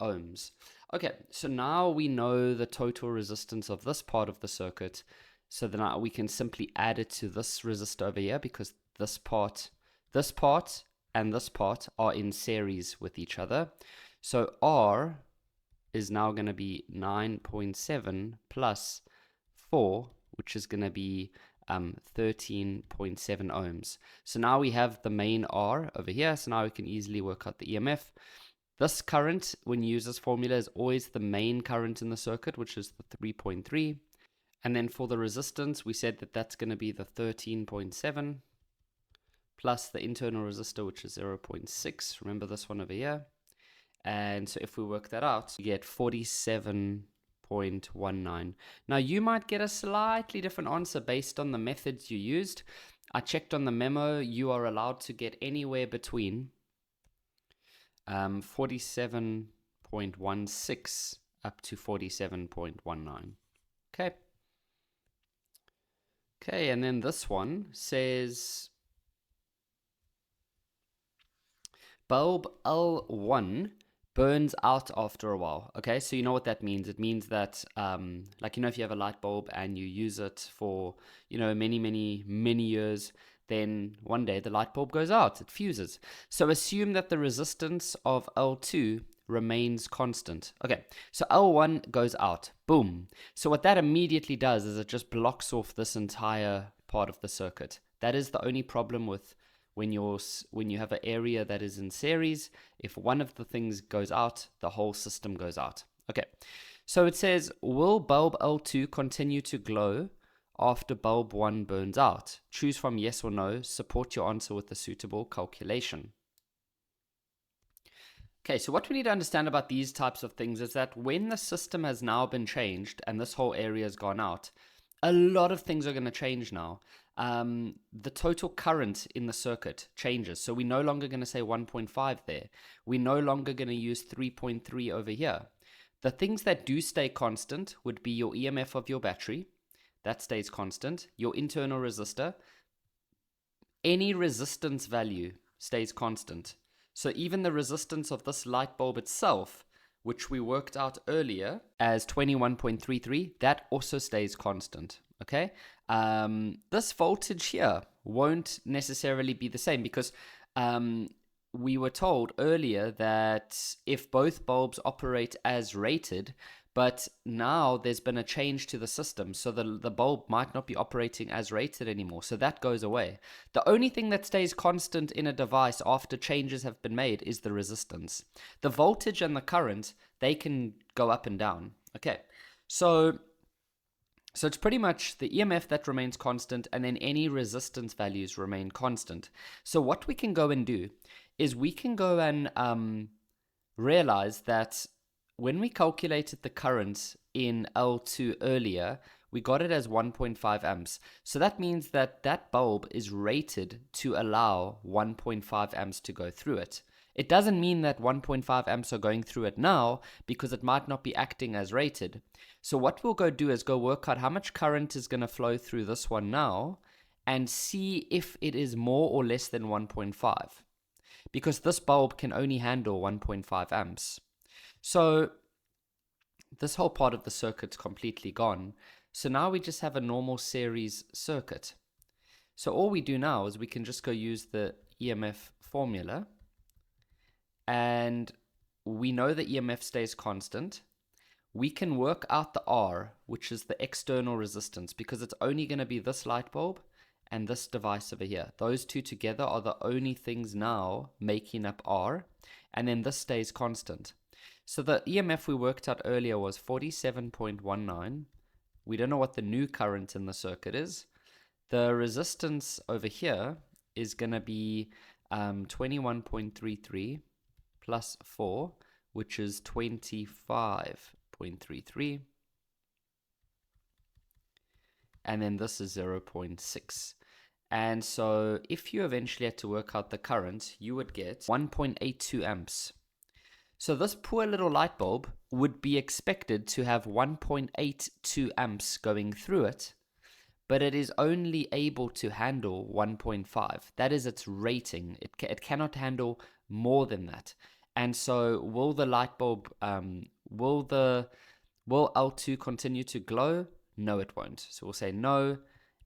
ohms. Okay, so now we know the total resistance of this part of the circuit. So then we can simply add it to this resistor over here because this part, and this part are in series with each other. So R is now going to be 9.7 plus 4, which is going to be 13.7 ohms. So now we have the main R over here, so now we can easily work out the EMF. This current, when you use this formula, is always the main current in the circuit, which is the 3.3. And then for the resistance, we said that that's going to be the 13.7 plus the internal resistor, which is 0.6. Remember this one over here. And so if we work that out, you get 47.19. Now you might get a slightly different answer based on the methods you used. I checked on the memo, you are allowed to get anywhere between 47.16 up to 47.19. Okay. Okay, and then this one says bulb L1 burns out after a while. Okay, so you know what that means. It means that, like, you know, if you have a light bulb and you use it for, you know, many years, then one day the light bulb goes out, it fuses. So assume that the resistance of L2 remains constant. Okay, so L1 goes out, boom. So what that immediately does is it just blocks off this entire part of the circuit. That is the only problem with when you have an area that is in series. If one of the things goes out, the whole system goes out. Okay, so it says, will bulb L2 continue to glow after bulb 1 burns out? Choose from yes or no. Support your answer with a suitable calculation. Okay, so what we need to understand about these types of things is that when the system has now been changed and this whole area has gone out, a lot of things are going to change now. The total current in the circuit changes. So we're no longer going to say 1.5 there. We're no longer going to use 3.3 over here. The things that do stay constant would be your EMF of your battery. That stays constant. Your internal resistor. Any resistance value stays constant. So even the resistance of this light bulb itself, which we worked out earlier as 21.33, that also stays constant. Okay, this voltage here won't necessarily be the same because we were told earlier that if both bulbs operate as rated, but now there's been a change to the system, so the bulb might not be operating as rated anymore, so that goes away. The only thing that stays constant in a device after changes have been made is the resistance. The voltage and the current, they can go up and down. Okay, so it's pretty much the EMF that remains constant, and then any resistance values remain constant. So what we can go and do is we can go and realize that when we calculated the current in L2 earlier, we got it as 1.5 amps. So that means that that bulb is rated to allow 1.5 amps to go through it. It doesn't mean that 1.5 amps are going through it now because it might not be acting as rated. So what we'll go do is go work out how much current is going to flow through this one now and see if it is more or less than 1.5. Because this bulb can only handle 1.5 amps. So this whole part of the circuit's completely gone. So now we just have a normal series circuit. So all we do now is we can just go use the EMF formula. And we know the EMF stays constant. We can work out the R, which is the external resistance, because it's only going to be this light bulb and this device over here. Those two together are the only things now making up R, and then this stays constant. So the EMF we worked out earlier was 47.19. We don't know what the new current in the circuit is. The resistance over here is going to be 21.33 plus 4, which is 25.33. And then this is 0.6. And so if you eventually had to work out the current, you would get 1.82 amps. So this poor little light bulb would be expected to have 1.82 amps going through it, but it is only able to handle 1.5. That is its rating. It cannot handle more than that. And so will the light bulb, will L2 continue to glow? No, it won't. So we'll say no.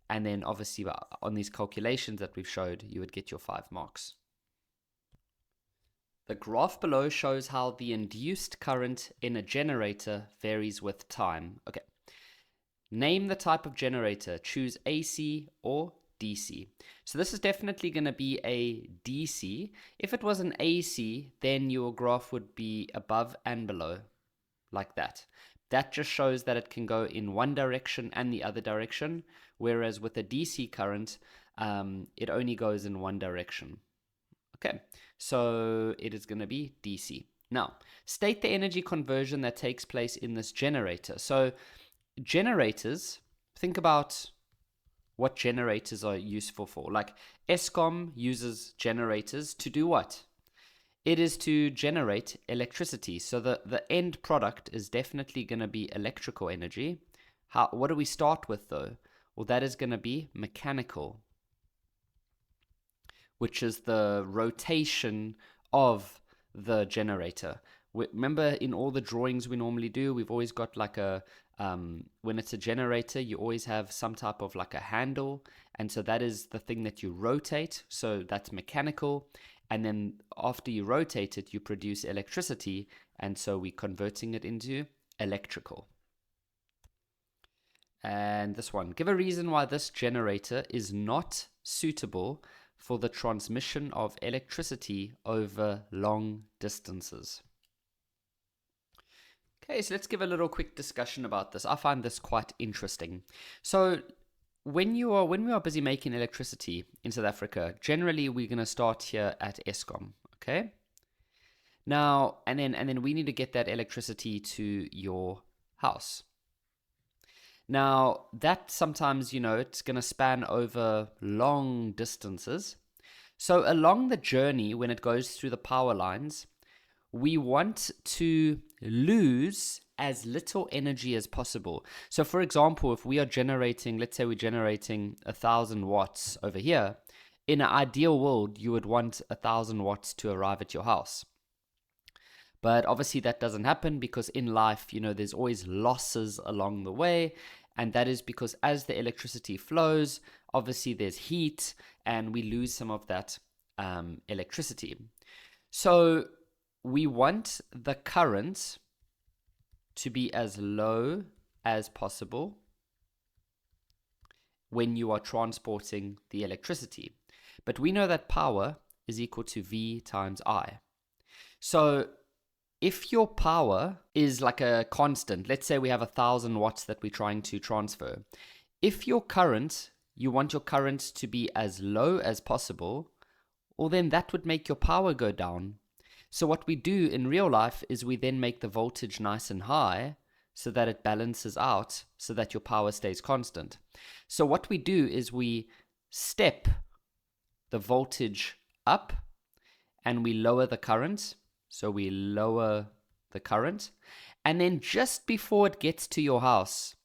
And then obviously on these calculations that we've showed, you would get your 5 marks. The graph below shows how the induced current in a generator varies with time. Okay. Name the type of generator. Choose AC or DC. So this is definitely going to be a DC. If it was an AC, then your graph would be above and below, like that. That just shows that it can go in one direction and the other direction, whereas with a DC current, it only goes in one direction. Okay, so it is going to be DC. Now, state the energy conversion that takes place in this generator. So generators, think about what generators are useful for. Like ESCOM uses generators to do what? It is to generate electricity. So the end product is definitely going to be electrical energy. What do we start with though? Well, that is going to be mechanical, which is the rotation of the generator. Remember, in all the drawings we normally do, we've always got like when it's a generator, you always have some type of like a handle. And so that is the thing that you rotate. So that's mechanical. And then after you rotate it, you produce electricity. And so we're converting it into electrical. And this one, give a reason why this generator is not suitable for the transmission of electricity over long distances. Okay, so let's give a little quick discussion about this. I find this quite interesting. So when we are busy making electricity in South Africa, generally we're going to start here at ESCOM, okay? Now, and then we need to get that electricity to your house. Now, that sometimes, it's going to span over long distances. So along the journey, when it goes through the power lines, we want to lose as little energy as possible. So for example, if we are generating, let's say we're generating 1,000 watts over here, in an ideal world, you would want 1,000 watts to arrive at your house. But obviously that doesn't happen because in life, there's always losses along the way. And that is because as the electricity flows, obviously there's heat and we lose some of that electricity. So we want the current to be as low as possible when you are transporting the electricity. But we know that power is equal to V times I. So if your power is like a constant, let's say we have 1,000 watts that we're trying to transfer. If you want your current to be as low as possible, well then that would make your power go down. So what we do in real life is we then make the voltage nice and high so that it balances out so that your power stays constant. So what we do is we step the voltage up and we lower the current. So we lower the current. And then just before it gets to your house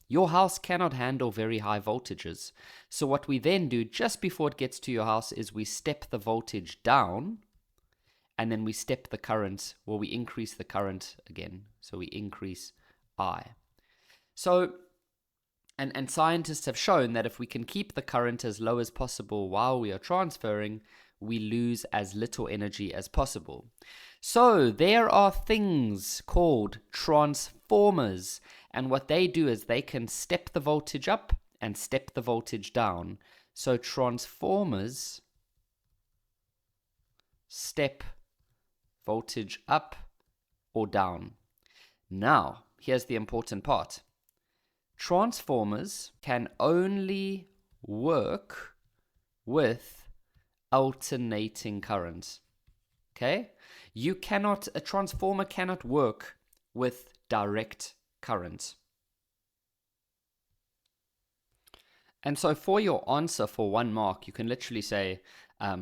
cannot handle very high voltages. So what we then do just before it gets to your house is we step the voltage down. And then we step the current, or we increase the current again. So we increase I. So, and scientists have shown that if we can keep the current as low as possible while we are transferring, we lose as little energy as possible. So there are things called transformers. And what they do is they can step the voltage up and step the voltage down. So transformers step voltage up or down. Now, here's the important part. Transformers can only work with alternating current. Okay? A transformer cannot work with direct current. And so for your answer for 1 mark, you can literally say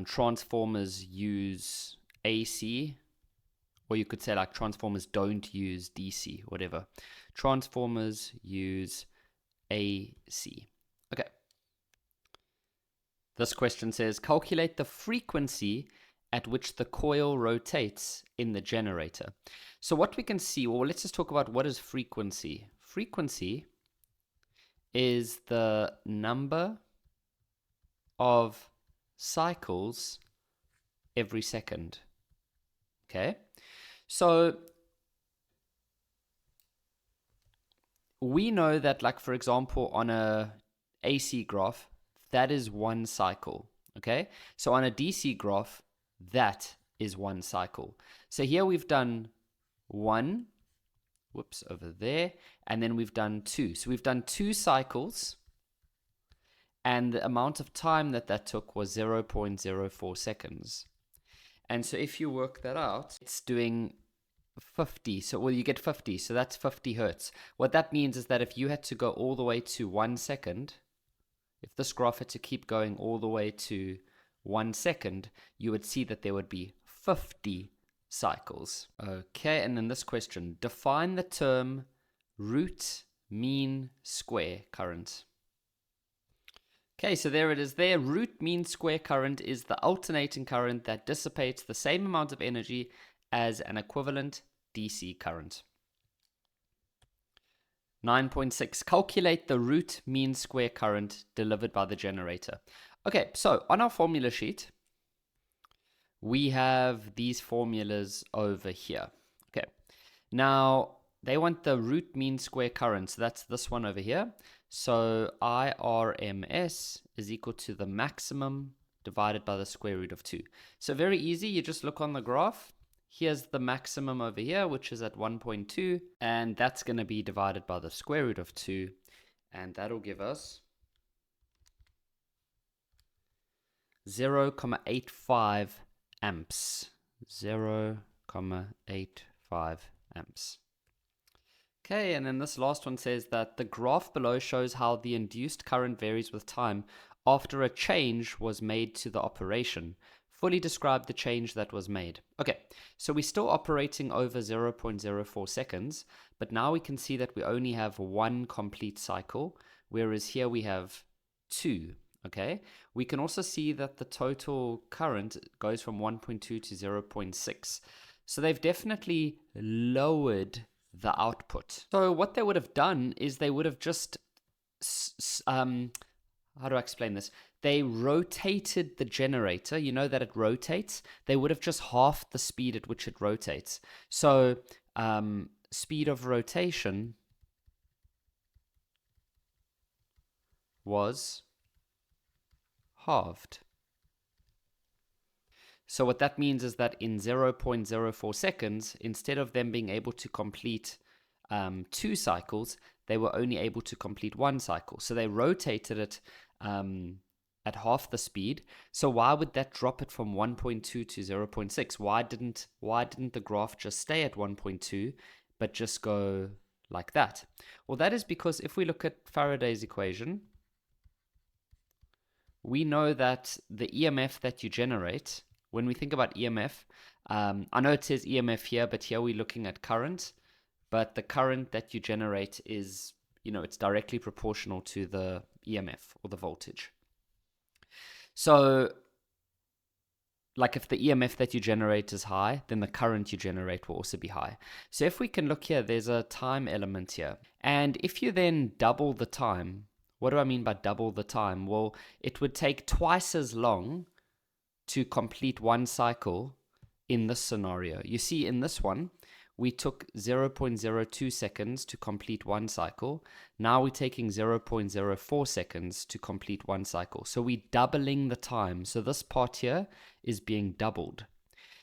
transformers use AC, or you could say like transformers don't use DC, whatever. Transformers use AC. Okay. This question says, calculate the frequency at which the coil rotates in the generator. So what we can see, well, let's just talk about what is frequency. Frequency is the number of cycles every second. Okay? So we know that, like, for example, on a AC graph, that is 1 cycle. Okay? So on a DC graph, that is 1 cycle. So here we've done 1, over there, and then we've done 2. So we've done 2 cycles, and the amount of time that took was 0.04 seconds. And so if you work that out, it's doing 50. So, well, you get 50. So that's 50 hertz. What that means is that if you had to go all the way to 1 second, if this graph had to keep going all the way to 1 second, you would see that there would be 50 cycles. Okay, and then this question, define the term root mean square current. Okay, so there it is there. Root mean square current is the alternating current that dissipates the same amount of energy as an equivalent DC current. 9.6. Calculate the root mean square current delivered by the generator. Okay, so on our formula sheet, we have these formulas over here. Okay, now they want the root mean square current, so that's this one over here. So IRMS is equal to the maximum divided by the square root of 2. So very easy, you just look on the graph. Here's the maximum over here, which is at 1.2, and that's going to be divided by the square root of 2, and that'll give us 0.85 amps. 0.85 amps. Okay, and then this last one says that the graph below shows how the induced current varies with time after a change was made to the operation. Fully describe the change that was made. Okay, so we're still operating over 0.04 seconds, but now we can see that we only have one complete cycle, whereas here we have two. Okay, we can also see that the total current goes from 1.2 to 0.6. So they've definitely lowered the output. So what they would have done is they would have just, how do I explain this? They rotated the generator. You know that it rotates. They would have just halved the speed at which it rotates. So speed of rotation was halved. So what that means is that in 0.04 seconds, instead of them being able to complete 2 cycles, they were only able to complete 1 cycle. So they rotated it at half the speed. So why would that drop it from 1.2 to 0.6? Why didn't the graph just stay at 1.2 but just go like that? Well, that is because if we look at Faraday's equation, we know that the EMF that you generate, when we think about EMF, I know it says EMF here, but here we're looking at current. But the current that you generate is, it's directly proportional to the EMF or the voltage. So, like if the EMF that you generate is high, then the current you generate will also be high. So if we can look here, there's a time element here. And if you then double the time, what do I mean by double the time? Well, it would take twice as long to complete 1 cycle in this scenario. You see, in this one, we took 0.02 seconds to complete 1 cycle. Now we're taking 0.04 seconds to complete 1 cycle. So we're doubling the time. So this part here is being doubled.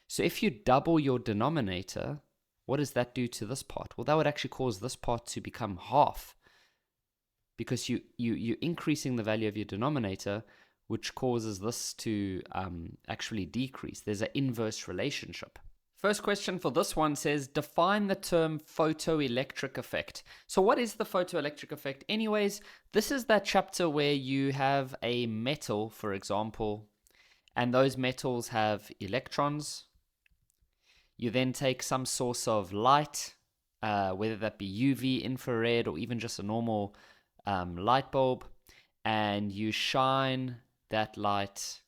So if you double your denominator, what does that do to this part? Well, that would actually cause this part to become half, because you're increasing the value of your denominator, which causes this to actually decrease. There's an inverse relationship. First question for this one says, define the term photoelectric effect. So what is the photoelectric effect? Anyways, this is that chapter where you have a metal, for example, and those metals have electrons. You then take some source of light, whether that be UV, infrared, or even just a normal light bulb, and you shine that light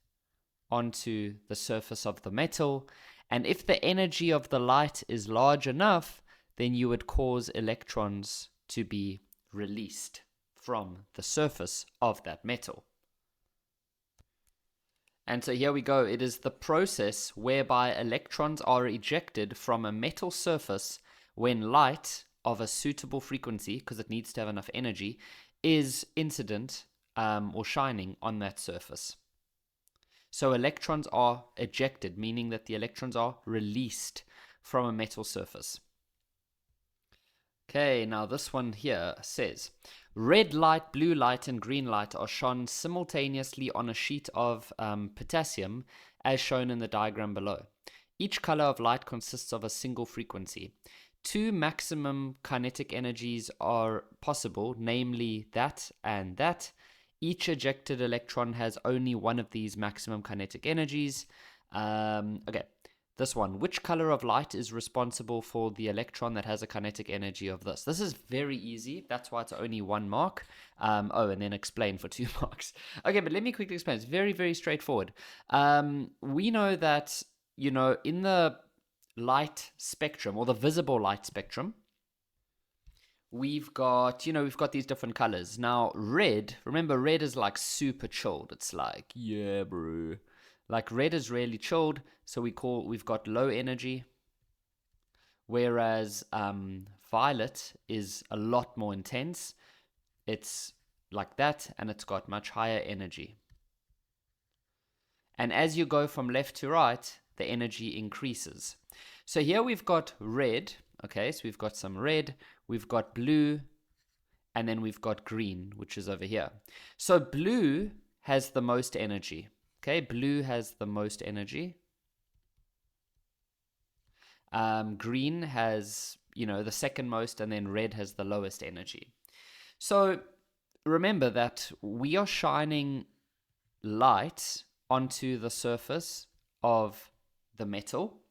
onto the surface of the metal. And if the energy of the light is large enough, then you would cause electrons to be released from the surface of that metal. And so here we go. It is the process whereby electrons are ejected from a metal surface when light of a suitable frequency, because it needs to have enough energy, is incident or shining on that surface. So electrons are ejected, meaning that the electrons are released from a metal surface. Okay, now this one here says, red light, blue light, and green light are shone simultaneously on a sheet of potassium, as shown in the diagram below. Each color of light consists of a single frequency. Two maximum kinetic energies are possible, namely that and that. Each ejected electron has only one of these maximum kinetic energies. Okay, this one. Which color of light is responsible for the electron that has a kinetic energy of this? This is very easy. That's why it's only 1 mark. And then explain for 2 marks. Okay, but let me quickly explain. It's very, very straightforward. We know that, in the light spectrum, or the visible light spectrum, we've got these different colors. Now, red, remember, red is like super chilled. It's like, yeah, bro. Like, red is really chilled, so we've got low energy. Whereas violet is a lot more intense. It's like that, and it's got much higher energy. And as you go from left to right, the energy increases. So here we've got red. Okay, so we've got some red, we've got blue, and then we've got green, which is over here. So blue has the most energy. Okay, blue has the most energy. Green has, the second most, and then red has the lowest energy. So remember that we are shining light onto the surface of the metal.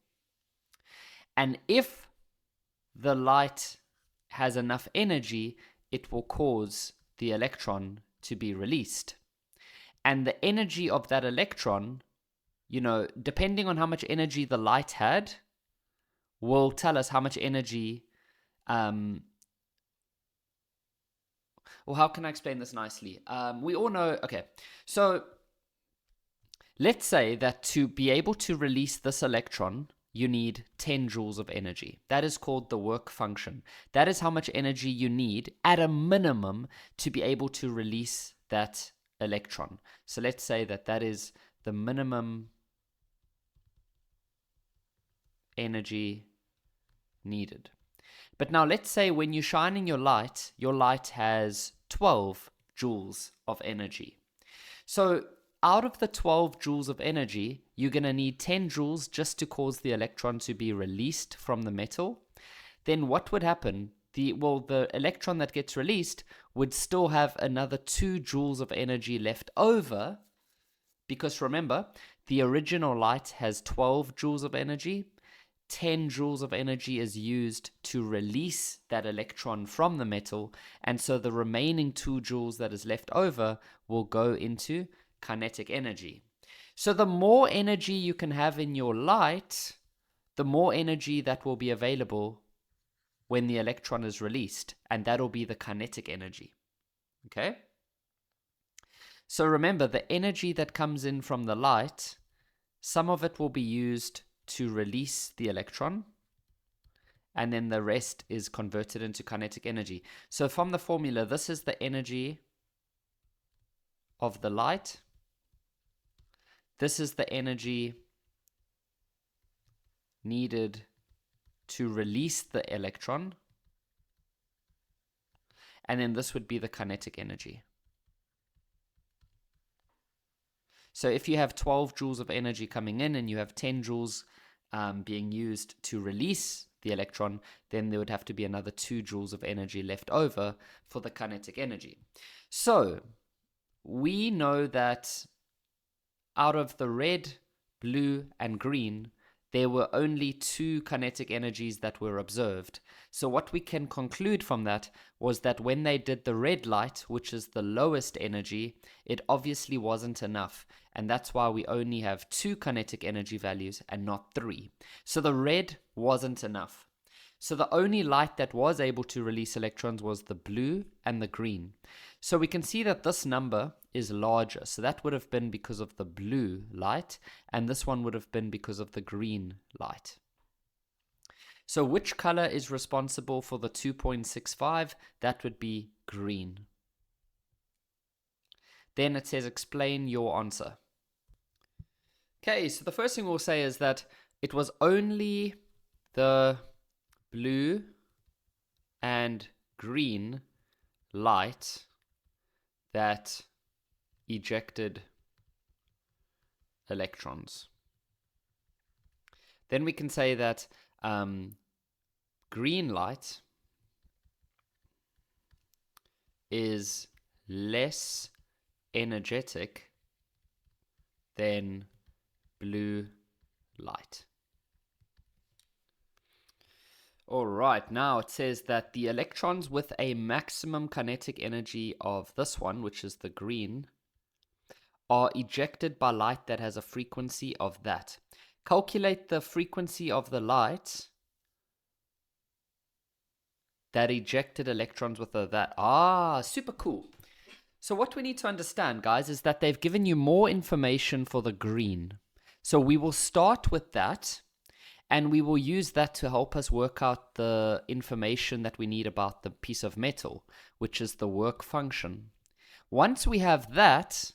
And if the light has enough energy, it will cause the electron to be released. And the energy of that electron, depending on how much energy the light had, will tell us how much energy, or how can I explain this nicely? We all know, okay, so let's say that to be able to release this electron, you need 10 joules of energy. That is called the work function. That is how much energy you need at a minimum to be able to release that electron. So let's say that is the minimum energy needed. But now let's say when you're shining your light has 12 joules of energy. So out of the 12 joules of energy, you're going to need 10 joules just to cause the electron to be released from the metal. Then what would happen? The electron that gets released would still have another 2 joules of energy left over, because remember, the original light has 12 joules of energy. 10 joules of energy is used to release that electron from the metal, and so the remaining 2 joules that is left over will go into kinetic energy. So the more energy you can have in your light, the more energy that will be available when the electron is released, and that'll be the kinetic energy. Okay? So remember, the energy that comes in from the light, some of it will be used to release the electron, and then the rest is converted into kinetic energy. So from the formula, this is the energy of the light. This is the energy needed to release the electron. And then this would be the kinetic energy. So if you have 12 joules of energy coming in and you have 10 joules being used to release the electron, then there would have to be another 2 joules of energy left over for the kinetic energy. So we know that out of the red, blue, and green, there were only 2 kinetic energies that were observed. So what we can conclude from that was that when they did the red light, which is the lowest energy, it obviously wasn't enough. And that's why we only have 2 kinetic energy values and not 3. So the red wasn't enough. So the only light that was able to release electrons was the blue and the green. So we can see that this number is larger. So that would have been because of the blue light, and this one would have been because of the green light. So which color is responsible for the 2.65? That would be green. Then it says explain your answer. Okay, so the first thing we'll say is that it was only the blue and green light that ejected electrons. Then we can say that green light is less energetic than blue light. All right, now it says that the electrons with a maximum kinetic energy of this one, which is the green, are ejected by light that has a frequency of that. Calculate the frequency of the light that ejected electrons with that. Super cool. So what we need to understand, guys, is that they've given you more information for the green. So we will start with that, and we will use that to help us work out the information that we need about the piece of metal, which is the work function. Once we have that,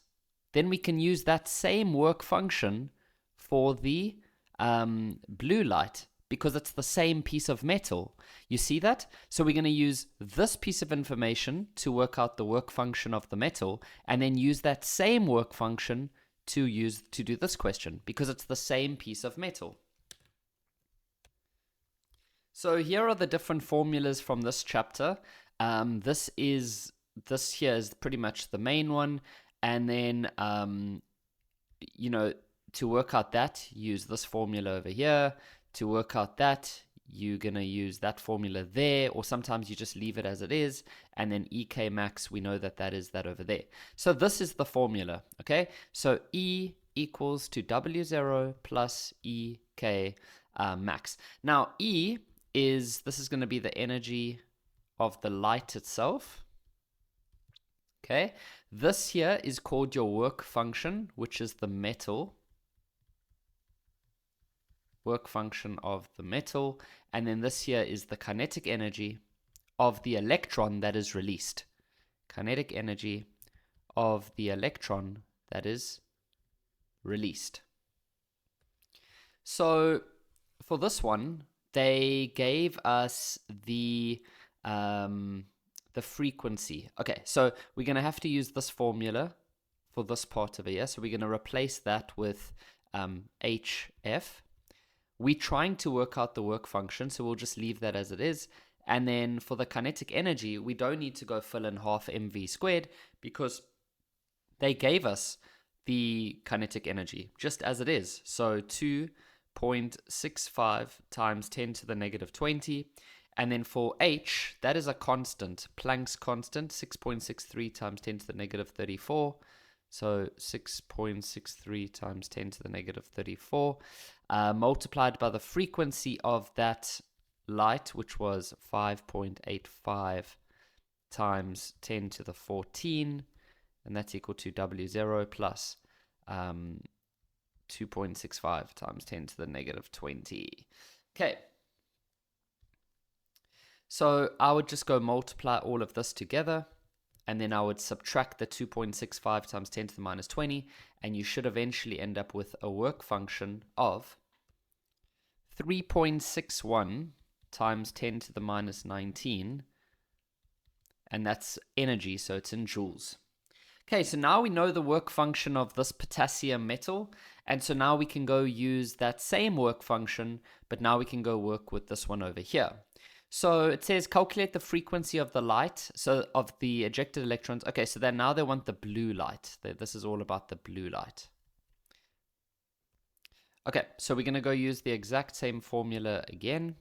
then we can use that same work function for the blue light, because it's the same piece of metal. You see that? So we're going to use this piece of information to work out the work function of the metal, and then use that same work function to do this question, because it's the same piece of metal. So here are the different formulas from this chapter. This here is pretty much the main one, and then to work out that, use this formula over here. To work out that, you're going to use that formula there, or sometimes you just leave it as it is, and then EK max, we know that is that over there. So this is the formula, okay? So E equals to W0 plus EK max. Now E this is going to be the energy of the light itself, okay? This here is called your work function, which is the metal. Work function of the metal, and then this here is the kinetic energy of the electron that is released. Kinetic energy of the electron that is released. So for this one, they gave us the frequency. Okay, so we're going to have to use this formula for this part over here. So we're going to replace that with HF. We're trying to work out the work function, so we'll just leave that as it is. And then for the kinetic energy, we don't need to go fill in half mv squared, because they gave us the kinetic energy just as it is. So 2.65 times 10 to the negative 20. And then for H, that is a constant, Planck's constant, 6.63 times 10 to the negative 34. So 6.63 times 10 to the negative 34, multiplied by the frequency of that light, which was 5.85 times 10 to the 14, and that's equal to W0 plus 2.65 times 10 to the negative 20. Okay. So I would just go multiply all of this together, and then I would subtract the 2.65 times 10 to the minus 20, and you should eventually end up with a work function of 3.61 times 10 to the minus 19, and that's energy, so it's in joules. Okay, so now we know the work function of this potassium metal, and so now we can go use that same work function, but now we can go work with this one over here. So it says calculate the frequency of the light, so of the ejected electrons. Okay, so then now they want the blue light. This is all about the blue light. Okay, so we're going to go use the exact same formula again.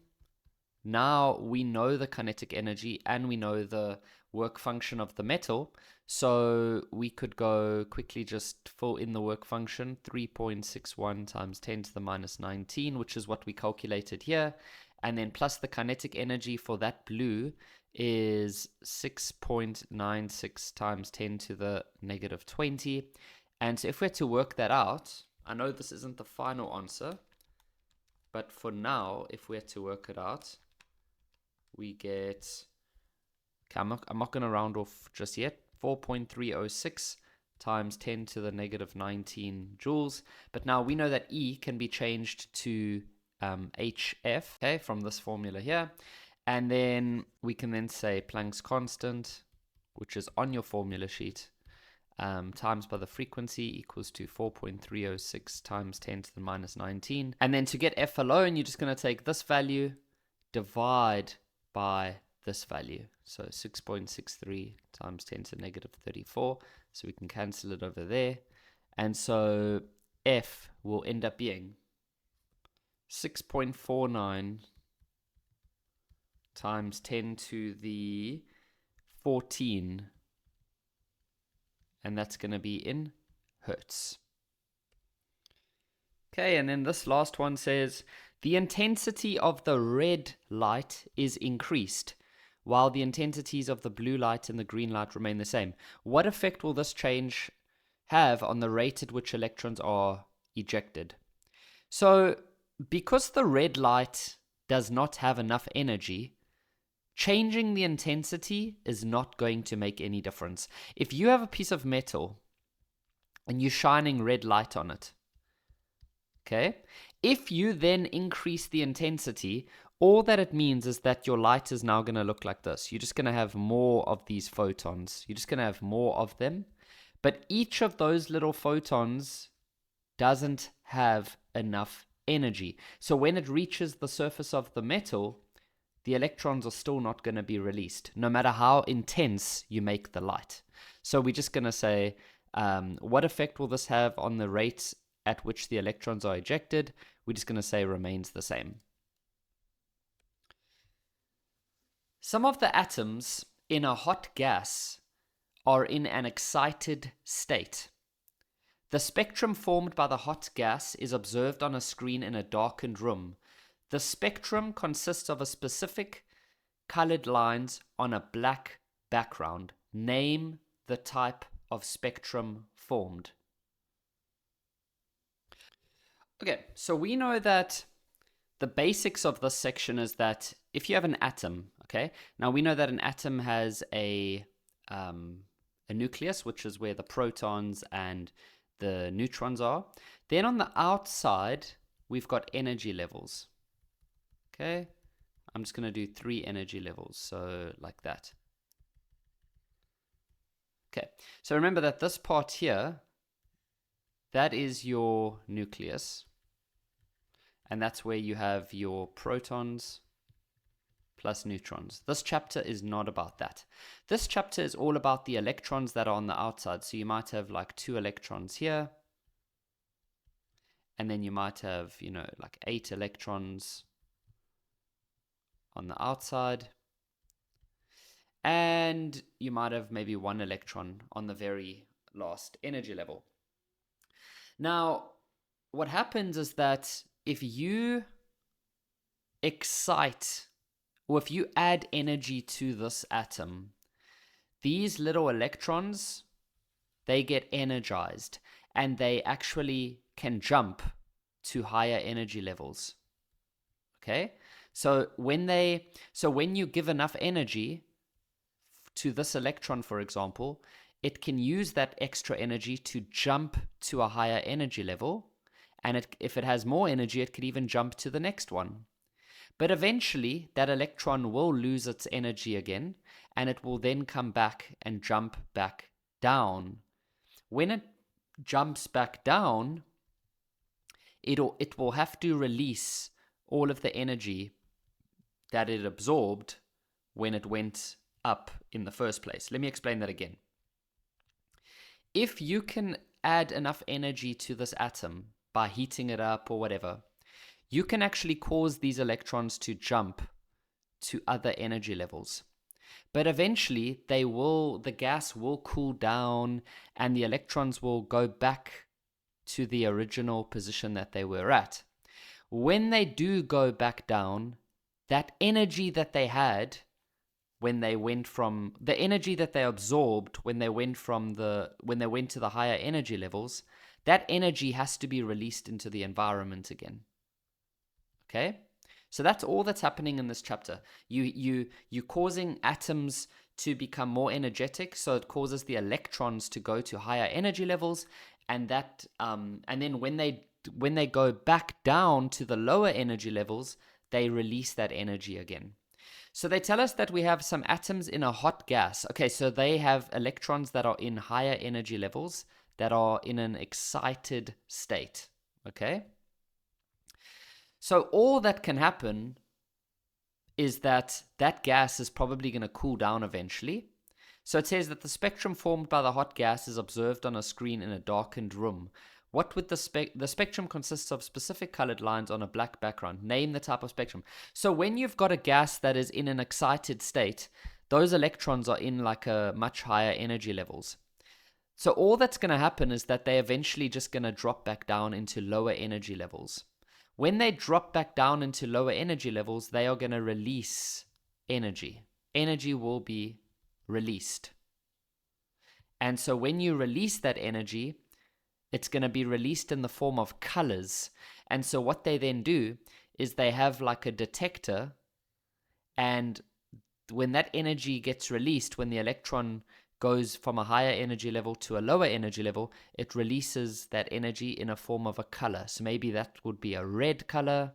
Now we know the kinetic energy and we know the work function of the metal. So we could go quickly just fill in the work function, 3.61 times 10 to the minus 19, which is what we calculated here. And then plus the kinetic energy for that blue is 6.96 times 10 to the negative 20. And so if we're to work that out, I know this isn't the final answer, but for now, if we're to work it out, we get, okay, I'm not going to round off just yet, 4.306 times 10 to the negative 19 joules. But now we know that E can be changed to HF, okay, from this formula here. And then we can then say Planck's constant, which is on your formula sheet, times by the frequency equals to 4.306 times 10 to the minus 19. And then to get F alone, you're just going to take this value, divide by this value. So 6.63 times 10 to the negative 34. So we can cancel it over there. And so F will end up being 6.49 times 10 to the 14. And that's going to be in hertz. Okay, and then this last one says, the intensity of the red light is increased, while the intensities of the blue light and the green light remain the same. What effect will this change have on the rate at which electrons are ejected? So, because the red light does not have enough energy, changing the intensity is not going to make any difference. If you have a piece of metal and you're shining red light on it, okay, if you then increase the intensity, all that it means is that your light is now going to look like this. You're just going to have more of these photons. You're just going to have more of them. But each of those little photons doesn't have enough energy. So when it reaches the surface of the metal, the electrons are still not going to be released, no matter how intense you make the light. So we're just going to say, what effect will this have on the rates at which the electrons are ejected? We're just going to say remains the same. Some of the atoms in a hot gas are in an excited state. The spectrum formed by the hot gas is observed on a screen in a darkened room. The spectrum consists of a specific colored lines on a black background. Name the type of spectrum formed. Okay, so we know that the basics of this section is that if you have an atom, okay, now we know that an atom has a nucleus, which is where the protons and the neutrons are. Then on the outside, we've got energy levels. Okay, I'm just going to do 3 energy levels, so like that. Okay, so remember that this part here, that is your nucleus, and that's where you have your protons plus neutrons. This chapter is not about that. This chapter is all about the electrons that are on the outside. So you might have like 2 electrons here, and then you might have, you know, like 8 electrons on the outside, and you might have maybe 1 electron on the very last energy level. Now, what happens is that if you excite, or if you add energy to this atom, these little electrons, they get energized, and they actually can jump to higher energy levels. Okay? So when you give enough energy to this electron, for example, it can use that extra energy to jump to a higher energy level. And if it has more energy, it could even jump to the next one. But eventually, that electron will lose its energy again, and it will then come back and jump back down. When it jumps back down, it will have to release all of the energy that it absorbed when it went up in the first place. Let me explain that again. If you can add enough energy to this atom by heating it up or whatever, you can actually cause these electrons to jump to other energy levels. But eventually, the gas will cool down, and the electrons will go back to the original position that they were at. When they do go back down, that energy that they had when they went from the energy that they absorbed when they went to the higher energy levels, that energy has to be released into the environment again. Okay? So that's all that's happening in this chapter. You're causing atoms to become more energetic, so it causes the electrons to go to higher energy levels, and then when they go back down to the lower energy levels, they release that energy again. So they tell us that we have some atoms in a hot gas. Okay, so they have electrons that are in higher energy levels that are in an excited state. Okay? So all that can happen is that that gas is probably going to cool down eventually. So it says that the spectrum formed by the hot gas is observed on a screen in a darkened room. What would the spectrum consists of specific colored lines on a black background. Name the type of spectrum. So when you've got a gas that is in an excited state, those electrons are in like a much higher energy levels. So all that's going to happen is that they're eventually just going to drop back down into lower energy levels. When they drop back down into lower energy levels, they are going to release energy. Energy will be released. And so when you release that energy, it's going to be released in the form of colors. And so what they then do is they have like a detector, and when that energy gets released, when the electron goes from a higher energy level to a lower energy level, it releases that energy in a form of a color. So maybe that would be a red color.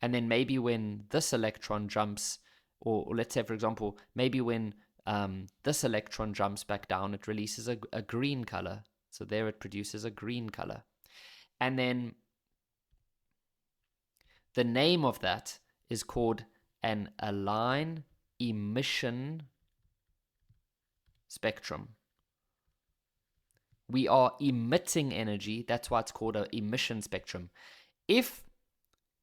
And then maybe when this electron jumps, or let's say, for example, maybe when this electron jumps back down, it releases a green color. So there it produces a green color. And then the name of that is called an align emission spectrum. We are emitting energy. That's why it's called an emission spectrum. If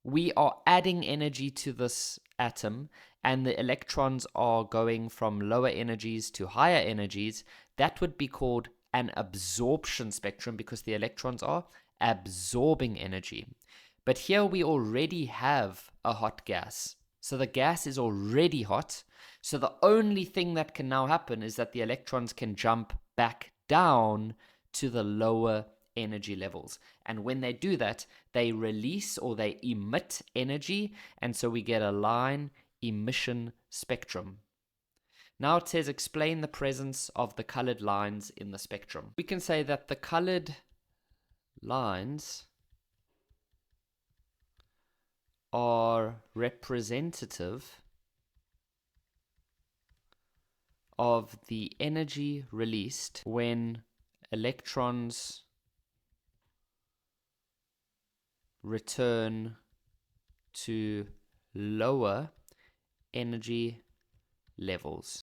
we are adding energy to this atom and the electrons are going from lower energies to higher energies, that would be called an absorption spectrum because the electrons are absorbing energy. But here we already have a hot gas. So the gas is already hot. So the only thing that can now happen is that the electrons can jump back down to the lower energy levels. And when they do that, they release or they emit energy. And so we get a line emission spectrum. Now it says explain the presence of the colored lines in the spectrum. We can say that the colored lines are representative of the energy released when electrons return to lower energy levels.